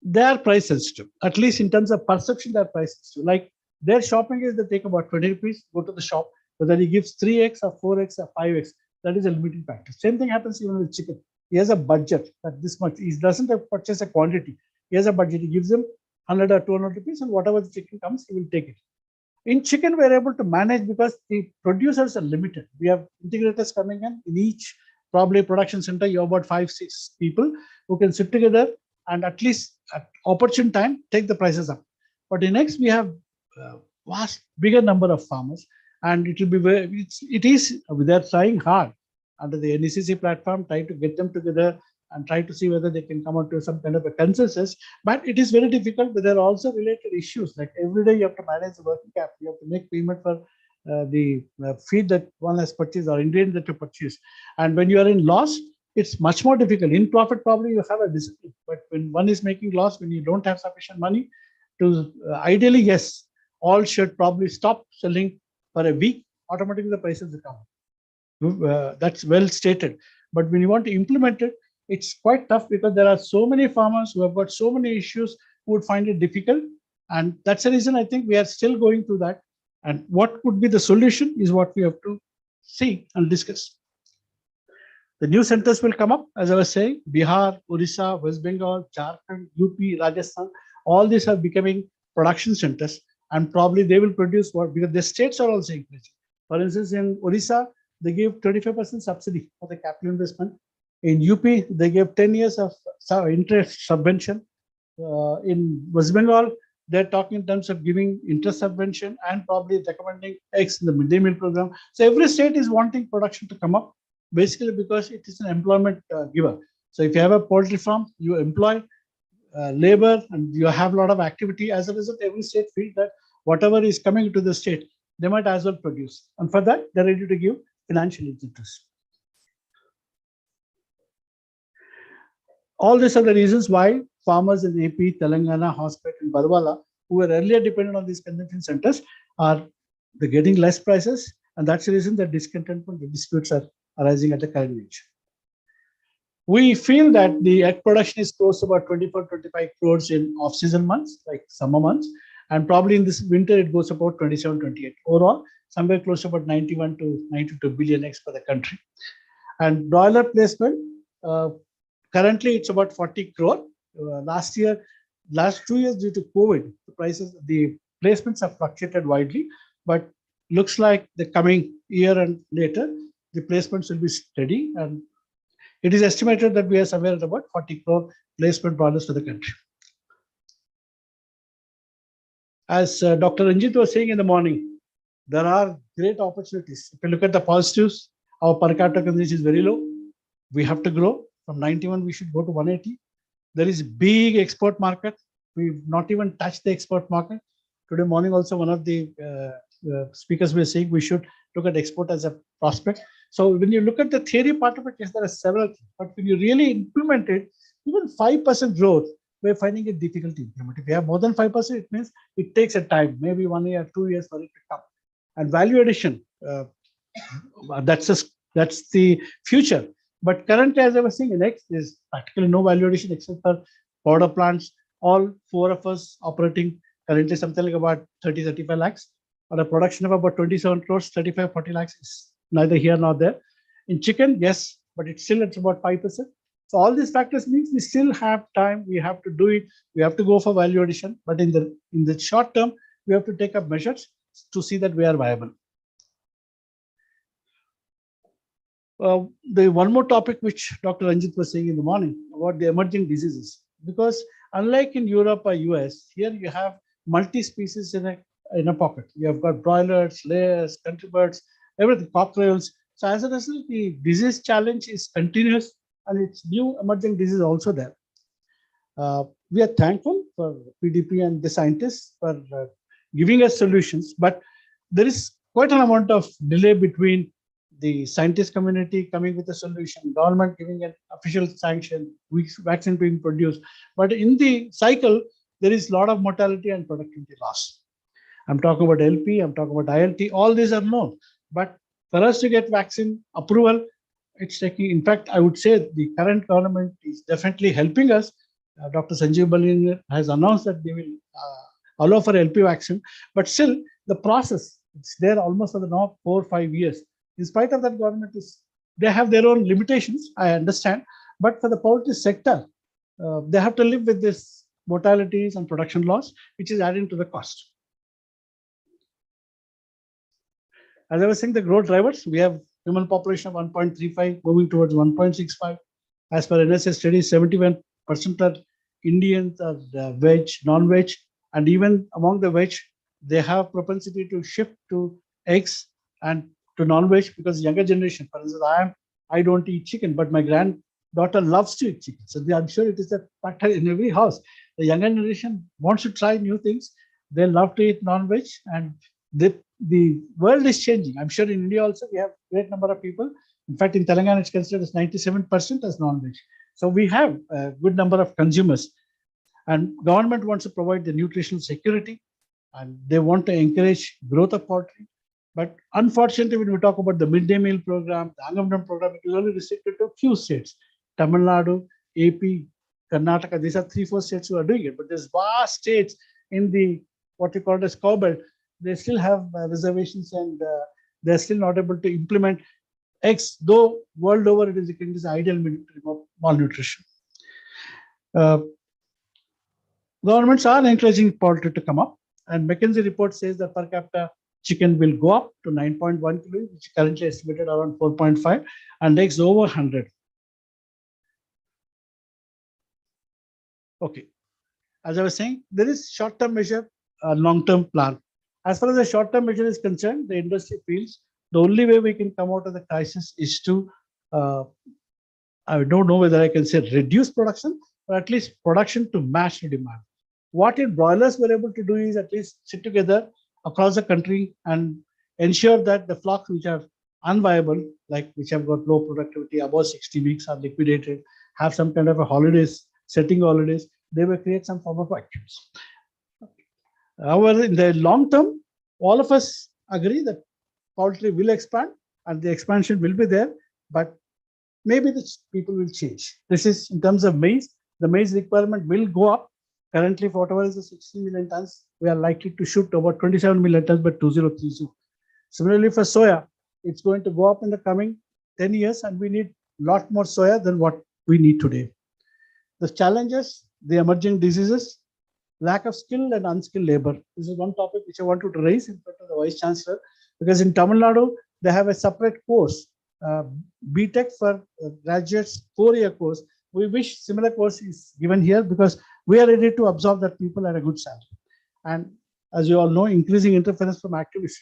they are price sensitive, at least in terms of perception, they are price sensitive. Like their shopping is they take about 20 rupees, go to the shop, whether he gives 3 eggs or 4 eggs or 5 eggs, that is a limiting factor. Same thing happens even with chicken. He has a budget that this much. He doesn't purchase a quantity. He has a budget. He gives them 100 or 200 rupees, and whatever the chicken comes, he will take it. In chicken, we're able to manage because the producers are limited. We have integrators coming in each probably production center. You have about 5-6 people who can sit together and at least at opportune time take the prices up. But in next, we have vast bigger number of farmers, and it will be they're trying hard under the NECC platform, trying to get them together and try to see whether they can come out to some kind of a consensus. But it is very difficult. But there are also related issues, like every day you have to manage the working capital, you have to make payment for the feed that one has purchased or ingredient that you purchase. And when you are in loss, it's much more difficult. In profit, probably you have a discipline, but when one is making loss, when you don't have sufficient money to ideally, yes, all should probably stop selling for a week. Automatically, the prices will come. That's well stated. But when you want to implement it, it's quite tough because there are so many farmers who have got so many issues who would find it difficult. And that's the reason I think we are still going through that. And what could be the solution is what we have to see and discuss. The new centers will come up, as I was saying, Bihar, Orissa, West Bengal, Jharkhand, UP, Rajasthan, all these are becoming production centers. And probably they will produce what, because the states are also increasing. For instance, in Orissa, they give 25% subsidy for the capital investment. In UP, they gave 10 years of interest subvention. In West Bengal, they're talking in terms of giving interest subvention and probably recommending eggs in the midday meal program. So every state is wanting production to come up, basically because it is an employment giver. So if you have a poultry farm, you employ labor and you have a lot of activity. As a result, every state feels that whatever is coming to the state, they might as well produce. And for that, they're ready to give financial incentives. All these are the reasons why farmers in AP, Telangana, Hospet, and Barwala, who were earlier dependent on these consumption centers, they're getting less prices. And that's the reason that discontentment, the disputes are arising at the current age. We feel that the egg production is close to about 24-25 crores in off-season months, like summer months. And probably in this winter, it goes about 27-28. Overall, somewhere close to about 91 to 92 billion eggs for the country. And broiler placement, currently it's about 40 crore. Last 2 years due to COVID, the placements have fluctuated widely, but looks like the coming year and later, the placements will be steady. And it is estimated that we are somewhere at about 40 crore placement broilers for the country. As Dr. Ranjit was saying in the morning, there are great opportunities. If you look at the positives, our per capita consumption is very low. We have to grow. From 91, we should go to 180. There is big export market. We've not even touched the export market. Today morning also, one of the speakers were saying we should look at export as a prospect. So when you look at the theory part of it, yes, there are several things. But when you really implement it, even 5% growth, we're finding it difficult to implement. If you have more than 5%, it means it takes a time, maybe 1 year, 2 years for it to come. And value addition, that's the future. But currently, as I was saying, in X, there's practically no value addition except for powder plants. All 4 of us operating currently something like about 30-35 lakhs. or a production of about 27 crores, 35, 40 lakhs is neither here nor there. In chicken, yes, but it's about 5%. So all these factors means we still have time. We have to do it. We have to go for value addition. But in the short term, we have to take up measures to see that we are viable. The one more topic which Dr. Ranjit was saying in the morning about the emerging diseases, because unlike in Europe or US, here you have multi-species in a pocket. You have got broilers, layers, country birds, everything, cockerels. So as a result, the disease challenge is continuous and it's new emerging disease also there. We are thankful for PDP and the scientists for giving us solutions, but there is quite an amount of delay between the scientist community coming with a solution, government giving an official sanction, vaccine being produced. But in the cycle, there is a lot of mortality and productivity loss. I'm talking about LP, I'm talking about ILT, all these are known. But for us to get vaccine approval, it's taking, in fact, I would say the current government is definitely helping us. Dr. Sanjeev Balin has announced that they will allow for LP vaccine, but still the process, it's there almost for the now 4 or 5 years. In spite of that, government they have their own limitations, I understand, but for the poultry sector, they have to live with this mortalities and production loss, which is adding to the cost. As I was saying, the growth drivers, we have human population of 1.35 moving towards 1.65. As per NSS study, 71% are Indians are veg, non-veg, and even among the veg, they have propensity to shift to eggs and to non-veg, because younger generation, for instance, I don't eat chicken, but my granddaughter loves to eat chicken. So I'm sure it is a factor in every house. The younger generation wants to try new things. They love to eat non-veg, and the world is changing. I'm sure in India also we have a great number of people. In fact, in Telangana, it's considered as 97% as non-veg. So we have a good number of consumers, and government wants to provide the nutritional security, and they want to encourage growth of poultry. But unfortunately, when we talk about the midday meal program, the Angamdam program, it is only restricted to a few states. Tamil Nadu, AP, Karnataka, these are 3-4 states who are doing it. But there's vast states in the what we call as cow belt. They still have reservations, and they're still not able to implement eggs, though world over it is ideal malnutrition. Governments are encouraging poultry to come up, and McKinsey report says that per capita chicken will go up to 9.1 kilos, which is currently estimated around 4.5, and eggs over 100. Okay. As I was saying, there is short-term measure, long-term plan. As far as the short-term measure is concerned, the industry feels the only way we can come out of the crisis is to, I don't know whether I can say reduce production, but at least production to match the demand. What if broilers were able to do is at least sit together across the country and ensure that the flocks which are unviable, like which have got low productivity, above 60 weeks, are liquidated, have some kind of a holidays, setting holidays, they will create some form of vacuums. However, in the long term, all of us agree that poultry will expand and the expansion will be there, but maybe the people will change. This is in terms of maize, the maize requirement will go up. Currently, for whatever is the 16 million tons, we are likely to shoot about 27 million tons by 2030. Similarly, for soya, it's going to go up in the coming 10 years, and we need a lot more soya than what we need today. The challenges, the emerging diseases, lack of skilled and unskilled labor. This is one topic which I wanted to raise in front of the Vice Chancellor, because in Tamil Nadu, they have a separate course, BTech for graduates, 4-year course. We wish similar course is given here, because we are ready to absorb that people at a good salary. And as you all know, increasing interference from activists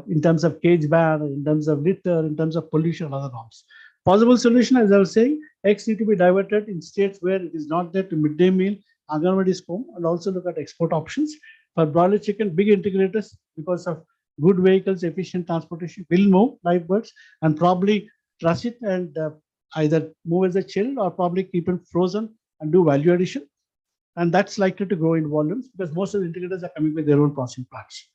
in terms of cage ban, in terms of litter, in terms of pollution and other norms. Possible solution, as I was saying, eggs need to be diverted in states where it is not there to midday meal, Anganwadi home, and also look at export options. For broiler chicken, big integrators, because of good vehicles, efficient transportation, will move live birds and probably truss it and either move as a chill or probably keep it frozen and do value addition. And that's likely to grow in volumes because most of the integrators are coming with their own processing plants.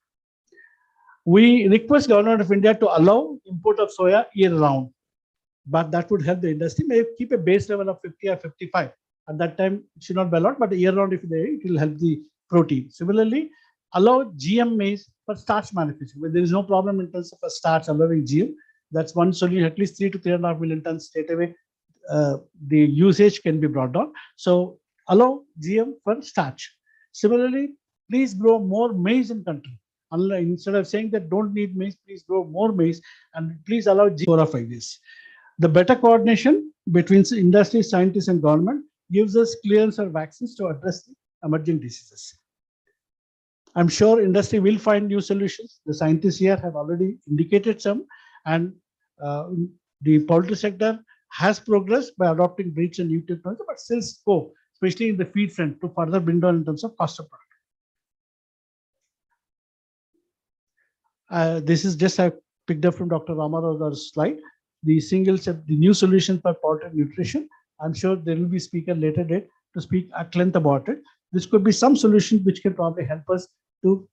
We request Government of India to allow import of soya year round, but that would help the industry. May keep a base level of 50 or 55. At that time, it should not be allowed, but year round, if they, it will help the protein. Similarly, allow GM maize for starch manufacturing. Where there is no problem in terms of a starch allowing GM. That's one solution. At least 3 to 3.5 million tons straight away. The usage can be brought down. So allow GM for starch. Similarly, please grow more maize in country. Instead of saying that don't need maize, please grow more maize and please allow 4 or 5 years. The better coordination between industry, scientists and government gives us clearance for vaccines to address the emerging diseases. I'm sure industry will find new solutions. The scientists here have already indicated some, and the poultry sector has progressed by adopting breeds and new technology, but still scope, especially in the feed front, to further bring down in terms of cost of product. This is just I picked up from Dr. Ramarau's slide. The single step, the new solution for poultry nutrition. I'm sure there will be speaker later date to speak at length about it. This could be some solution which can probably help us to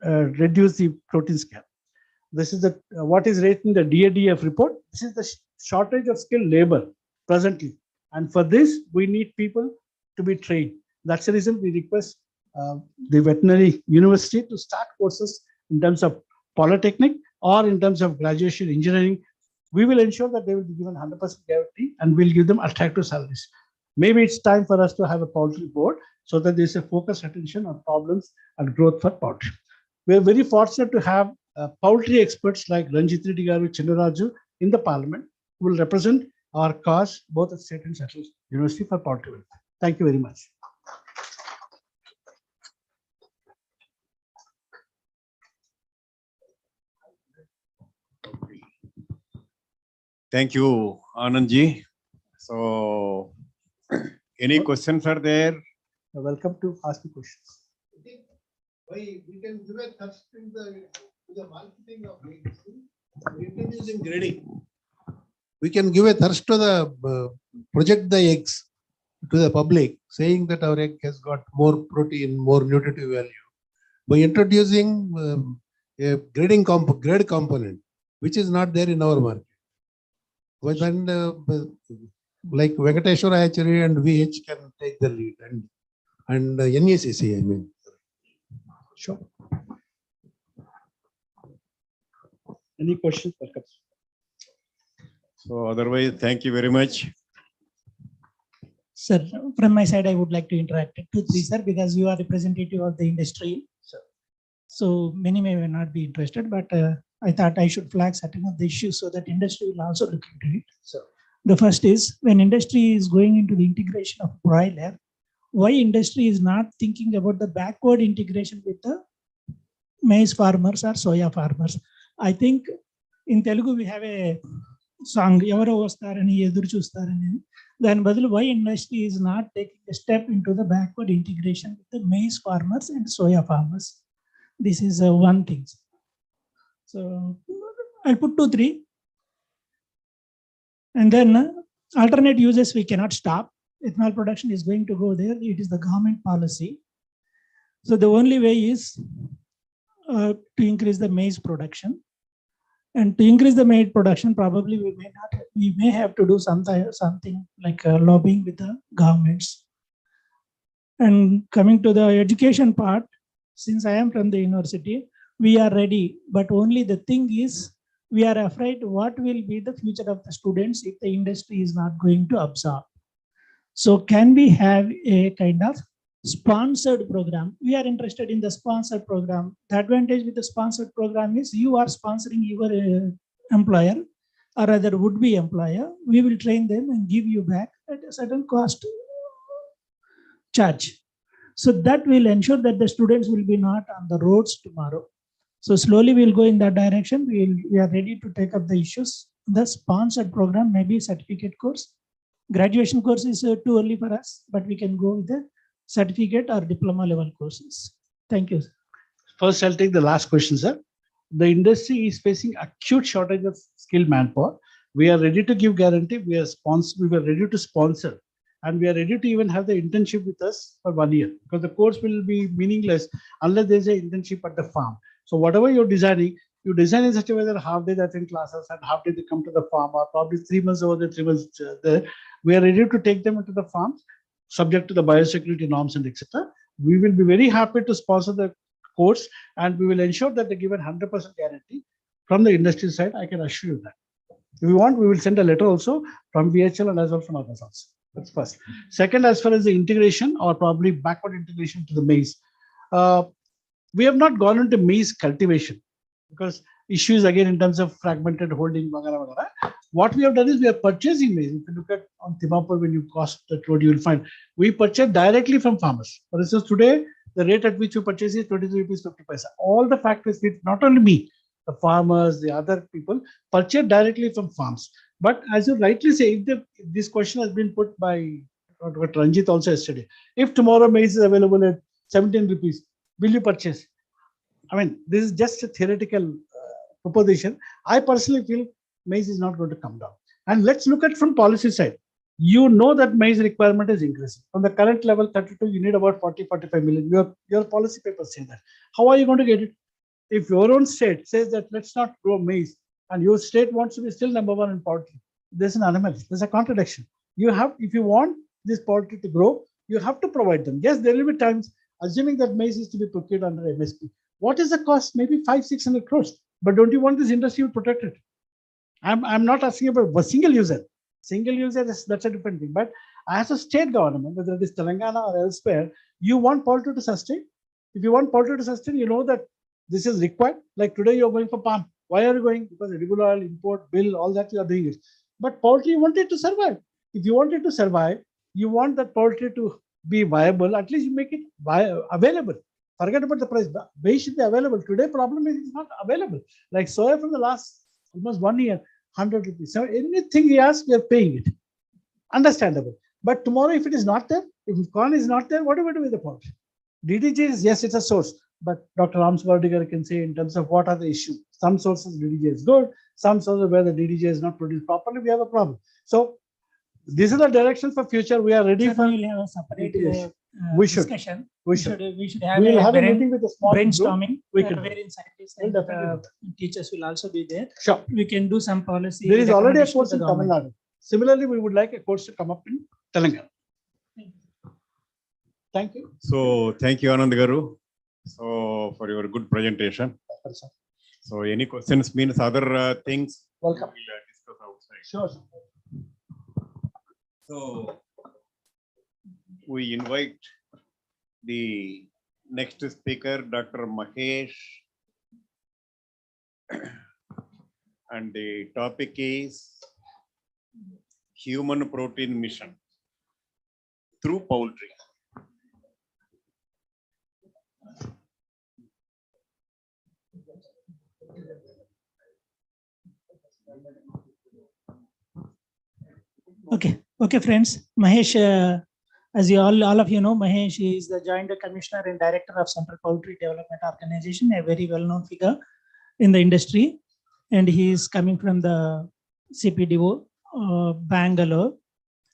reduce the protein scale. This is the what is rated in the DADF report. This is the shortage of skilled labor presently, and for this we need people to be trained. That's the reason we request the veterinary university to start courses in terms of polytechnic or in terms of graduation engineering. We will ensure that they will be given 100% guarantee and we'll give them attractive salaries. Maybe it's time for us to have a poultry board so that there's a focused attention on problems and growth for poultry. We are very fortunate to have poultry experts like Ranjit Reddy Garu Chinnaraju in the parliament who will represent our cause both at state and central university for poultry welfare. Thank you very much. Thank you, Anandji. So, any questions are there? You're welcome to ask the questions. We can give a thrust in the marketing of introducing grading. We can give a thrust to the project the eggs to the public, saying that our egg has got more protein, more nutritive value, by introducing a grade component, which is not there in our market. But then, like Venkateshwara Hatchery and VH can take the lead, and NACC, I mean. Sure. Any questions? So otherwise, thank you very much. Sir, from my side, I would like to interact with you, sir, because you are representative of the industry. So many may not be interested, but I thought I should flag certain of the issues so that industry will also look into it. The first is when industry is going into the integration of broiler, why industry is not thinking about the backward integration with the maize farmers or soya farmers. I think in Telugu we have a song, Evaro Vastarani Eduru Chustarani. Then why industry is not taking a step into the backward integration with the maize farmers and soya farmers. This is one thing. So I'll put 2, 3. And then alternate uses we cannot stop. Ethanol production is going to go there. It is the government policy. So the only way is to increase the maize production. And to increase the maize production, probably we may have to do something like lobbying with the governments. And coming to the education part, since I am from the university, we are ready. But only the thing is, we are afraid what will be the future of the students if the industry is not going to absorb. So can we have a kind of sponsored program? We are interested in the sponsored program. The advantage with the sponsored program is you are sponsoring your employer or other would-be employer. We will train them and give you back at a certain cost charge. So that will ensure that the students will be not on the roads tomorrow. So slowly we'll go in that direction. We are ready to take up the issues. The sponsored program may be certificate course. Graduation course is too early for us, but we can go with the certificate or diploma level courses. Thank you. First, I'll take the last question, sir. The industry is facing acute shortage of skilled manpower. We are ready to give guarantee. We are ready to sponsor, and we are ready to even have the internship with us for 1 year, because the course will be meaningless unless there's an internship at the farm. So whatever you're designing, you design in such a way that half day they attend classes and half day they come to the farm, or probably 3 months over there, 3 months there. We are ready to take them into the farms, subject to the biosecurity norms and etc. We will be very happy to sponsor the course, and we will ensure that they give a 100% guarantee from the industry side. I can assure you that. If you want, we will send a letter also from VHL and as well from others also. That's first. Second, as far as the integration or probably backward integration to the maize, we have not gone into maize cultivation because issues again in terms of fragmented holding. What we have done is we are purchasing maize. If you look at on Timapur, when you cross that road, you will find we purchase directly from farmers. For instance, today the rate at which you purchase is 23 rupees 50 paisa. All the factories, not only me, the farmers, the other people purchase directly from farms. But as you rightly say, if this question has been put by Dr. Ranjit also yesterday, if tomorrow maize is available at 17 rupees, will you purchase? I mean, this is just a theoretical proposition. I personally feel maize is not going to come down. And let's look at from policy side. You know that maize requirement is increasing. From the current level 32, you need about 40-45 million. Your policy papers say that. How are you going to get it? If your own state says that let's not grow maize, and your state wants to be still number one in poultry, there's an anomaly. There's a contradiction. You have, if you want this poultry to grow, you have to provide them. Yes, there will be times, assuming that maize is to be procured under MSP. What is the cost? Maybe 500-600 crores. But don't you want this industry protected? I'm not asking about a single user. Single user, that's a different thing. But as a state government, whether it is Telangana or elsewhere, you want poultry to sustain. If you want poultry to sustain, you know that this is required. Like today, you're going for palm. Why are you going? Because edible oil, import, bill, all that you are doing it. But poultry, you want it to survive. If you want it to survive, you want that poultry to be viable. At least you make it available. Forget about the price. Maize should be available. Today, problem is it's not available. Like soya from the last almost 1 year, 100 rupees. So anything we ask, we are paying it. Understandable. But tomorrow, if it is not there, if corn is not there, what do we do with the poultry? DDG is, yes, it's a source. But Dr. Ramsgarudigar can say in terms of what are the issues. Some sources DDG is good. Some sources where the DDG is not produced properly, we have a problem. So this is the direction for future. We are ready for. We will have a separate discussion. We should have a meeting with a small brainstorming wherein scientists and teachers will also be there. Sure. We can do some policy. There is already a course in Tamil Nadu. Similarly, we would like a course to come up in Telangana. Thank you. So thank you, Anand Garu. So for your good presentation. So any questions means other things. Welcome. We'll discuss outside. Sure. So we invite the next speaker, Dr. Mahesh, and the topic is Human Protein Mission through Poultry. Okay, friends. Mahesh, as you all of you know, Mahesh is the Joint Commissioner and Director of Central Poultry Development Organization, a very well-known figure in the industry, and he is coming from the CPDO, Bangalore,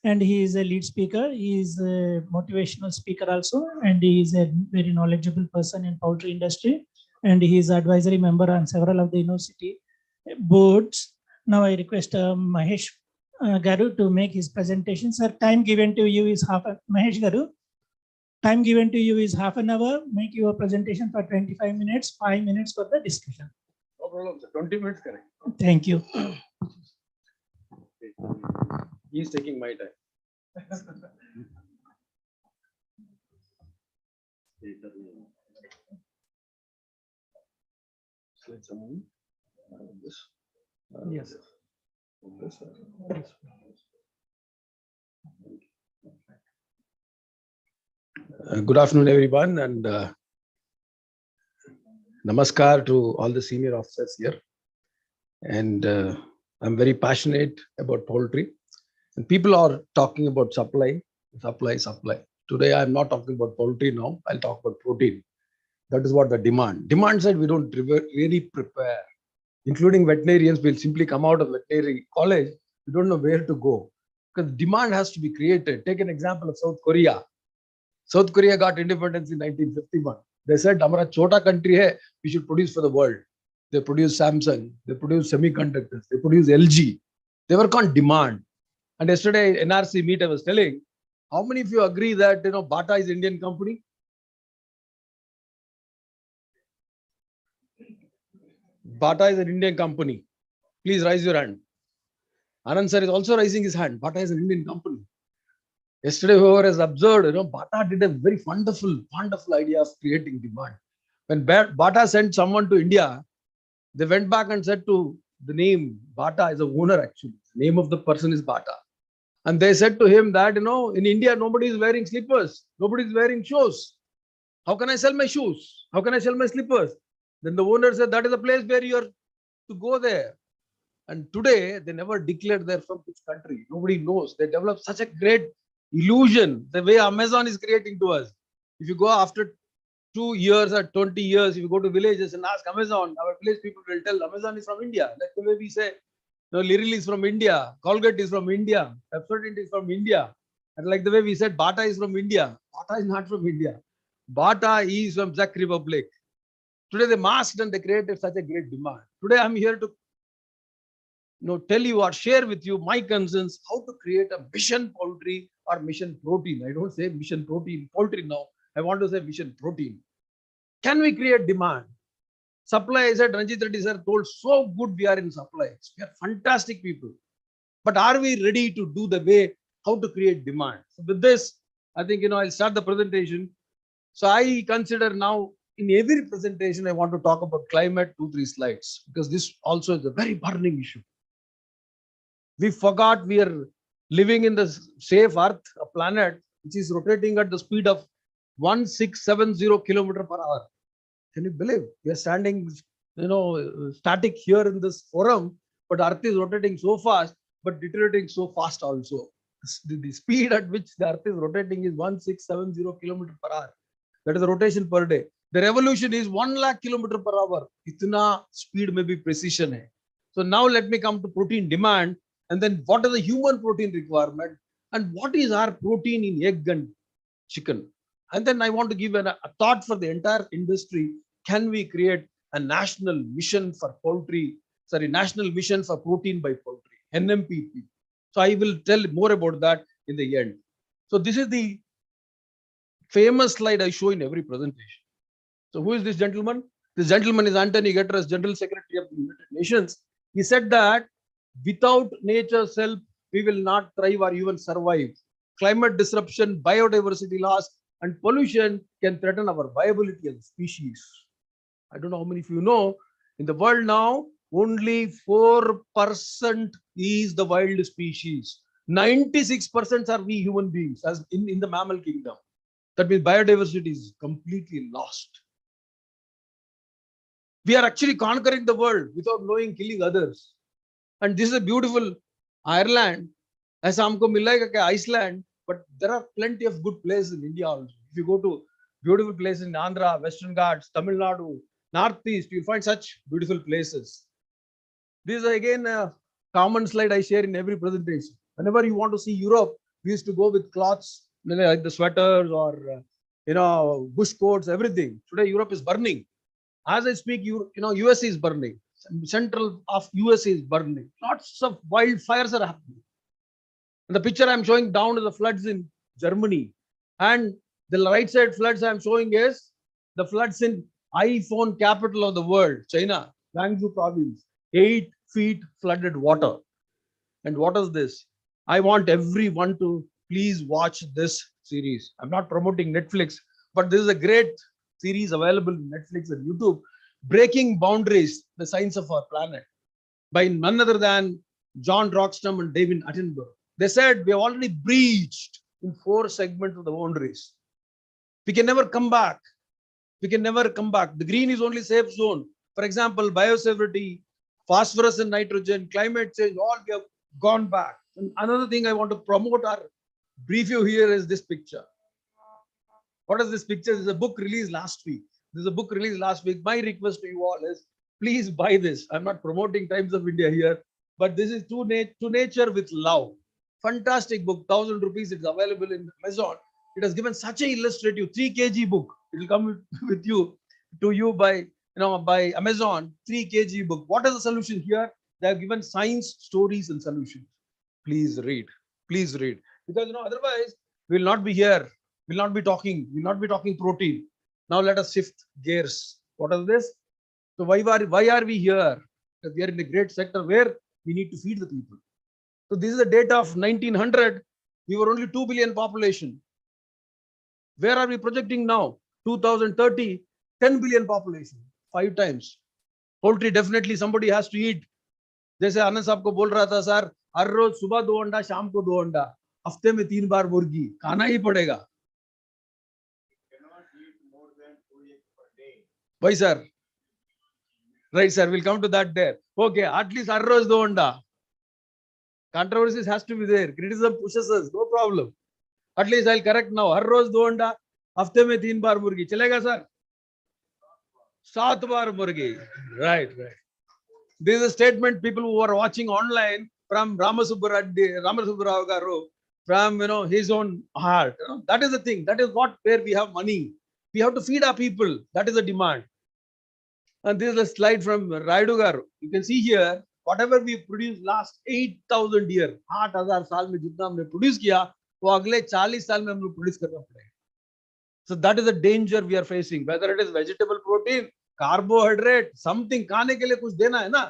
and he is a lead speaker. He is a motivational speaker also, and he is a very knowledgeable person in poultry industry, and he is advisory member on several of the university boards. Now I request Mahesh Garu to make his presentation. Sir, time given to you is Mahesh Garu. Time given to you is half an hour. Make your presentation for 25 minutes, 5 minutes for the discussion. No problem, sir. 20 minutes, correct. Thank you. He's taking my time. Yes. Good afternoon, everyone, and namaskar to all the senior officers here. And I'm very passionate about poultry. And people are talking about supply. Today, I'm not talking about poultry now. I'll talk about protein. That is what the demand. Demand side, we don't really prepare. Including veterinarians, will simply come out of veterinary college. We don't know where to go because demand has to be created. Take an example of South Korea. South Korea got independence in 1951. They said, "Hamara chota country hai, we should produce for the world." They produce Samsung, they produce semiconductors, they produce LG. They work on demand. And yesterday, NRC meet, I was telling, how many of you agree that Bata is Indian company? Bata is an Indian company. Please raise your hand. Anand sir is also raising his hand. Bata is an Indian company. Yesterday, whoever has observed, Bata did a very wonderful idea of creating demand. When Bata sent someone to India, they went back and said to the name, Bata is a owner actually. The name of the person is Bata. And they said to him that, in India, nobody is wearing slippers. Nobody is wearing shoes. How can I sell my shoes? How can I sell my slippers? Then the owner said, that is the place where you are to go there. And today, they never declared they're from which country. Nobody knows. They developed such a great illusion, the way Amazon is creating to us. If you go after 2 years or 20 years, if you go to villages and ask Amazon, our village people will tell Amazon is from India. Like the way we say, Liril is from India, Colgate is from India, Pepsodent is from India. And like the way we said, Bata is from India. Bata is not from India. Bata is from Czech Republic. Today they masked and they created such a great demand. Today I'm here to tell you or share with you my concerns, how to create a mission poultry or mission protein. I don't say mission protein poultry now. I want to say mission protein. Can we create demand? Supply, I said, Ranjit Reddy sir told so good we are in supply. We are fantastic people. But are we ready to do the way, how to create demand? So with this, I think, I'll start the presentation. So I consider now in every presentation, I want to talk about climate, 2-3 slides, because this also is a very burning issue. We forgot we are living in the safe earth, a planet which is rotating at the speed of 1670 kilometers per hour. Can you believe? We are standing, static here in this forum, but earth is rotating so fast, but deteriorating so fast also. The speed at which the earth is rotating is 1670 kilometers per hour. That is the rotation per day. The revolution is 1 lakh kilometers per hour. Itna speed may be precision hai. So now let me come to protein demand. And then what is the human protein requirement? And what is our protein in egg and chicken? And then I want to give a thought for the entire industry. Can we create a national mission for national mission for protein by poultry, NMPP? So I will tell more about that in the end. So this is the famous slide I show in every presentation. So who is this gentleman? This gentleman is Antonio Guterres, General Secretary of the United Nations. He said that without nature's help, we will not thrive or even survive. Climate disruption, biodiversity loss, and pollution can threaten our viability as a species. I don't know how many of you know, in the world now, only 4% is the wild species. 96% are we human beings, as in the mammal kingdom. That means biodiversity is completely lost. We are actually conquering the world without knowing, killing others. And this is a beautiful Ireland. As हमको मिला है कि Iceland, but there are plenty of good places in India also. If you go to beautiful places in Andhra, Western Ghats, Tamil Nadu, Northeast, you'll find such beautiful places. This is again a common slide I share in every presentation. Whenever you want to see Europe, we used to go with cloths, like the sweaters or bush coats, everything. Today Europe is burning. As I speak, USA is burning. Central of USA is burning. Lots of wildfires are happening. And the picture I'm showing down is the floods in Germany. And the right side floods I'm showing is the floods in iPhone capital of the world, China, Guangzhou province. 8 feet flooded water. And what is this? I want everyone to please watch this series. I'm not promoting Netflix, but this is a great series available on Netflix and YouTube. Breaking Boundaries, the Science of Our Planet, by none other than John Rockstrom and David Attenborough. They said we have already breached in 4 segments of the boundaries. We can never come back. We can never come back. The green is only safe zone. For example, biosecurity, phosphorus and nitrogen, climate change, all we have gone back. And another thing I want to promote or brief you here is this picture. What is this picture? This is a book released last week. My request to you all is, please buy this. I'm not promoting Times of India here, but this is To Nature with Love. Fantastic book, 1,000 rupees. It's available in Amazon. It has given such an illustrative 3 kg book. It will come with you to you by Amazon. 3 kg book. What is the solution here? They have given science, stories, and solutions. Please read. Please read. Because otherwise we'll not be here. We'll not be talking protein. Now let us shift gears. What is this? So why are we here? Because we are in a great sector where we need to feed the people. So this is the data of 1900. We were only 2 billion population. Where are we projecting now? 2030, 10 billion population, 5 times. Poultry, definitely somebody has to eat. जैसे आनंद साहब को बोल रहा था sir, हर रोज सुबह 2 अंडा, शाम को 2 अंडा, हफ्ते में 3 बार मुर्गी खाना ही पड़ेगा. Why sir? Right sir, we'll come to that there. Okay, at least हर रोज 2 अंडा. Controversies has to be there. Criticism pushes us, no problem. At least I'll correct now. हर रोज 2 अंडा, हफ्ते में 3 बार मुर्गी. चलेगा सर? 7 बार मुर्गी. Right. This is a statement people who are watching online from Ramasubbarao Garu, from his own heart. That is the thing. That is where we have money. We have to feed our people. That is the demand. And this is a slide from Raidu Garu. You can see here, whatever we produced last 8,000 years, 8,000 साल में जितना हमने produce किया, वो अगले 40 साल में हम लोग produce करना पड़ेगा. So that is the danger we are facing. Whether it is vegetable protein, carbohydrate, something खाने के लिए कुछ देना है ना,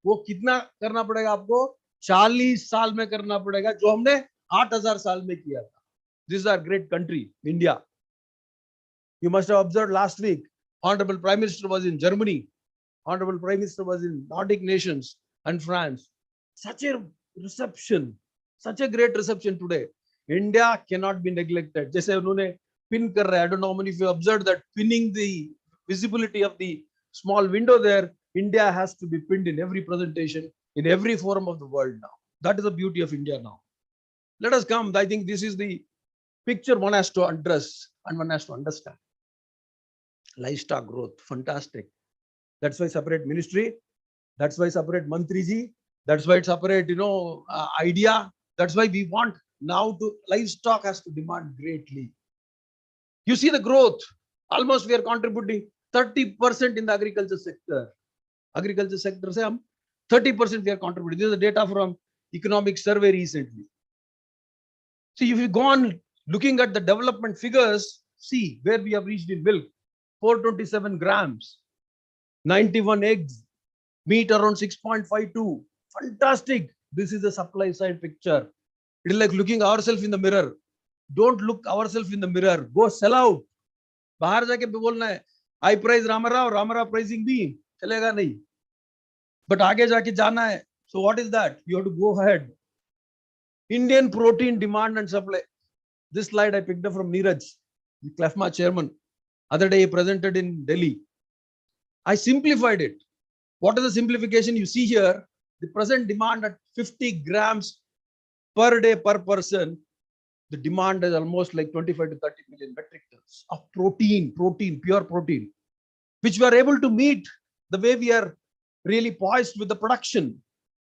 वो कितना करना पड़ेगा आपको? 40 साल में करना पड़ेगा, जो हमने 8,000 साल में किया था. This is our great country, India. You must have observed last week, Honorable Prime Minister was in Germany. Honorable Prime Minister was in Nordic nations and France. Such a reception, such a great reception today. India cannot be neglected. जैसे उन्होंने pin कर रहे हैं. I don't know how many of you observed that pinning the visibility of the small window there. India has to be pinned in every presentation, in every forum of the world now. That is the beauty of India now. Let us come. I think this is the picture one has to address and one has to understand. Livestock growth, fantastic. That's why separate ministry. That's why separate Mantriji. That's why separate, idea. That's why we want now to, livestock has to demand greatly. You see the growth. Almost we are contributing 30% in the agriculture sector. Agriculture sector se 30% we are contributing. This is the data from economic survey recently. See, if you go on looking at the development figures, see where we have reached in milk, 427 grams, 91 eggs, meat around 6.52. Fantastic. This is the supply side picture. It is like looking ourselves in the mirror. Don't look ourselves in the mirror. Go sell out. बाहर जाके बोलना है I price Ramara pricing भी चलेगा नहीं. But आगे जाके जाना है. So what is that? You have to go ahead. Indian protein demand and supply. This slide I picked up from Neeraj, the CLEFMA chairman. Other day he presented in Delhi. I simplified it. What is the simplification? You see here, the present demand at 50 grams per day per person. The demand is almost like 25 to 30 million metric tons of protein, pure protein, which we are able to meet the way we are really poised with the production.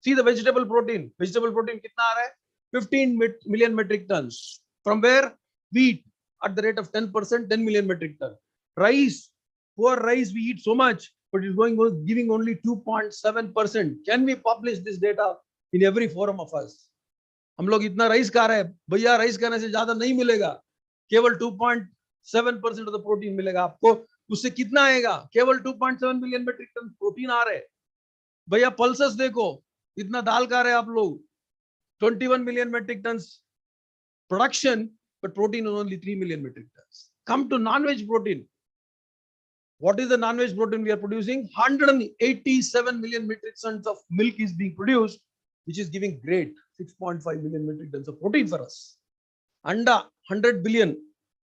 See the vegetable protein. Vegetable protein kitna aa raha hai? 15 million metric tons. From where? Wheat at the rate of 10%, 10 million metric tons. Rice, poor rice, we eat so much, but it's giving only 2.7%. Can we publish this data in every forum of us? हम लोग इतना rice खा रहे हैं, भैया rice खाने से ज्यादा नहीं मिलेगा, केवल 2.7% ऑफ द प्रोटीन मिलेगा आपको. उससे कितना आएगा? केवल 2.7 मिलियन मेट्रिक टन प्रोटीन आ रहे. भैया पल्सेस देखो, इतना दाल खा रहे हैं आप लोग, 21 million metric tons production, but protein is only 3 million metric tons. Come to non-veg protein. What is the non-veg protein we are producing? 187 million metric tons of milk is being produced, which is giving great 6.5 million metric tons of protein for us. Anda, 100 billion.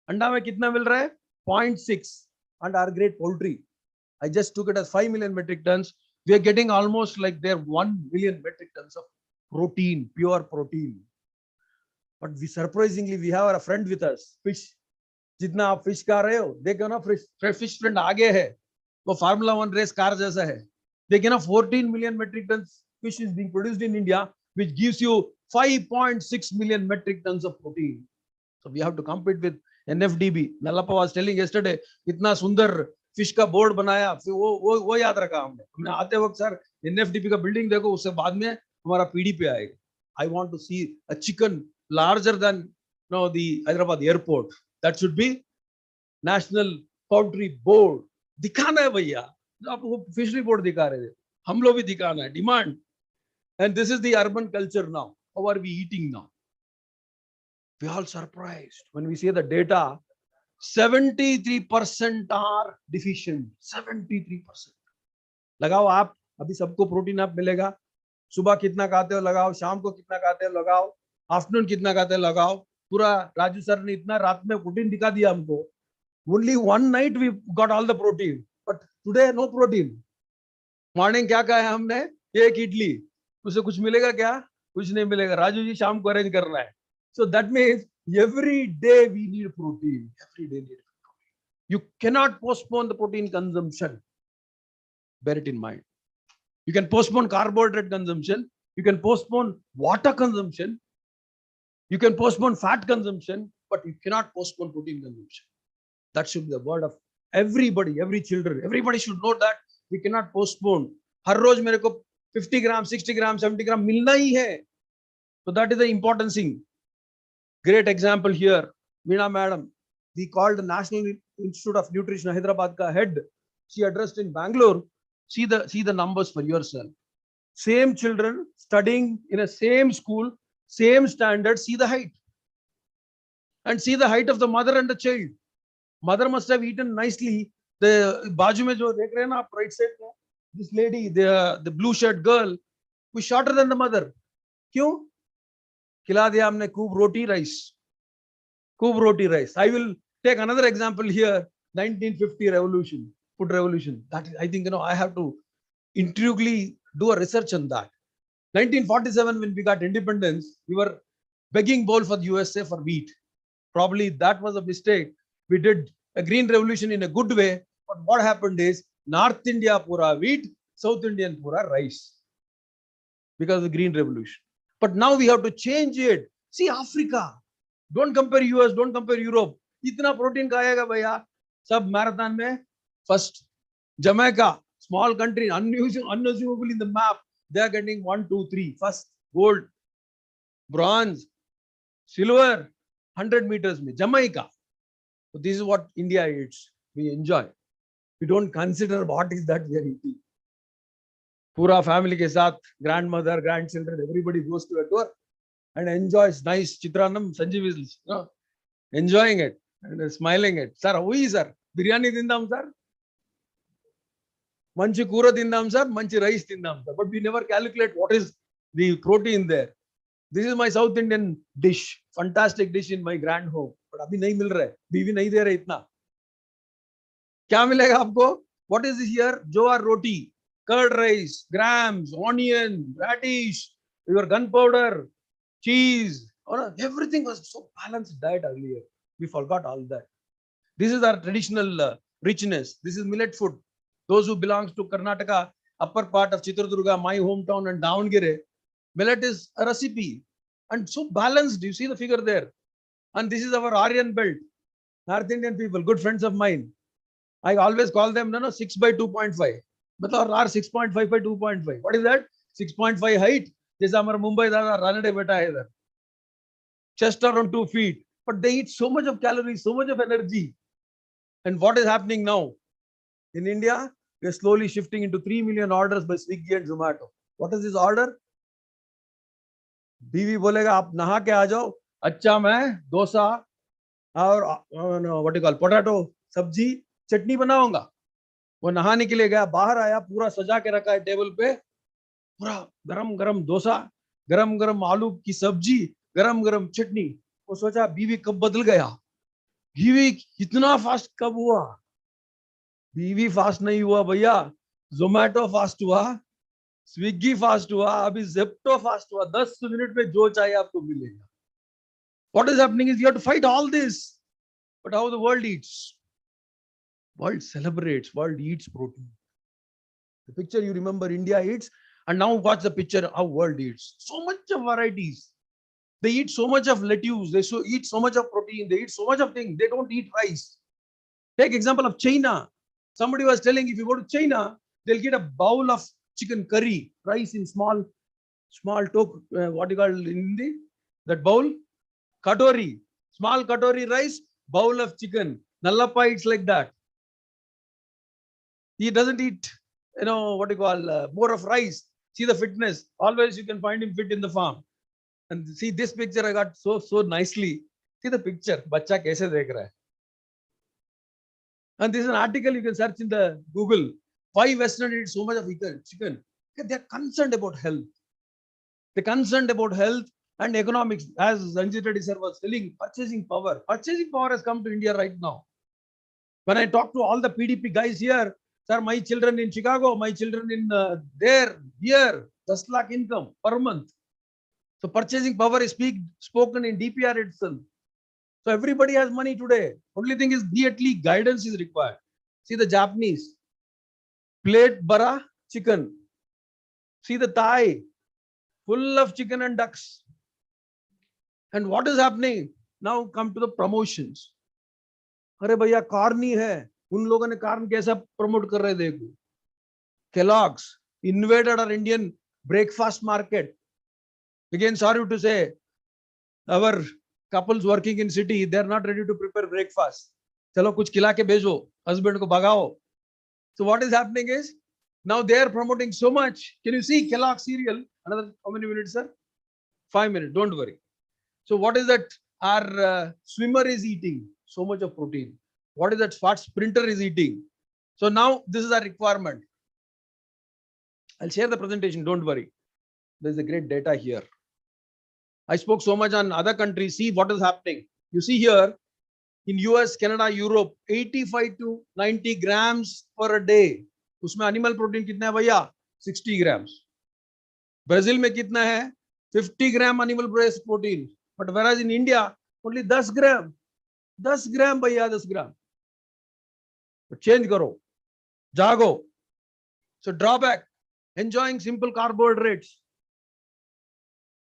Anda mein kitna mil raha hai? 0.6. And our great poultry, I just took it as 5 million metric tons. We are getting almost like their 1 million metric tons of protein, pure protein. But we surprisingly, we have a friend with us, fish. जितना आप fish खा रहे हो, देखो ना fish friend आगे है, वो फार्मूला 1 रेस कार जैसा है. देखिए ना 14 million metric tons fish is being produced in India, which gives you 5.6 million metric tons of protein. So we have to compete with NFDB. Nallappa was telling yesterday, इतना सुंदर fish का board बनाया, फिर वो याद रखा हमने आते वक्त. सर NFDB का बिल्डिंग देखो, उससे बाद में हमारा पीडी पे आएगा. I want to see a chicken larger than the Hyderabad airport. That should be National Poultry Board. दिखाना है भैया. आप वो फिश रिपोर्ट दिखा रहे थे, हम लोग भी दिखाना है, demand. And this is the urban culture now. How are we eating now? We are all surprised when we see the data. 73% are deficient. 73%. लगाओ आप, अभी सबको प्रोटीन आप मिलेगा. सुबह कितना खाते हो लगाओ, शाम को कितना खाते हो लगाओ, आफ्टरनून कितना खाते हो लगाओ. पूरा राजू सर ने इतना रात में प्रोटीन दिखा दिया हमको. Only one night we got all the protein, but today no protein. Morning क्या खाया हमने? एक इडली. उसे कुछ मिलेगा क्या? कुछ नहीं मिलेगा. राजू जी शाम को अरेंज करना है. So that means every day we need protein. Every day need protein. You cannot postpone the protein consumption. Bear it in mind. You can postpone carbohydrate consumption. You can postpone water consumption. You can postpone fat consumption, but you cannot postpone protein consumption. That should be the word of everybody, every children. Everybody should know that we cannot postpone. हर रोज मेरे को 50 ग्राम, 60 ग्राम, 70 ग्राम मिलना ही है. So that is the important thing. Great example here, Meena madam. We called the National Institute of Nutrition, Hyderabad ka head. She addressed in Bangalore. See the numbers for yourself. Same children studying in a same school, same standard. See the height, and see the height of the mother and the child. Mother must have eaten nicely. The बाजू में जो देख रहे हैं ना आप right side में, this lady, the blue shirt girl, was shorter than the mother. क्यों? खिला दिया हमने खूब रोटी rice. खूब रोटी rice. I will take another example here. 1950 revolution, food revolution. That I think I have to intriguely do a research on that. 1947 when we got independence, we were begging bowl for the USA for wheat. Probably that was a mistake. We did a green revolution in a good way, but what happened is North India pura wheat, South Indian pura rice because of the green revolution. But now we have to change it. See Africa. Don't compare US, don't compare Europe. Itna protein खाएगा भैया. सब marathon में first. Jamaica, small country, unassumable in the map. They are getting 1, 2, 3. First gold, bronze, silver, 100 meters में Jamaica. So this is what India eats. We enjoy. We don't consider what is that we are eating. Pura family ke saath, grandmother, grandchildren, everybody goes to a tour and enjoys nice chitranam. Sanjeev is enjoying it and smiling it. Sir, how is sir? Biryani tindam sir. Manchi kura tindam sir. Manchi rice tindam sir. But we never calculate what is the protein there. This is my South Indian dish. Fantastic dish in my grand home. But अभी नहीं मिल रहा है. बीवी नहीं दे रहे इतना. क्या मिलेगा आपको? What is here? Jowar roti, curd rice, grams, onion, radish, your gunpowder, cheese. Everything was so balanced diet earlier. We forgot all that. This is our traditional richness. This is millet food. Those who belongs to Karnataka, upper part of Chitradurga, my hometown, and Davangere, millet is a recipe and so balanced. You see the figure there. And this is our Aryan belt. North Indian people, good friends of mine. I always call them 6 by 2.5. But our 6.5 by 2.5. What is that? 6.5 height. This is our Mumbai Dada Ranade beta either. Chest around 2 feet. But they eat so much of calories, so much of energy. And what is happening now? In India, we are slowly shifting into 3 million orders by Swiggy and Zomato. What is this order? बीवी बोलेगा आप नहा के आ जाओ. अच्छा मैं डोसा और what do you call potato सब्जी चटनी बनाऊंगा. वो नहाने के लिए गया, बाहर आया, पूरा सजा के रखा है टेबल पे, पूरा गरम गरम डोसा, गरम गरम आलू की सब्जी, गरम गरम चटनी. वो सोचा बीवी कब बदल गया. बीवी इतना फास्ट कब हुआ? बीवी फास्ट नहीं हुआ भैया. जोमैटो फास्ट हुआ, स्विगी फास्ट हुआ, अभी जेप्टो फास्ट हुआ. 10 मिनट में जो चाहिए आपको मिलेगा. What is happening is you have to fight all this. But how the world eats? World celebrates, world eats protein. The picture you remember, India eats, and now watch the picture how world eats. So much of varieties. They eat so much of lettuce, they eat so much of protein, they eat so much of things. They don't eat rice. Take example of China. Somebody was telling if you go to China, they'll get a bowl of chicken curry, rice in small what do you call in Hindi? That bowl? Katori. Small katori rice, bowl of chicken. Nallappa eats like that. He doesn't eat, what you call, more of rice. See the fitness. Always you can find him fit in the farm. And see this picture I got so nicely. See the picture. Bacha kaise dekh raha hai. And this is an article you can search in the Google. Why Westerners eat so much of chicken? They're concerned about health. They're concerned about health and economics. As Ranjit Reddy sir was telling, purchasing power. Purchasing power has come to India right now. When I talk to all the PDP guys here, sir, my children in Chicago, my children in there, here, 10 lakh income per month. So purchasing power is spoken in DPR itself. So everybody has money today. Only thing is immediately guidance is required. See the Japanese, plate bara chicken. See the Thai, full of chicken and ducks. And what is happening? Now come to the promotions. अरे भैया corn ही है, उन लोगों ने corn कैसा promote कर रहे देखो. Kellogg's invaded our Indian breakfast market. Again, sorry to say, our couples working in city, they are not ready to prepare breakfast. चलो कुछ खिला के भेजो, husband को भगाओ. So what is happening is, now they are promoting so much. Can you see Kellogg's cereal? Another how many minutes, sir? 5 minutes. Don't worry. So what is that? Our swimmer is eating so much of protein. What is that? What sprinter is eating? So now this is our requirement. I'll share the presentation. Don't worry. There's a great data here. I spoke so much on other countries. See what is happening. You see here in US, Canada, Europe, 85 to 90 grams per day. उसमें animal protein कितना है भैया? 60 grams. Brazil में कितना है? 50 gram animal breast protein. But whereas in India, only 10 gram. 10 gram भैया, 10 gram. But change करो. जागो. So drawback. Enjoying simple carbohydrates.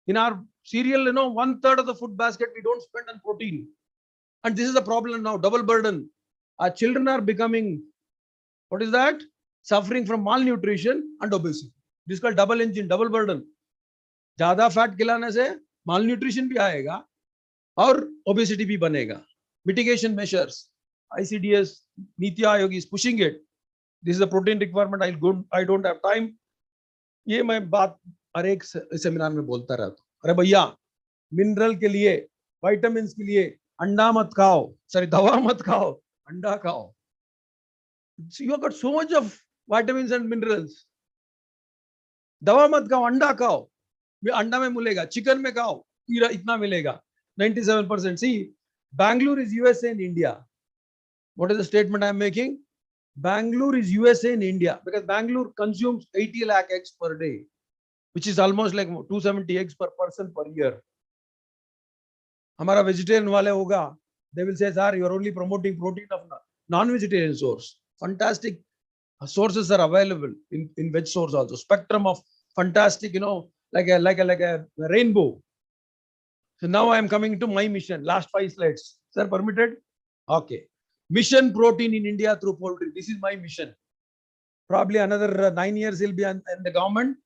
In our cereal, 1/3 of the food basket we don't spend on protein. And this is the problem now, double burden. Our children are becoming, what is that? Suffering from malnutrition and obesity. This is called double engine, double burden. ज़्यादा fat खिलाने से malnutrition भी आएगा और obesity भी बनेगा. Mitigation measures. ICDS, Niti Aayog is pushing it. This is the protein requirement. I don't have time. ये मैं बात हर एक सेमिनार में बोलता रहता हूँ. अरे भैया, मिनरल के लिए, विटामिन के लिए अंडा मत खाओ, सॉरी दवा मत खाओ, अंडा खाओ. So you have got so much of vitamins and minerals. दवा मत खाओ, अंडा खाओ. अंडा में मिलेगा, चिकन में खाओ, इतना मिलेगा. 97%. See, Bangalore is USA in India. What is the statement I am making? Bangalore is USA in India because Bangalore consumes 80 lakh eggs per day, which is almost like 270 eggs per person per year. हमारा vegetarian वाले होगा, they will say, sir, you are only promoting protein of non-vegetarian source. Fantastic sources are available in veg source also. Spectrum of fantastic, like a rainbow. So now I am coming to my mission. Last 5 slides. Sir, permitted? Okay. Mission protein in India through poultry. This is my mission. Probably another 9 years will be in the government.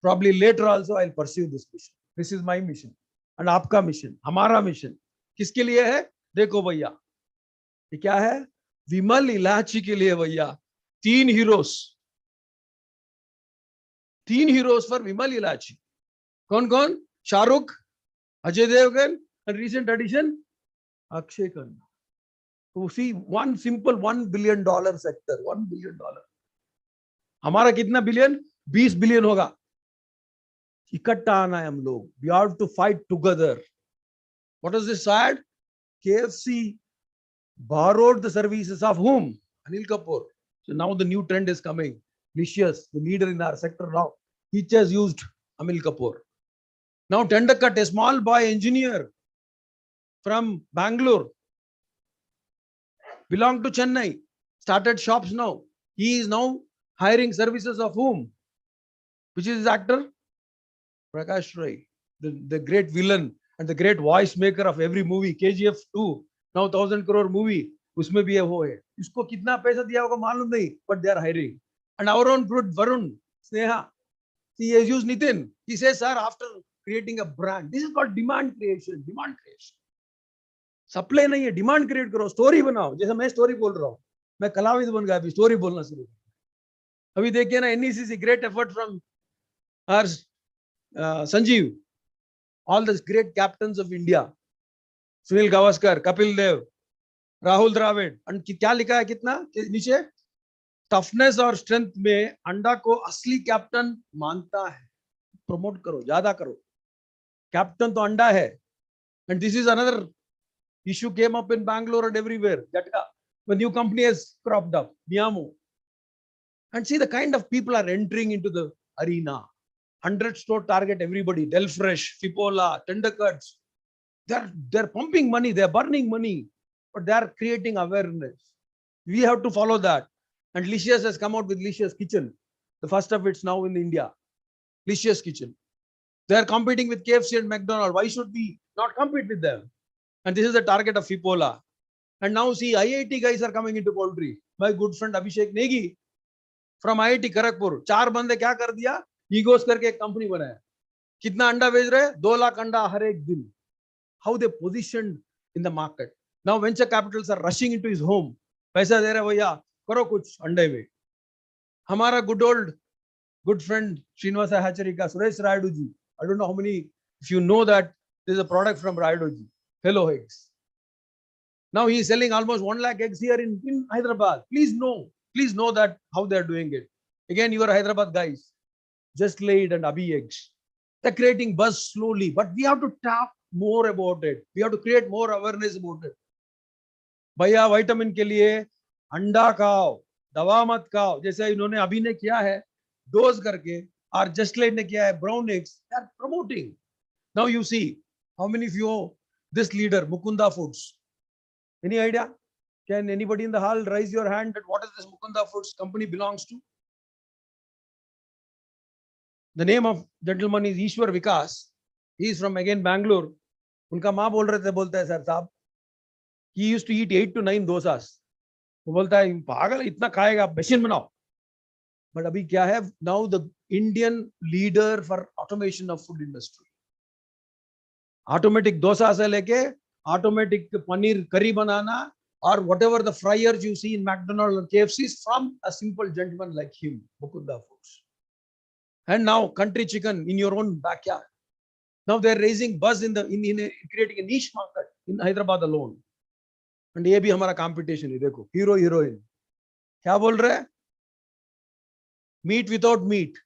Probably later also I'll pursue this mission. This is my mission. And आपका mission, हमारा mission. किसके लिए है? देखो भैया, ये क्या है? विमल इलायची के लिए भैया 3 heroes. 3 heroes for विमल इलायची. कौन? Shahrukh, Ajay Devgan, and recent addition, Akshay Khanna. So see, one simple $1 billion sector, $1 billion. हमारा कितना बिलियन? 20 बिलियन होगा. इकट्ठा आना है हम लोग. We have to fight together. What is this sad? KFC borrowed the services of whom? Anil Kapoor. So now the new trend is coming. Licious, the leader in our sector now, he has used Anil Kapoor. Now Tendakat, a small boy engineer from Bangalore, belonged to Chennai, started shops now. He is now hiring services of whom? Which is his actor? Prakash Rai, the great villain and the great voice maker of every movie. KGF 2, now 1,000 crore movie. उसमें भी वो है. इसको कितना पैसा दिया होगा मालूम नहीं, but they are hiring. And our own brute Varun, Sneha, he has used Nitin. He says, sir, after creating a brand, this is called demand creation. Demand creation. Supply नहीं है, demand create करो, story बनाओ. जैसे मैं story बोल रहा हूँ, मैं कलाविद बन गया, अभी story बोलना शुरू. अभी देखिए ना NECC, great effort from our Sanjeev, all the great captains of India, Sunil Gavaskar, Kapil Dev, Rahul Dravid, and क्या लिखा है कितना नीचे, टफनेस और स्ट्रेंथ में अंडा को असली कैप्टन मानता है. प्रमोट करो, ज्यादा करो, कैप्टन तो अंडा है. And this is another issue came up in Bangalore and everywhere. That a new company has cropped up, Miyamo. And see the kind of people are entering into the arena. 100 store target everybody, Delfresh, Fipola, Tendercuts. They're pumping money, they're burning money, but they're creating awareness. We have to follow that. And Licious has come out with Licious Kitchen, the first of its now in India. Licious Kitchen. They are competing with KFC and McDonald's. Why should we not compete with them? And this is the target of Fipola. And now see, IIT guys are coming into poultry. My good friend Abhishek Negi from IIT Kharagpur. 4 बंदे क्या कर दिया? Egos करके एक company बनाया. कितना अंडा बेच रहे? 2 लाख अंडा हर एक दिन. How they positioned in the market. Now venture capitals are rushing into his home. पैसा दे रहे भैया, करो कुछ अंडे में. हमारा good friend Srinivasa Hatchery का सुरेश रायडू जी. I don't know how many, if you know that there is a product from Rayadu ji, Hello Eggs. Now he is selling almost 1 lakh eggs here in Hyderabad. Please know that how they are doing it. Again, you are Hyderabad guys, Just Laid and Abhi Eggs. They're creating buzz slowly, but we have to talk more about it. We have to create more awareness about it. भैया vitamin के लिए अंडा खाओ, दवा मत खाओ, जैसे इन्होंने अभी ने किया है डोज करके, और Just Laid ने किया है brown eggs. They are promoting. Now you see how many of you know this leader Mukunda Foods. Any idea? Can anybody in the hall raise your hand that what is this Mukunda Foods company belongs to? The name of gentleman is Ishwar Vikas. He is from again Bangalore. उनका माँ बोल रहे थे, बोलता है sir साहब, he used to eat 8 to 9 dosas. वो बोलता है पागल इतना खाएगा, मशीन बनाओ. But अभी क्या है? Now the Indian leader for automation of food industry. Automatic dosa से लेके automatic paneer curry banana, or whatever the fryers you see in McDonald's or KFC is from a simple gentleman like him, Mukunda Foods. And now country chicken in your own backyard. Now they're raising buzz in creating a niche market in Hyderabad alone. And ये भी हमारा competition है, देखो hero heroine क्या बोल रहे हैं? Meat without meat.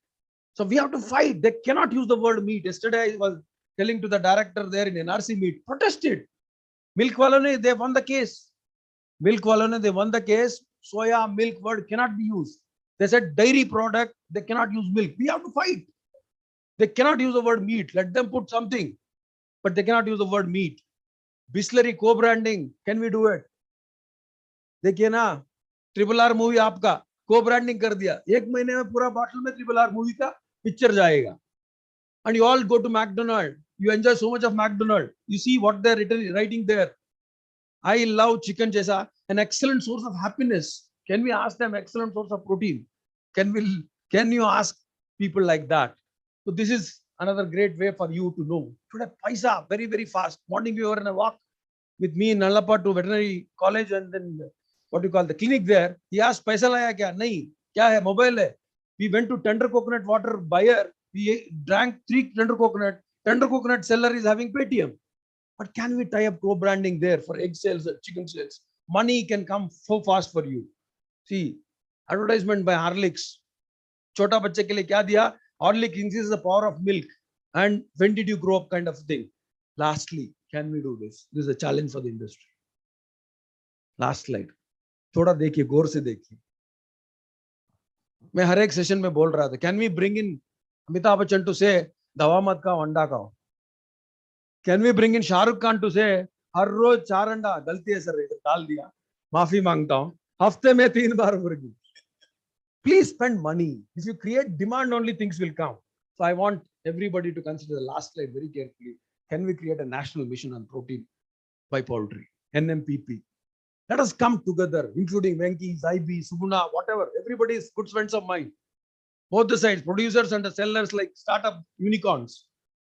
So we have to fight. They cannot use the word meat. Yesterday I was telling to the director there in NRC meet, protested. Milk walone, they won the case. Milk walone, they won the case. Soya milk word cannot be used. They said dairy product, they cannot use milk. We have to fight. They cannot use the word meat. Let them put something, but they cannot use the word meat. Bisleri co-branding, can we do it? देखिए ना, RRR movie आपका co-branding कर दिया. 1 महीने में पूरा bottle में RRR movie का पिक्चर जाएगा. And you all go to McDonald's. You enjoy so much of McDonald's. You see what they're writing there. I love chicken jesa, an excellent source of happiness. Can we ask them excellent source of protein? Can you ask people like that? So this is another great way for you to know. Today, paisa, very, very fast. Morning we were in a walk with me in Nallapa to veterinary college, and then what you call the clinic there. He asked, paisa laya kya? Nahi. Kya hai? Mobile hai. We went to tender coconut water buyer. We drank 3 tender coconut. Tender coconut seller is having Paytm. But can we tie up co-branding there for egg sales or chicken sales? Money can come so fast for you. See, advertisement by Horlicks. Chota bachche ke liye kya diya? Horlicks increases the power of milk. And when did you grow up kind of thing? Lastly, can we do this? This is a challenge for the industry. Last slide. थोड़ा देखिए, गौर से देखिए. मैं हर एक session में बोल रहा था, can we bring in Amitabh Bachchan to say, दवा मत खाओ, अंडा खाओ? Can we bring in Shah Rukh Khan to say, हर रोज 4 अंडा? गलती है सर, डाल दिया, माफी मांगता हूं, हफ्ते में 3 बार मुर्गी. Please spend money. If you create demand, only things will come. So I want everybody to consider the last slide very carefully. Can we create a national mission on protein by poultry? NMPP. Let us come together, including Venki, Zaibi, Subuna, whatever. Everybody is good friends of mine. Both the sides, producers and the sellers, like startup unicorns.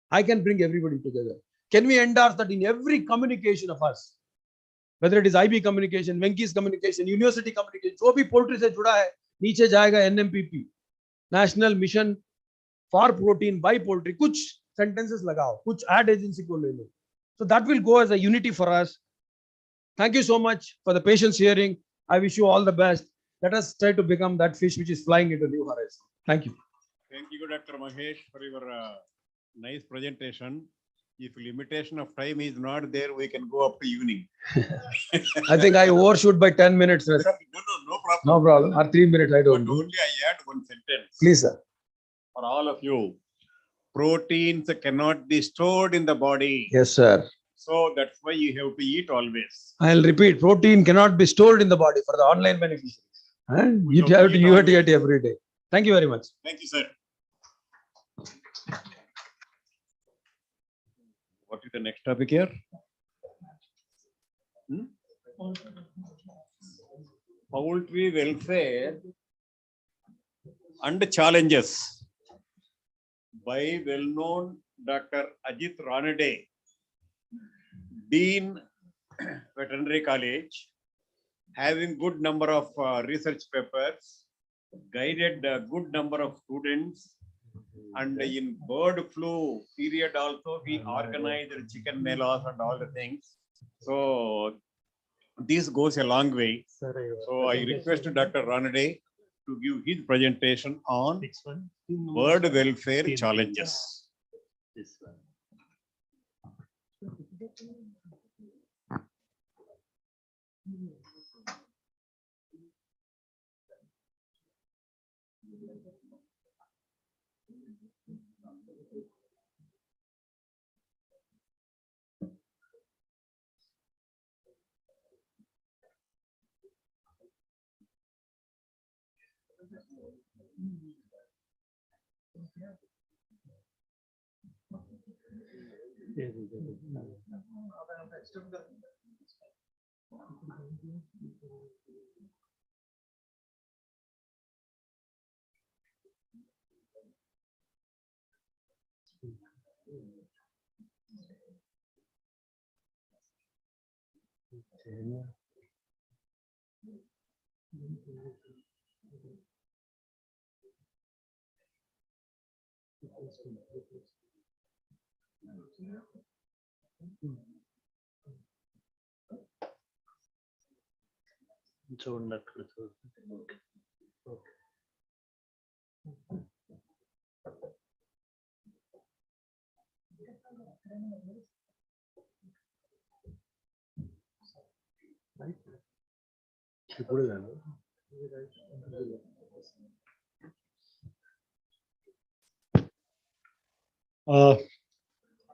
I can bring everybody together. Can we endorse that in every communication of us? Whether it is IB communication, Venki's communication, university communication, जो भी poultry से जुड़ा है, नीचे जाएगा NMPP, national mission for protein bye poultry, कुछ sentences लगाओ, कुछ एड एजेंसी को ले लो. So that will go as a unity for us. Thank you so much for the patience hearing. I wish you all the best. Let us try to become that fish which is flying into new horizons. Thank you. Thank you, Dr. Mahesh, for your nice presentation. If limitation of time is not there, we can go up to evening. I think I overshoot by 10 minutes. Sir. No problem. No problem. Or 3 minutes, I don't But know. only I add one sentence. Please, sir. For all of you, proteins cannot be stored in the body. Yes, sir. So that's why you have to eat always. I'll repeat, protein cannot be stored in the body for the online beneficiaries. You have to eat it every day. Thank you very much. Thank you, sir. What is the next topic here? Poultry welfare and challenges by well-known Dr. Ajit Ranade, Dean, Veterinary College, having good number of research papers, guided a good number of students, and in bird flu period also he organized chicken melas and all the things. So this goes a long way. So I request Dr. Ranade to give his presentation on bird welfare challenges. This one.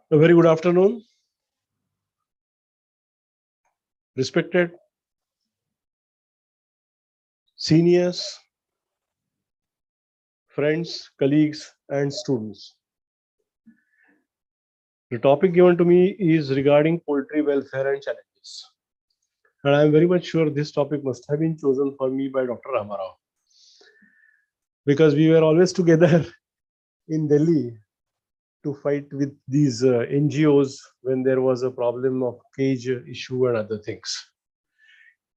A very good afternoon, respected seniors, friends, colleagues, and students. The topic given to me is regarding poultry welfare and challenges. And I am very much sure this topic must have been chosen for me by Dr. Ramarao, because we were always together in Delhi to fight with these NGOs when there was a problem of cage issue and other things.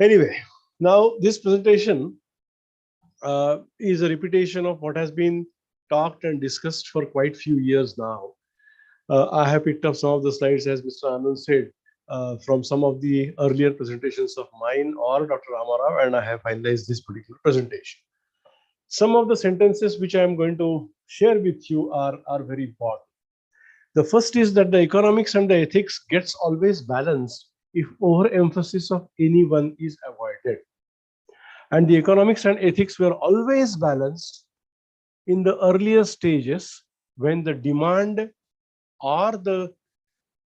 Anyway, now this presentation is a repetition of what has been talked and discussed for quite few years now. I have picked up some of the slides, as Mr. Anand said, from some of the earlier presentations of mine or Dr. Ramarao, and I have finalized this particular presentation. Some of the sentences which I am going to share with you are very important. The first is that the economics and the ethics gets always balanced if overemphasis of any one is avoided. And the economics and ethics were always balanced in the earlier stages when the demand or the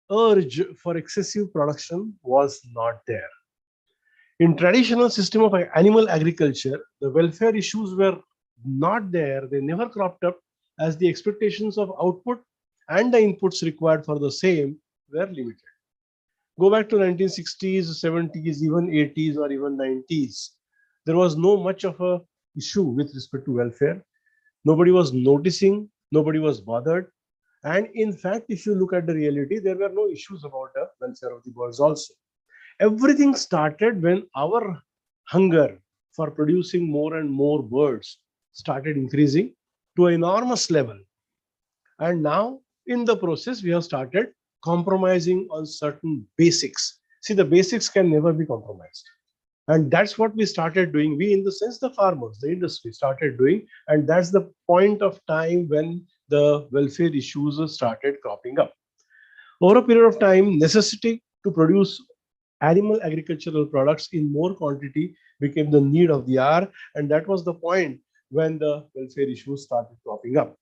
urge for excessive production was not there. In traditional system of animal agriculture, the welfare issues were not there. They never cropped up, as the expectations of output and the inputs required for the same were limited. Go back to 1960s, 70s, even 80s or even 90s. There was no much of a issue with respect to welfare. Nobody was noticing, nobody was bothered. And in fact, if you look at the reality, there were no issues about the welfare of the birds also. Everything started when our hunger for producing more and more birds started increasing to an enormous level. And now in the process, we have started compromising on certain basics. See, the basics can never be compromised. And that's what we started doing. We, in the sense, the farmers, the industry started doing. And that's the point of time when the welfare issues started cropping up. Over a period of time, necessity to produce animal agricultural products in more quantity became the need of the hour. And that was the point when the welfare issues started cropping up.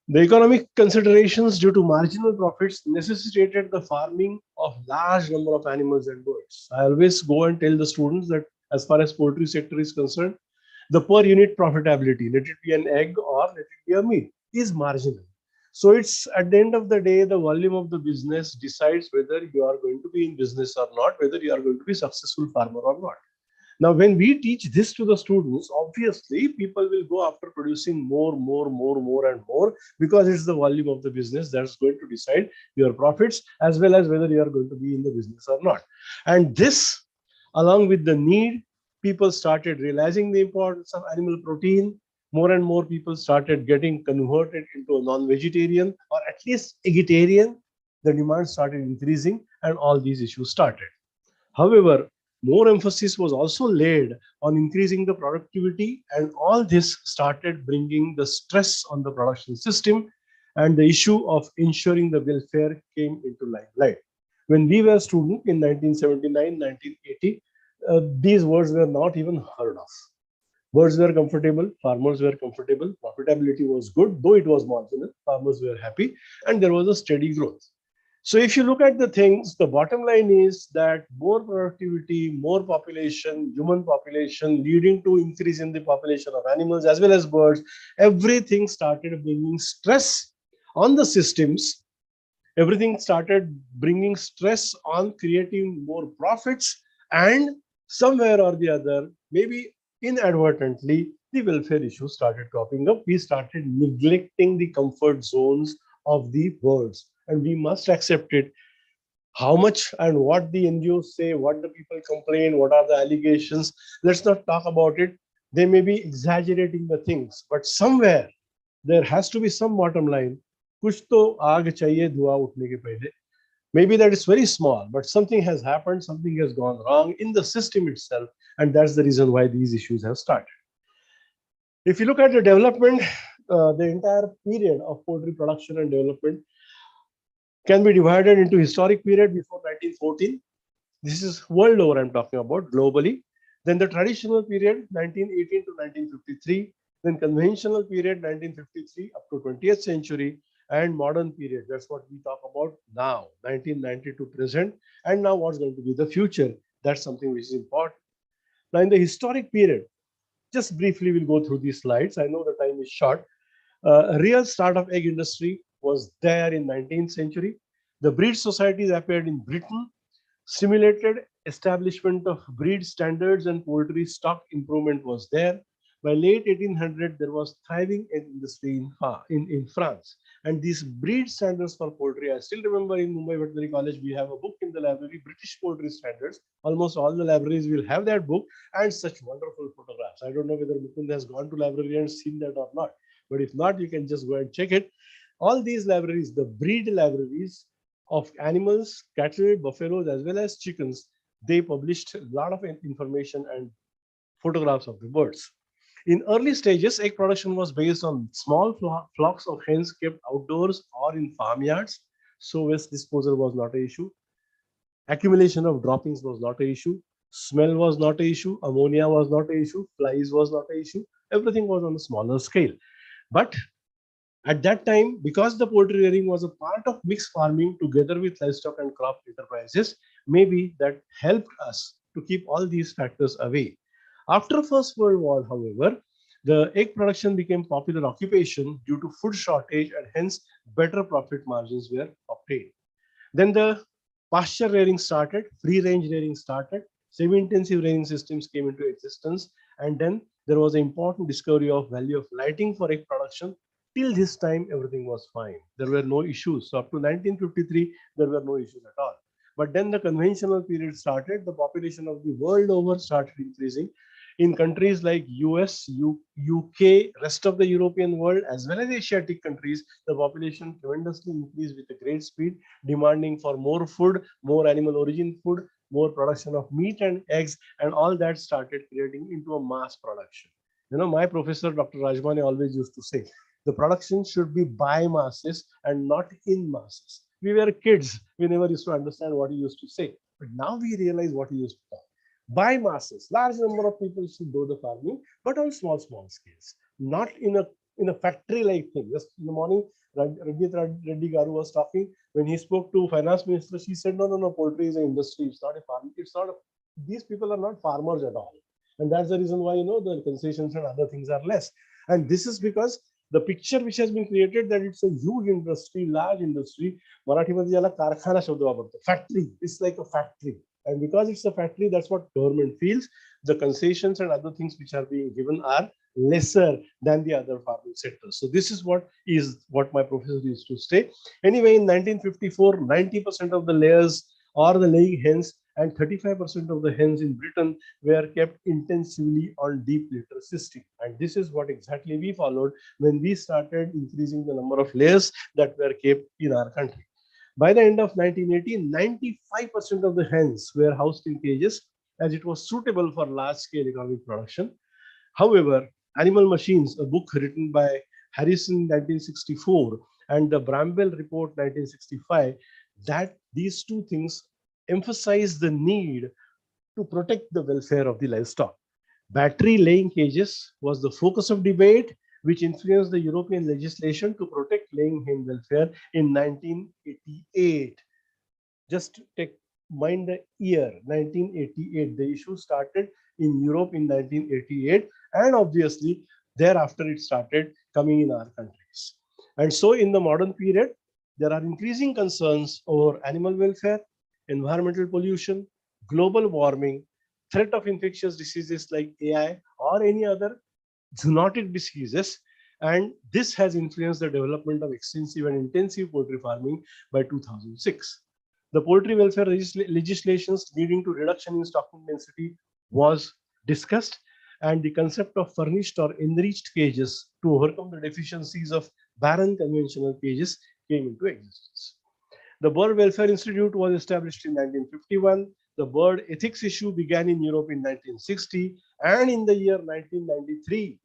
The economic considerations due to marginal profits necessitated the farming of large number of animals and birds. I always go and tell the students that as far as poultry sector is concerned, the per unit profitability, let it be an egg or let it be a meat, is marginal. So it's at the end of the day, the volume of the business decides whether you are going to be in business or not, whether you are going to be a successful farmer or not. Now, when we teach this to the students, obviously people will go after producing more and more, because it's the volume of the business that's going to decide your profits as well as whether you are going to be in the business or not. And this, along with the need, people started realizing the importance of animal protein. More and more people started getting converted into a non-vegetarian or at least vegetarian. The demand started increasing and all these issues started. However, more emphasis was also laid on increasing the productivity, and all this started bringing the stress on the production system, and the issue of ensuring the welfare came into limelight. When we were students in 1979, 1980, these words were not even heard of. Birds were comfortable, farmers were comfortable, profitability was good, though it was marginal, farmers were happy, and there was a steady growth. So if you look at the things, the bottom line is that more productivity, more population, human population, leading to increase in the population of animals as well as birds, everything started bringing stress on the systems. Everything started bringing stress on creating more profits, and somewhere or the other, maybe inadvertently, the welfare issues started cropping up. We started neglecting the comfort zones of the birds. And we must accept it. How much and what the NGOs say, what the people complain, what are the allegations, let's not talk about it. They may be exaggerating the things, but somewhere there has to be some bottom line. Kuch to aag chahiye dhua uthne ke pehle. Maybe that is very small, but something has happened, something has gone wrong in the system itself, and that's the reason why these issues have started. If you look at the development, the entire period of poultry production and development can be divided into historic period before 1914. This is world over I'm talking about, globally. Then the traditional period, 1918 to 1953. Then conventional period, 1953 up to 20th century. And modern period, that's what we talk about now, 1990 to present. And now what's going to be the future? That's something which is important. Now in the historic period, just briefly we'll go through these slides. I know the time is short. Real start of egg industry was there in 19th century. The breed societies appeared in Britain, stimulated establishment of breed standards and poultry stock improvement was there. By late 1800, there was thriving egg industry in France. And these breed standards for poultry, I still remember in Mumbai Veterinary College, we have a book in the library, British Poultry Standards. Almost all the libraries will have that book and such wonderful photographs. I don't know whether Mukund has gone to library and seen that or not. But if not, you can just go and check it. All these libraries, the breed libraries of animals, cattle, buffaloes, as well as chickens, they published a lot of information and photographs of the birds. In early stages, egg production was based on small flocks of hens kept outdoors or in farmyards. So waste disposal was not an issue. Accumulation of droppings was not an issue. Smell was not an issue. Ammonia was not an issue. Flies was not an issue. Everything was on a smaller scale. But at that time, because the poultry rearing was a part of mixed farming together with livestock and crop enterprises, maybe that helped us to keep all these factors away. After First World War, however, the egg production became popular occupation due to food shortage, and hence better profit margins were obtained. Then the pasture rearing started, free range rearing started, semi-intensive rearing systems came into existence, and then there was an important discovery of value of lighting for egg production. Till this time, everything was fine. There were no issues. So up to 1953, there were no issues at all. But then the conventional period started. The population of the world over started increasing. in countries like US, UK, rest of the European world, as well as Asiatic countries, the population tremendously increased with a great speed, demanding for more food, more animal origin food, more production of meat and eggs, and all that started creating into a mass production. You know, my professor, Dr. Rajmani, always used to say, the production should be by masses and not in masses. We were kids. We never used to understand what he used to say. But now we realize what he used to talk. By masses, large number of people should do the farming, but on small scales, not in a factory-like thing. Just in the morning, Rajit Reddy Garu was talking. When he spoke to finance minister, she said, no, poultry is an industry. It's not a farm. It's not. These people are not farmers at all. And that's the reason why, you know, the concessions and other things are less. And this is because the picture which has been created that it's a huge industry, large industry. Marathi मध्ये याला कारखाना शब्द वापरतो. Factory. It's like a factory. And because it's a factory, that's what government feels. The concessions and other things which are being given are lesser than the other farming sectors. So this is what my professor used to say. Anyway, in 1954, 90% of the layers or the laying hens and 35% of the hens in Britain were kept intensively on deep litter system. And this is what exactly we followed when we started increasing the number of layers that were kept in our country. By the end of 1980, 95% of the hens were housed in cages as it was suitable for large-scale economic production. However, Animal Machines, a book written by Harrison in 1964 and the Bramwell Report 1965, that these two things emphasize the need to protect the welfare of the livestock. Battery laying cages was the focus of debate, which influenced the European legislation to protect laying hen welfare in 1988. Just mind the year 1988. The issue started in Europe in 1988, and obviously thereafter it started coming in our countries. And so in the modern period, there are increasing concerns over animal welfare, environmental pollution, global warming, threat of infectious diseases like AI or any other zoonotic diseases. And this has influenced the development of extensive and intensive poultry farming by 2006. The poultry welfare legislations leading to reduction in stocking density was discussed, and the concept of furnished or enriched cages to overcome the deficiencies of barren conventional cages came into existence. The Bird Welfare Institute was established in 1951. The bird ethics issue began in Europe in 1960, and in the year 1993,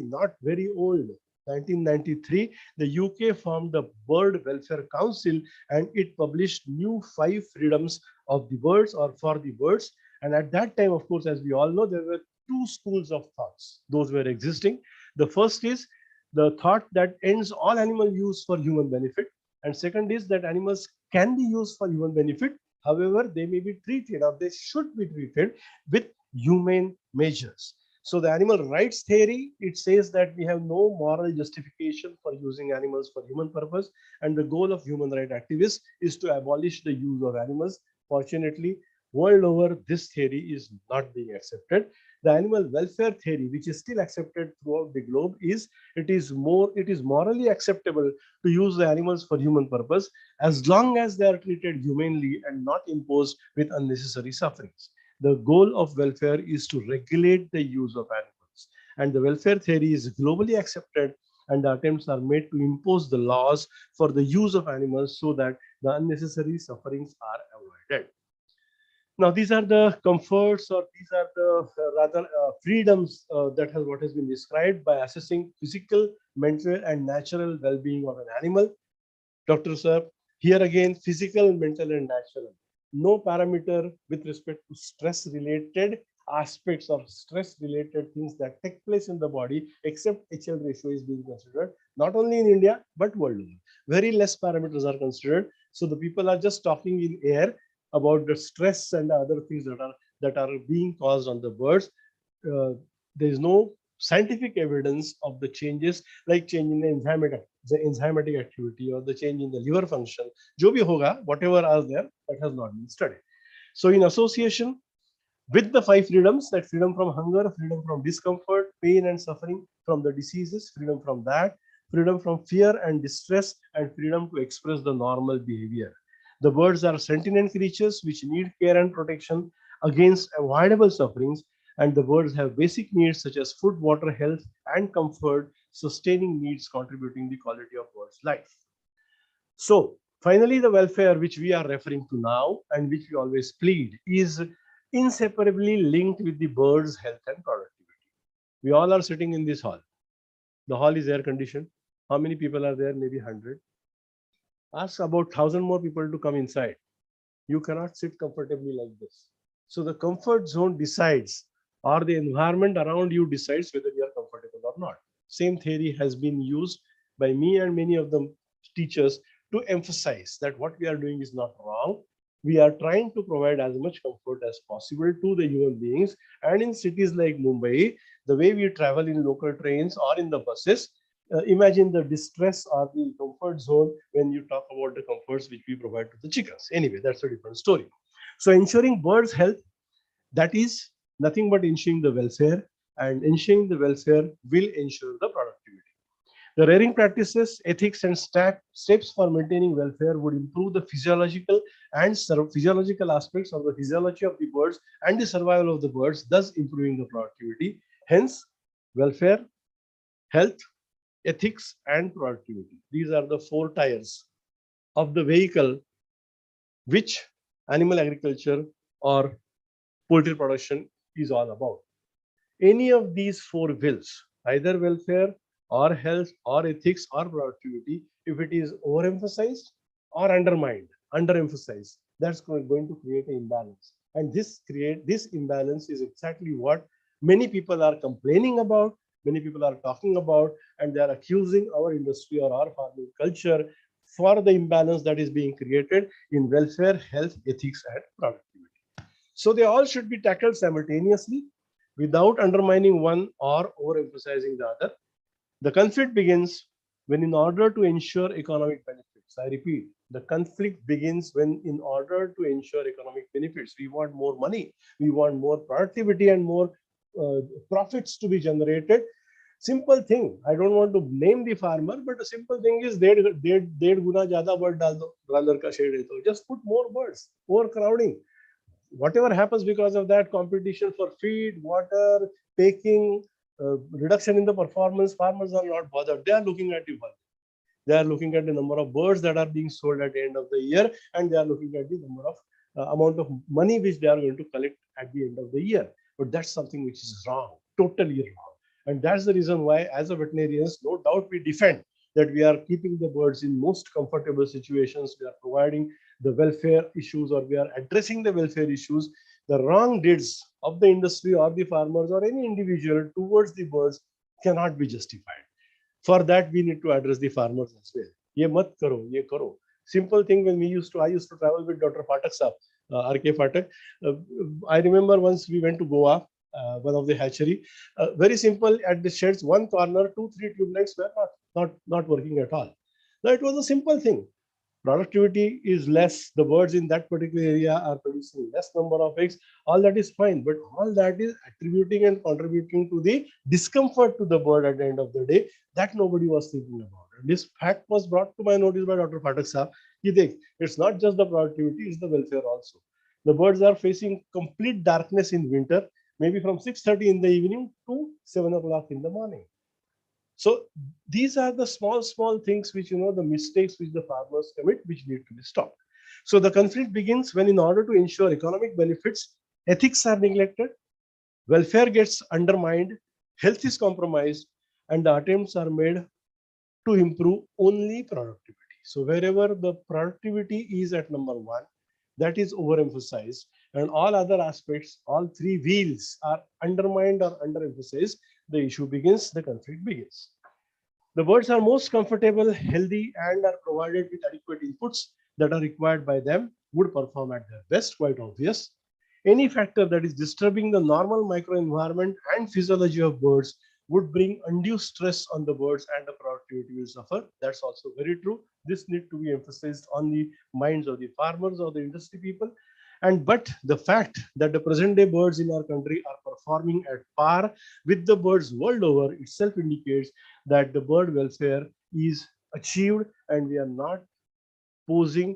not very old, 1993, the UK formed the Bird Welfare Council, and it published new 5 freedoms of the birds or for the birds. And at that time, of course, as we all know, there were 2 schools of thoughts. Those were existing. The first is the thought that ends all animal use for human benefit. And second is that animals can be used for human benefit. However, they may be treated, or they should be treated, with humane measures. So the animal rights theory, it says that we have no moral justification for using animals for human purpose. And the goal of human rights activists is to abolish the use of animals. Fortunately, world over, this theory is not being accepted. The animal welfare theory, which is still accepted throughout the globe, is it is morally acceptable to use the animals for human purpose as long as they are treated humanely and not imposed with unnecessary sufferings. The goal of welfare is to regulate the use of animals, and the welfare theory is globally accepted, and the attempts are made to impose the laws for the use of animals so that the unnecessary sufferings are avoided. Now, these are the comforts, or these are the freedoms that what has been described by assessing physical, mental, and natural well-being of an animal. Dr. Sir, here again, physical, mental, and natural. No parameter with respect to stress-related aspects or stress-related things that take place in the body, except HL ratio, is being considered, not only in India, but worldwide. Very less parameters are considered. So the people are just talking in air about the stress and the other things that are being caused on the birds. There is no scientific evidence of the changes, like change in the enzymatic activity or the change in the liver function. Jo bhi hoga, whatever are there, that has not been studied. So in association with the 5 freedoms, that freedom from hunger, freedom from discomfort, pain and suffering from the diseases, freedom from that, freedom from fear and distress, and freedom to express the normal behavior. The birds are sentient creatures which need care and protection against avoidable sufferings. and the birds have basic needs such as food, water, health, and comfort, sustaining needs contributing the quality of bird's life. So finally, the welfare which we are referring to now and which we always plead is inseparably linked with the bird's health and productivity. We all are sitting in this hall. The hall is air conditioned. How many people are there? Maybe 100. Ask about 1,000 more people to come inside. You cannot sit comfortably like this. So the comfort zone decides, or the environment around you decides whether you are comfortable or not. Same theory has been used by me and many of the teachers to emphasize that what we are doing is not wrong. We are trying to provide as much comfort as possible to the human beings. And in cities like Mumbai, the way we travel in local trains or in the buses, imagine the distress or the comfort zone when you talk about the comforts which we provide to the chickens. Anyway, that's a different story. So ensuring birds' health, that is nothing but ensuring the welfare, and ensuring the welfare will ensure the productivity. The rearing practices, ethics, and steps for maintaining welfare would improve the physiological and physiological aspects of the physiology of the birds and the survival of the birds, thus improving the productivity. Hence, welfare, health, ethics, and productivity. These are the 4 tires of the vehicle which animal agriculture or poultry production is all about. Any of these 4 wheels, either welfare or health or ethics or productivity, if it is overemphasized or undermined, underemphasized, that's going to create an imbalance. And this imbalance is exactly what many people are complaining about, many people are talking about, and they are accusing our industry or our farming culture for the imbalance that is being created in welfare, health, ethics, and productivity. So they all should be tackled simultaneously without undermining one or overemphasizing the other. The conflict begins when, in order to ensure economic benefits, I repeat, the conflict begins when, in order to ensure economic benefits, we want more money, we want more productivity and more profits to be generated. Simple thing. I don't want to name the farmer, but a simple thing is डेढ़ गुना ज़्यादा bird डाल दो, broiler का shade है तो just put more birds, overcrowding. Whatever happens because of that, competition for feed, water, packing, reduction in the performance, farmers are not bothered. They are looking at the volume. They are looking at the number of birds that are being sold at the end of the year, and they are looking at the number of amount of money which they are going to collect at the end of the year. But that's something which is wrong, totally wrong. And that's the reason why, as a veterinarians, no doubt we defend that we are keeping the birds in most comfortable situations. We are providing the welfare issues, or we are addressing the welfare issues. The wrong deeds of the industry or the farmers or any individual towards the birds cannot be justified. For that, we need to address the farmers as well. Ye mat karo, ye karo. Simple thing, when I used to travel with Dr. Patak Saab, R.K. Patak. I remember once we went to Goa, one of the hatchery. Very simple, at the sheds, one corner, 2-3 tube lights were not working at all. Now, it was a simple thing. Productivity is less. The birds in that particular area are producing less number of eggs. All that is fine, but all that is attributing and contributing to the discomfort to the bird at the end of the day that nobody was thinking about. And this fact was brought to my notice by Dr. Patak Saab. It's not just the productivity, it's the welfare also. The birds are facing complete darkness in winter, maybe from 6:30 in the evening to 7 o'clock in the morning. So these are the small things which, the mistakes which the farmers commit, which need to be stopped. So the conflict begins when, in order to ensure economic benefits, ethics are neglected, welfare gets undermined, health is compromised, and the attempts are made to improve only productivity. So wherever the productivity is at number 1, that is overemphasized, and all other aspects, all 3 wheels are undermined or underemphasized, the issue begins, the conflict begins. The birds are most comfortable, healthy, and are provided with adequate inputs that are required by them, would perform at their best, quite obvious. Any factor that is disturbing the normal microenvironment and physiology of birds would bring undue stress on the birds, and the productivity will suffer. That's also very true. This needs to be emphasized on the minds of the farmers or the industry people. But the fact that the present day birds in our country are performing at par with the birds world over itself indicates that the bird welfare is achieved, and we are not posing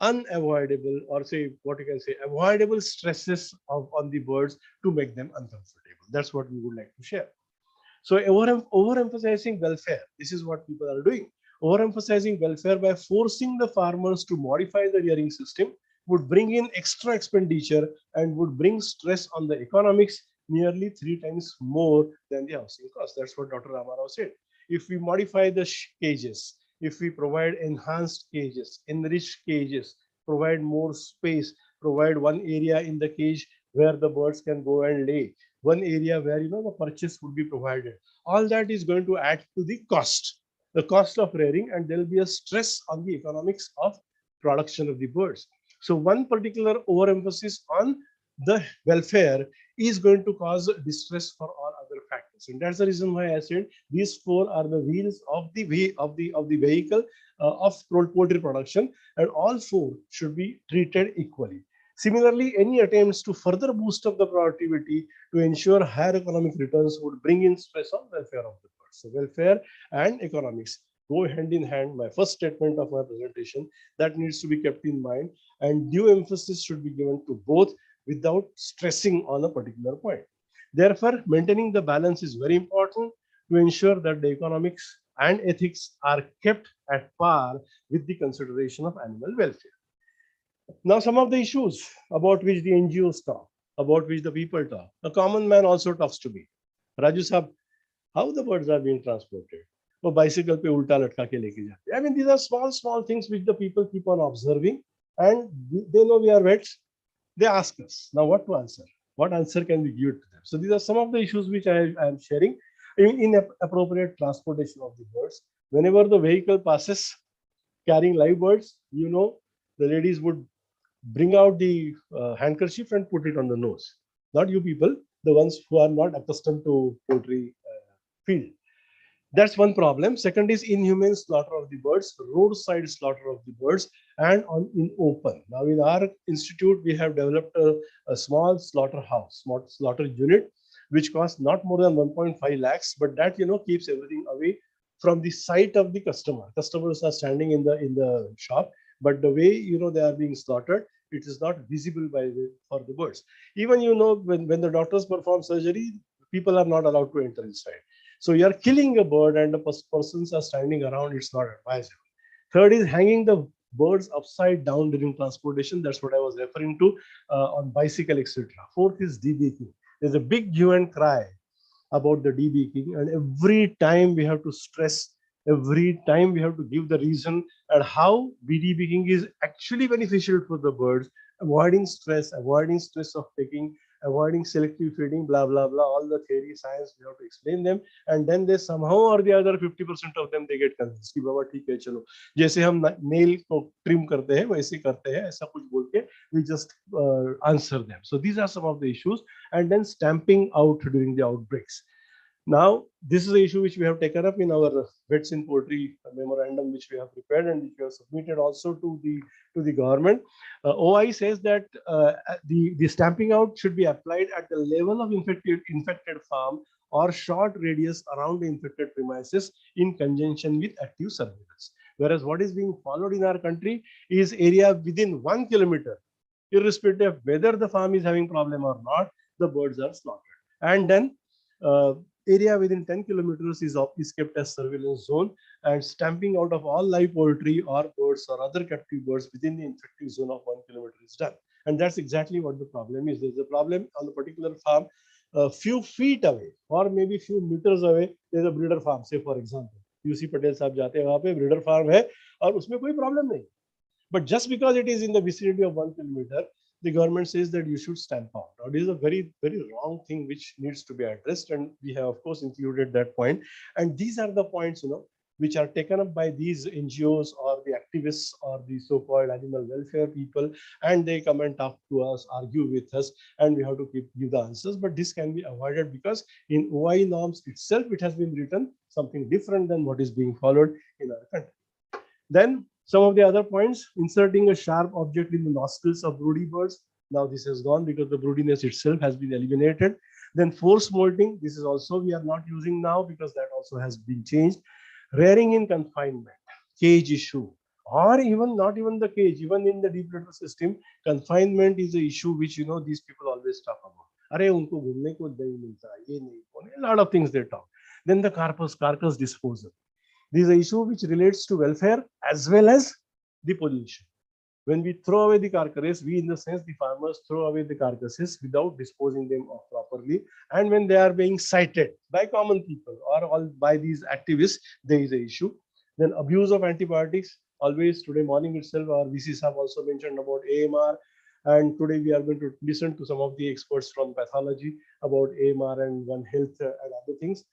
unavoidable, or say what you can say, avoidable stresses on the birds to make them uncomfortable. That's what we would like to share. So overemphasizing welfare, this is what people are doing. Overemphasizing welfare by forcing the farmers to modify the rearing system would bring in extra expenditure and would bring stress on the economics nearly 3 times more than the housing cost. That's what Dr. Ramarao said. If we modify the cages, if we provide enhanced cages, enriched cages, provide more space, provide one area in the cage where the birds can go and lay, one area where the purchase would be provided, all that is going to add to the cost of rearing, and there will be a stress on the economics of production of the birds. So one particular overemphasis on the welfare is going to cause distress for all other factors, and that's the reason why I said these 4 are the wheels of the vehicle of poultry production, and all 4 should be treated equally. Similarly, any attempts to further boost up the productivity to ensure higher economic returns would bring in stress on welfare of the birds. So welfare and economics go hand in hand. My first statement of my presentation, that needs to be kept in mind, and due emphasis should be given to both without stressing on a particular point. Therefore, maintaining the balance is very important to ensure that the economics and ethics are kept at par with the consideration of animal welfare. Now, some of the issues about which the NGOs talk, about which the people talk. A common man also talks to me. Raju Sahab, how the birds are being transported? वो bicycle पे उल्टा लटका के लेके जाते. I mean, these are small things which the people keep on observing, and they know we are vets. They ask us now what to answer. What answer can we give to them? So these are some of the issues which I am sharing. Inappropriate transportation of the birds. Whenever the vehicle passes carrying live birds, the ladies would bring out the handkerchief and put it on the nose. Not you people, the ones who are not accustomed to poultry field. That's one problem. Second is inhumane slaughter of the birds, roadside slaughter of the birds, and in open. Now, in our institute, we have developed a small slaughterhouse, small slaughter unit, which costs not more than 1.5 lakhs, but that keeps everything away from the sight of the customer. Customers are standing in the shop, but the way they are being slaughtered, it is not visible for the birds. Even when the doctors perform surgery, people are not allowed to enter inside. So you are killing a bird and the persons are standing around, it's not advisable. Third is hanging the birds upside down during transportation. That's what I was referring to on bicycle, etc. Fourth is debeaking. There's a big hue and cry about the debeaking, and every time we have to stress, every time we have to give the reason and how debeaking is actually beneficial for the birds, avoiding stress of taking, avoiding selective feeding, blah, blah, blah, all the theory, science, we have to explain them. And then they somehow or the other, 50% of them, they get convinced कि बाबा ठीक है चलो, जैसे हम nail को trim करते हैं, वैसे करते हैं, ऐसा कुछ बोल के, we just answer them. So these are some of the issues. And then stamping out during the outbreaks. Now, this is the issue which we have taken up in our Vets in Poultry memorandum, which we have prepared and which we have submitted also to the government. OI says that the stamping out should be applied at the level of infected farm or short radius around the infected premises in conjunction with active surveillance. Whereas what is being followed in our country is area within 1 kilometer, irrespective of whether the farm is having problem or not, the birds are slaughtered. And then area within 10 kilometers is kept as surveillance zone, and stamping out of all live poultry or birds or other captive birds within the infected zone of 1 kilometer is done. And that's exactly what the problem is. There's a problem on a particular farm, a few feet away or maybe few meters away, there's a breeder farm. Say for example, UC Patel साहब जाते हैं वहाँ पे breeder farm है और उसमें कोई problem नहीं. But just because it is in the vicinity of 1 kilometer, the government says that you should stamp out. Now, this is a very, very wrong thing which needs to be addressed, and we have, of course, included that point. And these are the points, which are taken up by these NGOs or the activists or the so-called animal welfare people, and they come and talk to us, argue with us, and we have to give the answers. But this can be avoided because in OI norms itself, it has been written something different than what is being followed in our country. Then some of the other points, inserting a sharp object in the nostrils of broody birds. Now this has gone because the broodiness itself has been eliminated. Then force molting, this is also we are not using now because that also has been changed. Rearing in confinement, cage issue, or even not even the cage, even in the deep litter system, confinement is an issue which these people always talk about. अरे उनको घूमने को नहीं मिलता, ये नहीं, a lot of things they talk. Then the carcass disposal. This is an issue which relates to welfare as well as the pollution. When we throw away the carcass, we, in the sense, the farmers throw away the carcasses without disposing them of properly. And when they are being cited by common people or all by these activists, there is an issue. Then abuse of antibiotics. Always today morning itself, our VCs have also mentioned about AMR. And today we are going to listen to some of the experts from pathology about AMR and One Health and other things.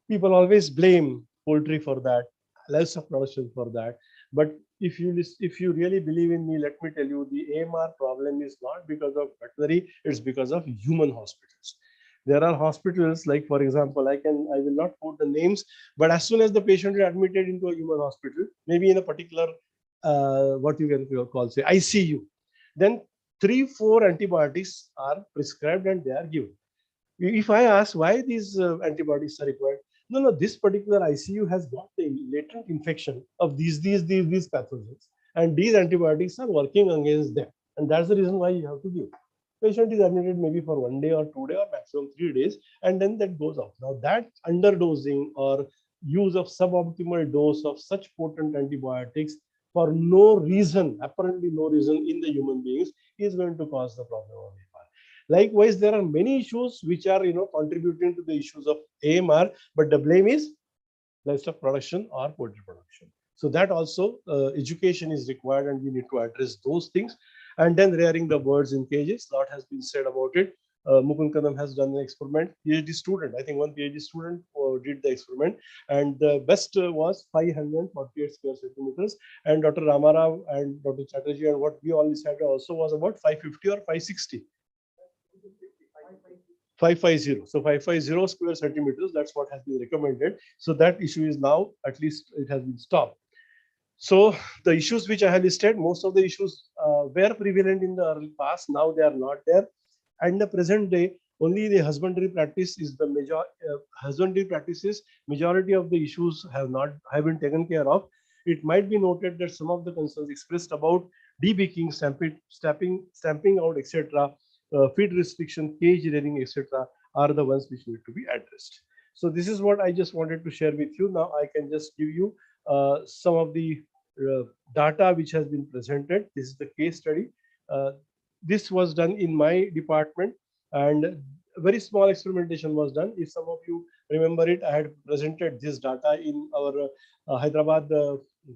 People always blame poultry for that, livestock production for that. But if you really believe in me, let me tell you, the AMR problem is not because of veterinary, it's because of human hospitals. There are hospitals like, for example, I will not quote the names, but as soon as the patient is admitted into a human hospital, maybe in a particular, what you can call, say, ICU, then 3-4 antibiotics are prescribed and they are given. If I ask why these antibiotics are required, no, this particular ICU has got the latent infection of these pathogens, and these antibiotics are working against them, and that's the reason why you have to give. Patient is admitted maybe for 1 day or 2 days or maximum 3 days, and then that goes off. Now that underdosing or use of suboptimal dose of such potent antibiotics for no reason, apparently no reason in the human beings, is going to cause the problem of AMR. Likewise, there are many issues which are contributing to the issues of AMR, but the blame is livestock production or poultry production. So that also education is required, and we need to address those things. And then rearing the birds in cages, a lot has been said about it. Mukund Kadam has done an experiment. PhD student, I think one PhD student did the experiment, and the best was 548 square centimeters. And Dr. Ramarao and Dr. Chatterjee and what we all decided also was about 550 or 560. 550. So 550 square centimeters, that's what has been recommended. So that issue is now, at least it has been stopped. So the issues which I have listed, most of the issues were prevalent in the early past. Now they are not there. And the present day, only the husbandry practice is the major. Husbandry practices, majority of the issues have been taken care of. It might be noted that some of the concerns expressed about debeaking, stamping out, etc., feed restriction, cage rearing, etc., are the ones which need to be addressed. So this is what I just wanted to share with you. Now I can just give you some of the data which has been presented. This is the case study. This was done in my department, and a very small experimentation was done. If some of you remember it, I had presented this data in our Hyderabad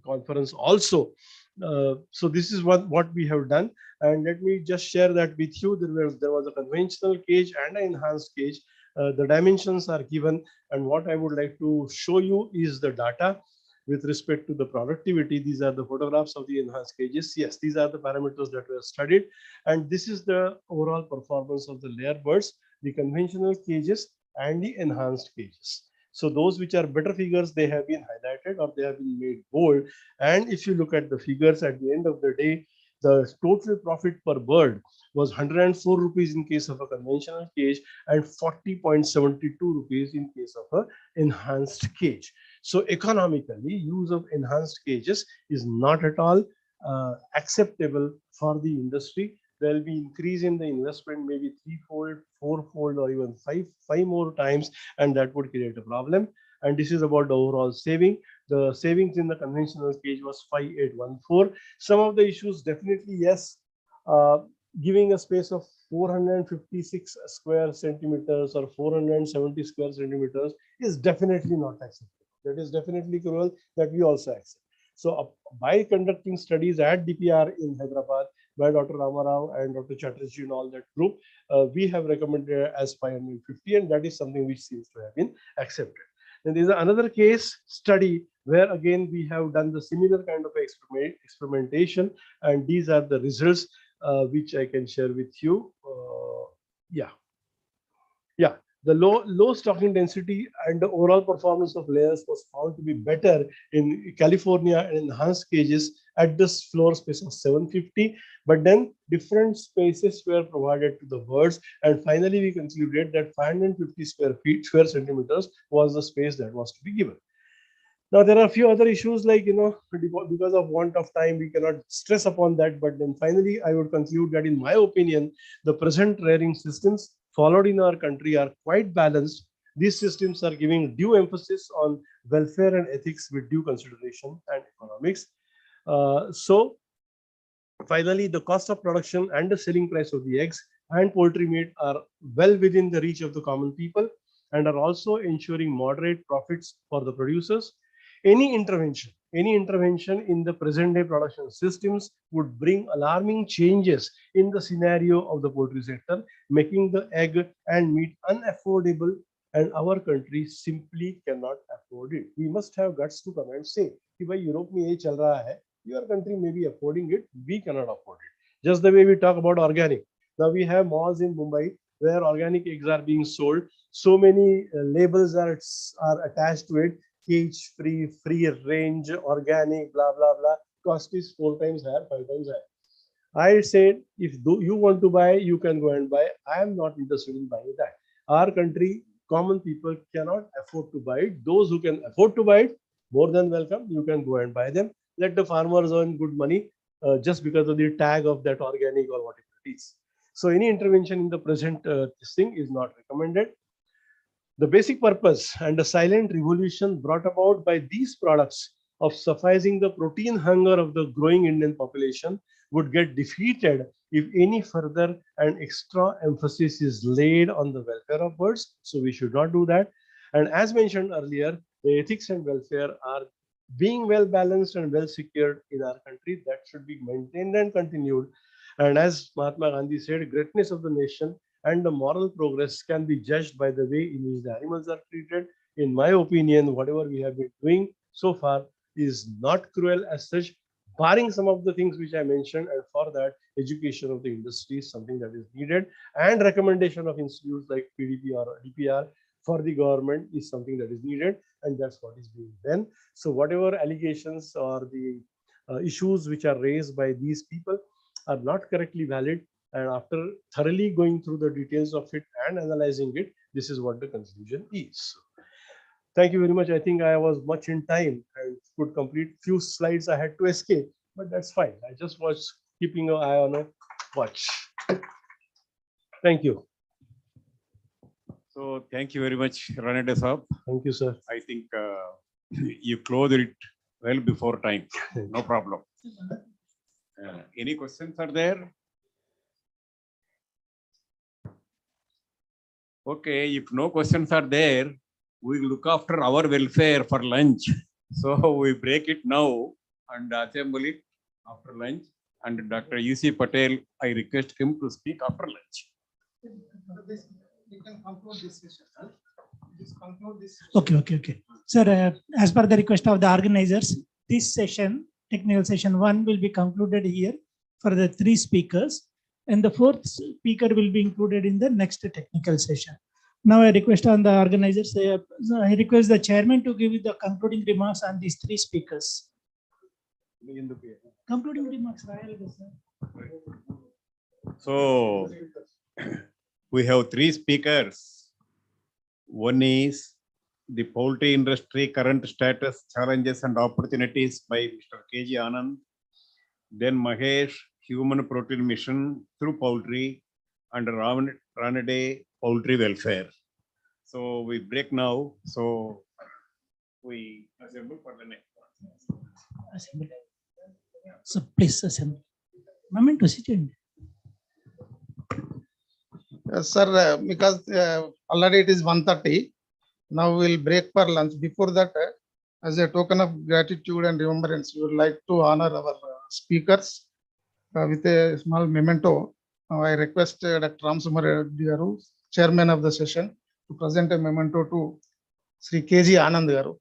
conference also. So this is what we have done, and let me just share that with you. There was a conventional cage and an enhanced cage. The dimensions are given, and what I would like to show you is the data with respect to the productivity. These are the photographs of the enhanced cages. Yes, these are the parameters that were studied, and this is the overall performance of the layer birds, the conventional cages and the enhanced cages. So those which are better figures, they have been highlighted or they have been made bold. And if you look at the figures at the end of the day, the total profit per bird was 104 rupees in case of a conventional cage and 40.72 rupees in case of an enhanced cage. So economically, use of enhanced cages is not at all acceptable for the industry. There will be increase in the investment, maybe 3-fold, 4-fold, or even five more times, and that would create a problem. And this is about the overall saving. The savings in the conventional cage was 5814. Some of the issues, definitely yes, giving a space of 456 square centimeters or 470 square centimeters is definitely not acceptable. That is definitely cruel, that we also accept. So by conducting studies at DPR in Hyderabad by Dr. Ramarao and Dr. Chatterjee and all that group, we have recommended as 550, and that is something which seems to have been accepted. Then there is another case study where again we have done the similar kind of experimentation, and these are the results which I can share with you. The low stocking density and the overall performance of layers was found to be better in California and enhanced cages at this floor space of 750, but then different spaces were provided to the birds, and finally we concluded that 550 square centimeters was the space that was to be given. Now, there are a few other issues like, because of want of time, we cannot stress upon that. But then finally, I would conclude that in my opinion, the present rearing systems followed in our country are quite balanced. These systems are giving due emphasis on welfare and ethics with due consideration and economics. So finally, the cost of production and the selling price of the eggs and poultry meat are well within the reach of the common people and are also ensuring moderate profits for the producers. Any intervention in the present day production systems would bring alarming changes in the scenario of the poultry sector, making the egg and meat unaffordable, and our country simply cannot afford it. We must have guts to come and say, कि भाई Europe में ये चल रहा है, your country may be affording it, we cannot afford it. Just the way we talk about organic. Now we have malls in Mumbai where organic eggs are being sold. So many labels are attached to it. Cage free, free range, organic, blah, blah, blah. Cost is 4 times higher, 5 times higher. I said, if you want to buy, you can go and buy. I am not interested in buying that. Our country, common people cannot afford to buy it. Those who can afford to buy it, more than welcome. You can go and buy them. Let the farmers earn good money just because of the tag of that organic or whatever it is. So any intervention in the present thing is not recommended. The basic purpose and the silent revolution brought about by these products of sufficing the protein hunger of the growing Indian population would get defeated if any further and extra emphasis is laid on the welfare of birds. So we should not do that. And as mentioned earlier, the ethics and welfare are being well balanced and well secured in our country. That should be maintained and continued. And as Mahatma Gandhi said, greatness of the nation and the moral progress can be judged by the way in which the animals are treated. In my opinion, whatever we have been doing so far is not cruel as such, barring some of the things which I mentioned. And for that, education of the industry is something that is needed, and recommendation of institutes like PDP or DPR for the government is something that is needed, and that's what is being done. So whatever allegations or the issues which are raised by these people are not correctly valid. And after thoroughly going through the details of it and analyzing it, this is what the conclusion is. Thank you very much. I think I was much in time and could complete few slides I had to escape, but that's fine. I just was keeping an eye on a watch. Thank you. So thank you very much, Ranade Saab. Thank you, sir. I think you closed it well before time. No problem. Any questions are there? Okay, if no questions are there, we look after our welfare for lunch. So we break it now and assemble it after lunch. And Dr. U.C. Patel, I request him to speak after lunch. You can conclude this session. Okay. Sir, as per the request of the organizers, this session, technical session 1, will be concluded here for the 3 speakers. And the 4th speaker will be included in the next technical session. Now I request on the organizers, I request the chairman to give the concluding remarks on these 3 speakers. Concluding remarks. So we have 3 speakers. One is the poultry industry current status, challenges and opportunities by Mr. K.G. Anand. Then Mahesh, human protein mission through poultry, and Ranade, poultry welfare. So we break now. So we assemble for the next one. Assemble. So please assemble. Memento sit. Sir, because already it is 1:30. Now we'll break for lunch. Before that, as a token of gratitude and remembrance, we would like to honor our speakers with a small memento. I request Dr. Ramsumar, chairman of the session, to present a memento to Sri K.G. Anand garu.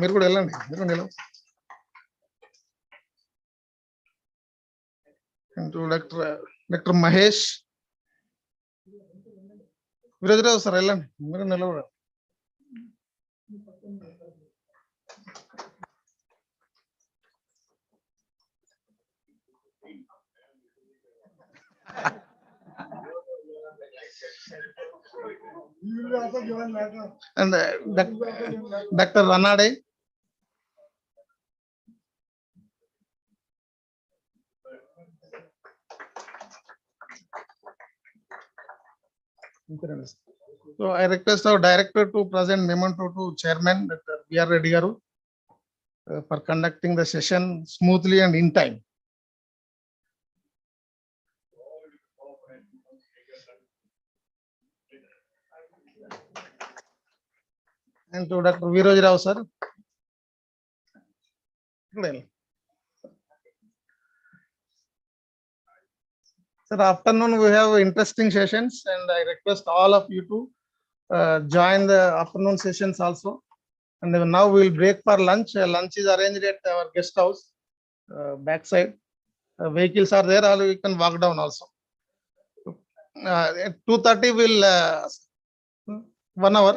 మీరు కూడా వెళ్ళండి. To Dr. Mahesh. Virajrao sir, వెళ్ళండి. మీరు నిలబడండి. And Dr. Ranade. So I request our director to present memento to Chairman Dr. B.R. Reddy Garu for conducting the session smoothly and in time. And to Dr. Virajrao sir. Sir, afternoon we have interesting sessions, and I request all of you to join the afternoon sessions also. And now we will break for lunch. Lunch is arranged at our guest house, backside. Vehicles are there, or we can walk down also. At 2:30 we'll 1 hour.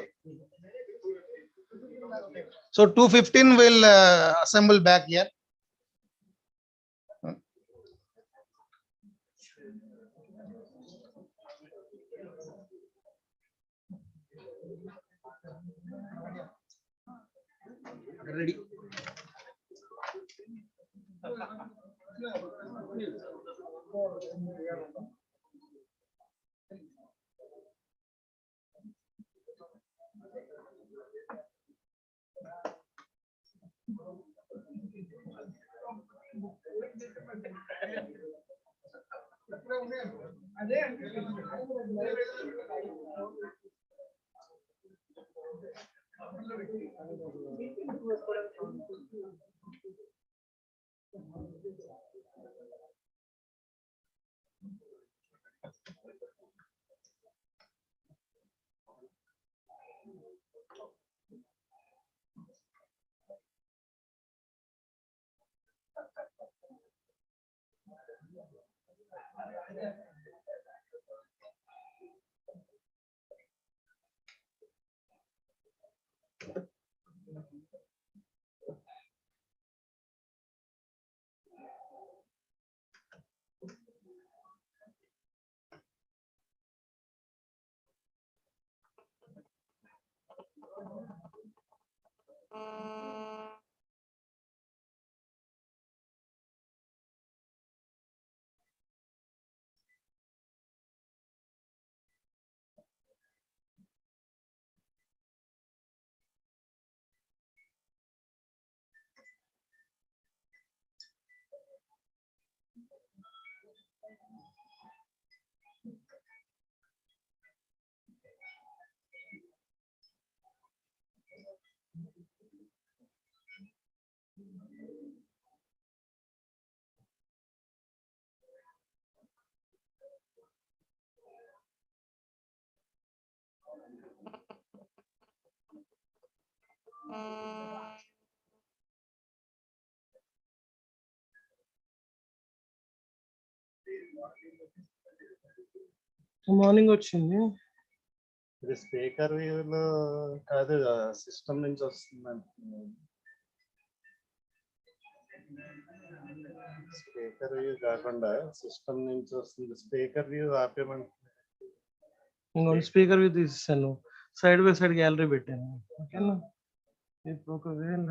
So 2:15 we'll assemble back here. Ready. Morning వచ్చింది. ఇది speaker వ్యూలో కాదు, system నుంచి వస్తుంది అంటున్నాను. Speaker view కాకుండా system నుంచి వస్తుంది. స్పీకర్ వ్యూ ఆపేమంటున్నాను. ఇంకొన్ని స్పీకర్ వ్యూ తీసేసాను, సైడ్ బై సైడ్ గ్యాలరీ పెట్టాను. ఓకేనా? ఇప్పుడు ఒకవేళ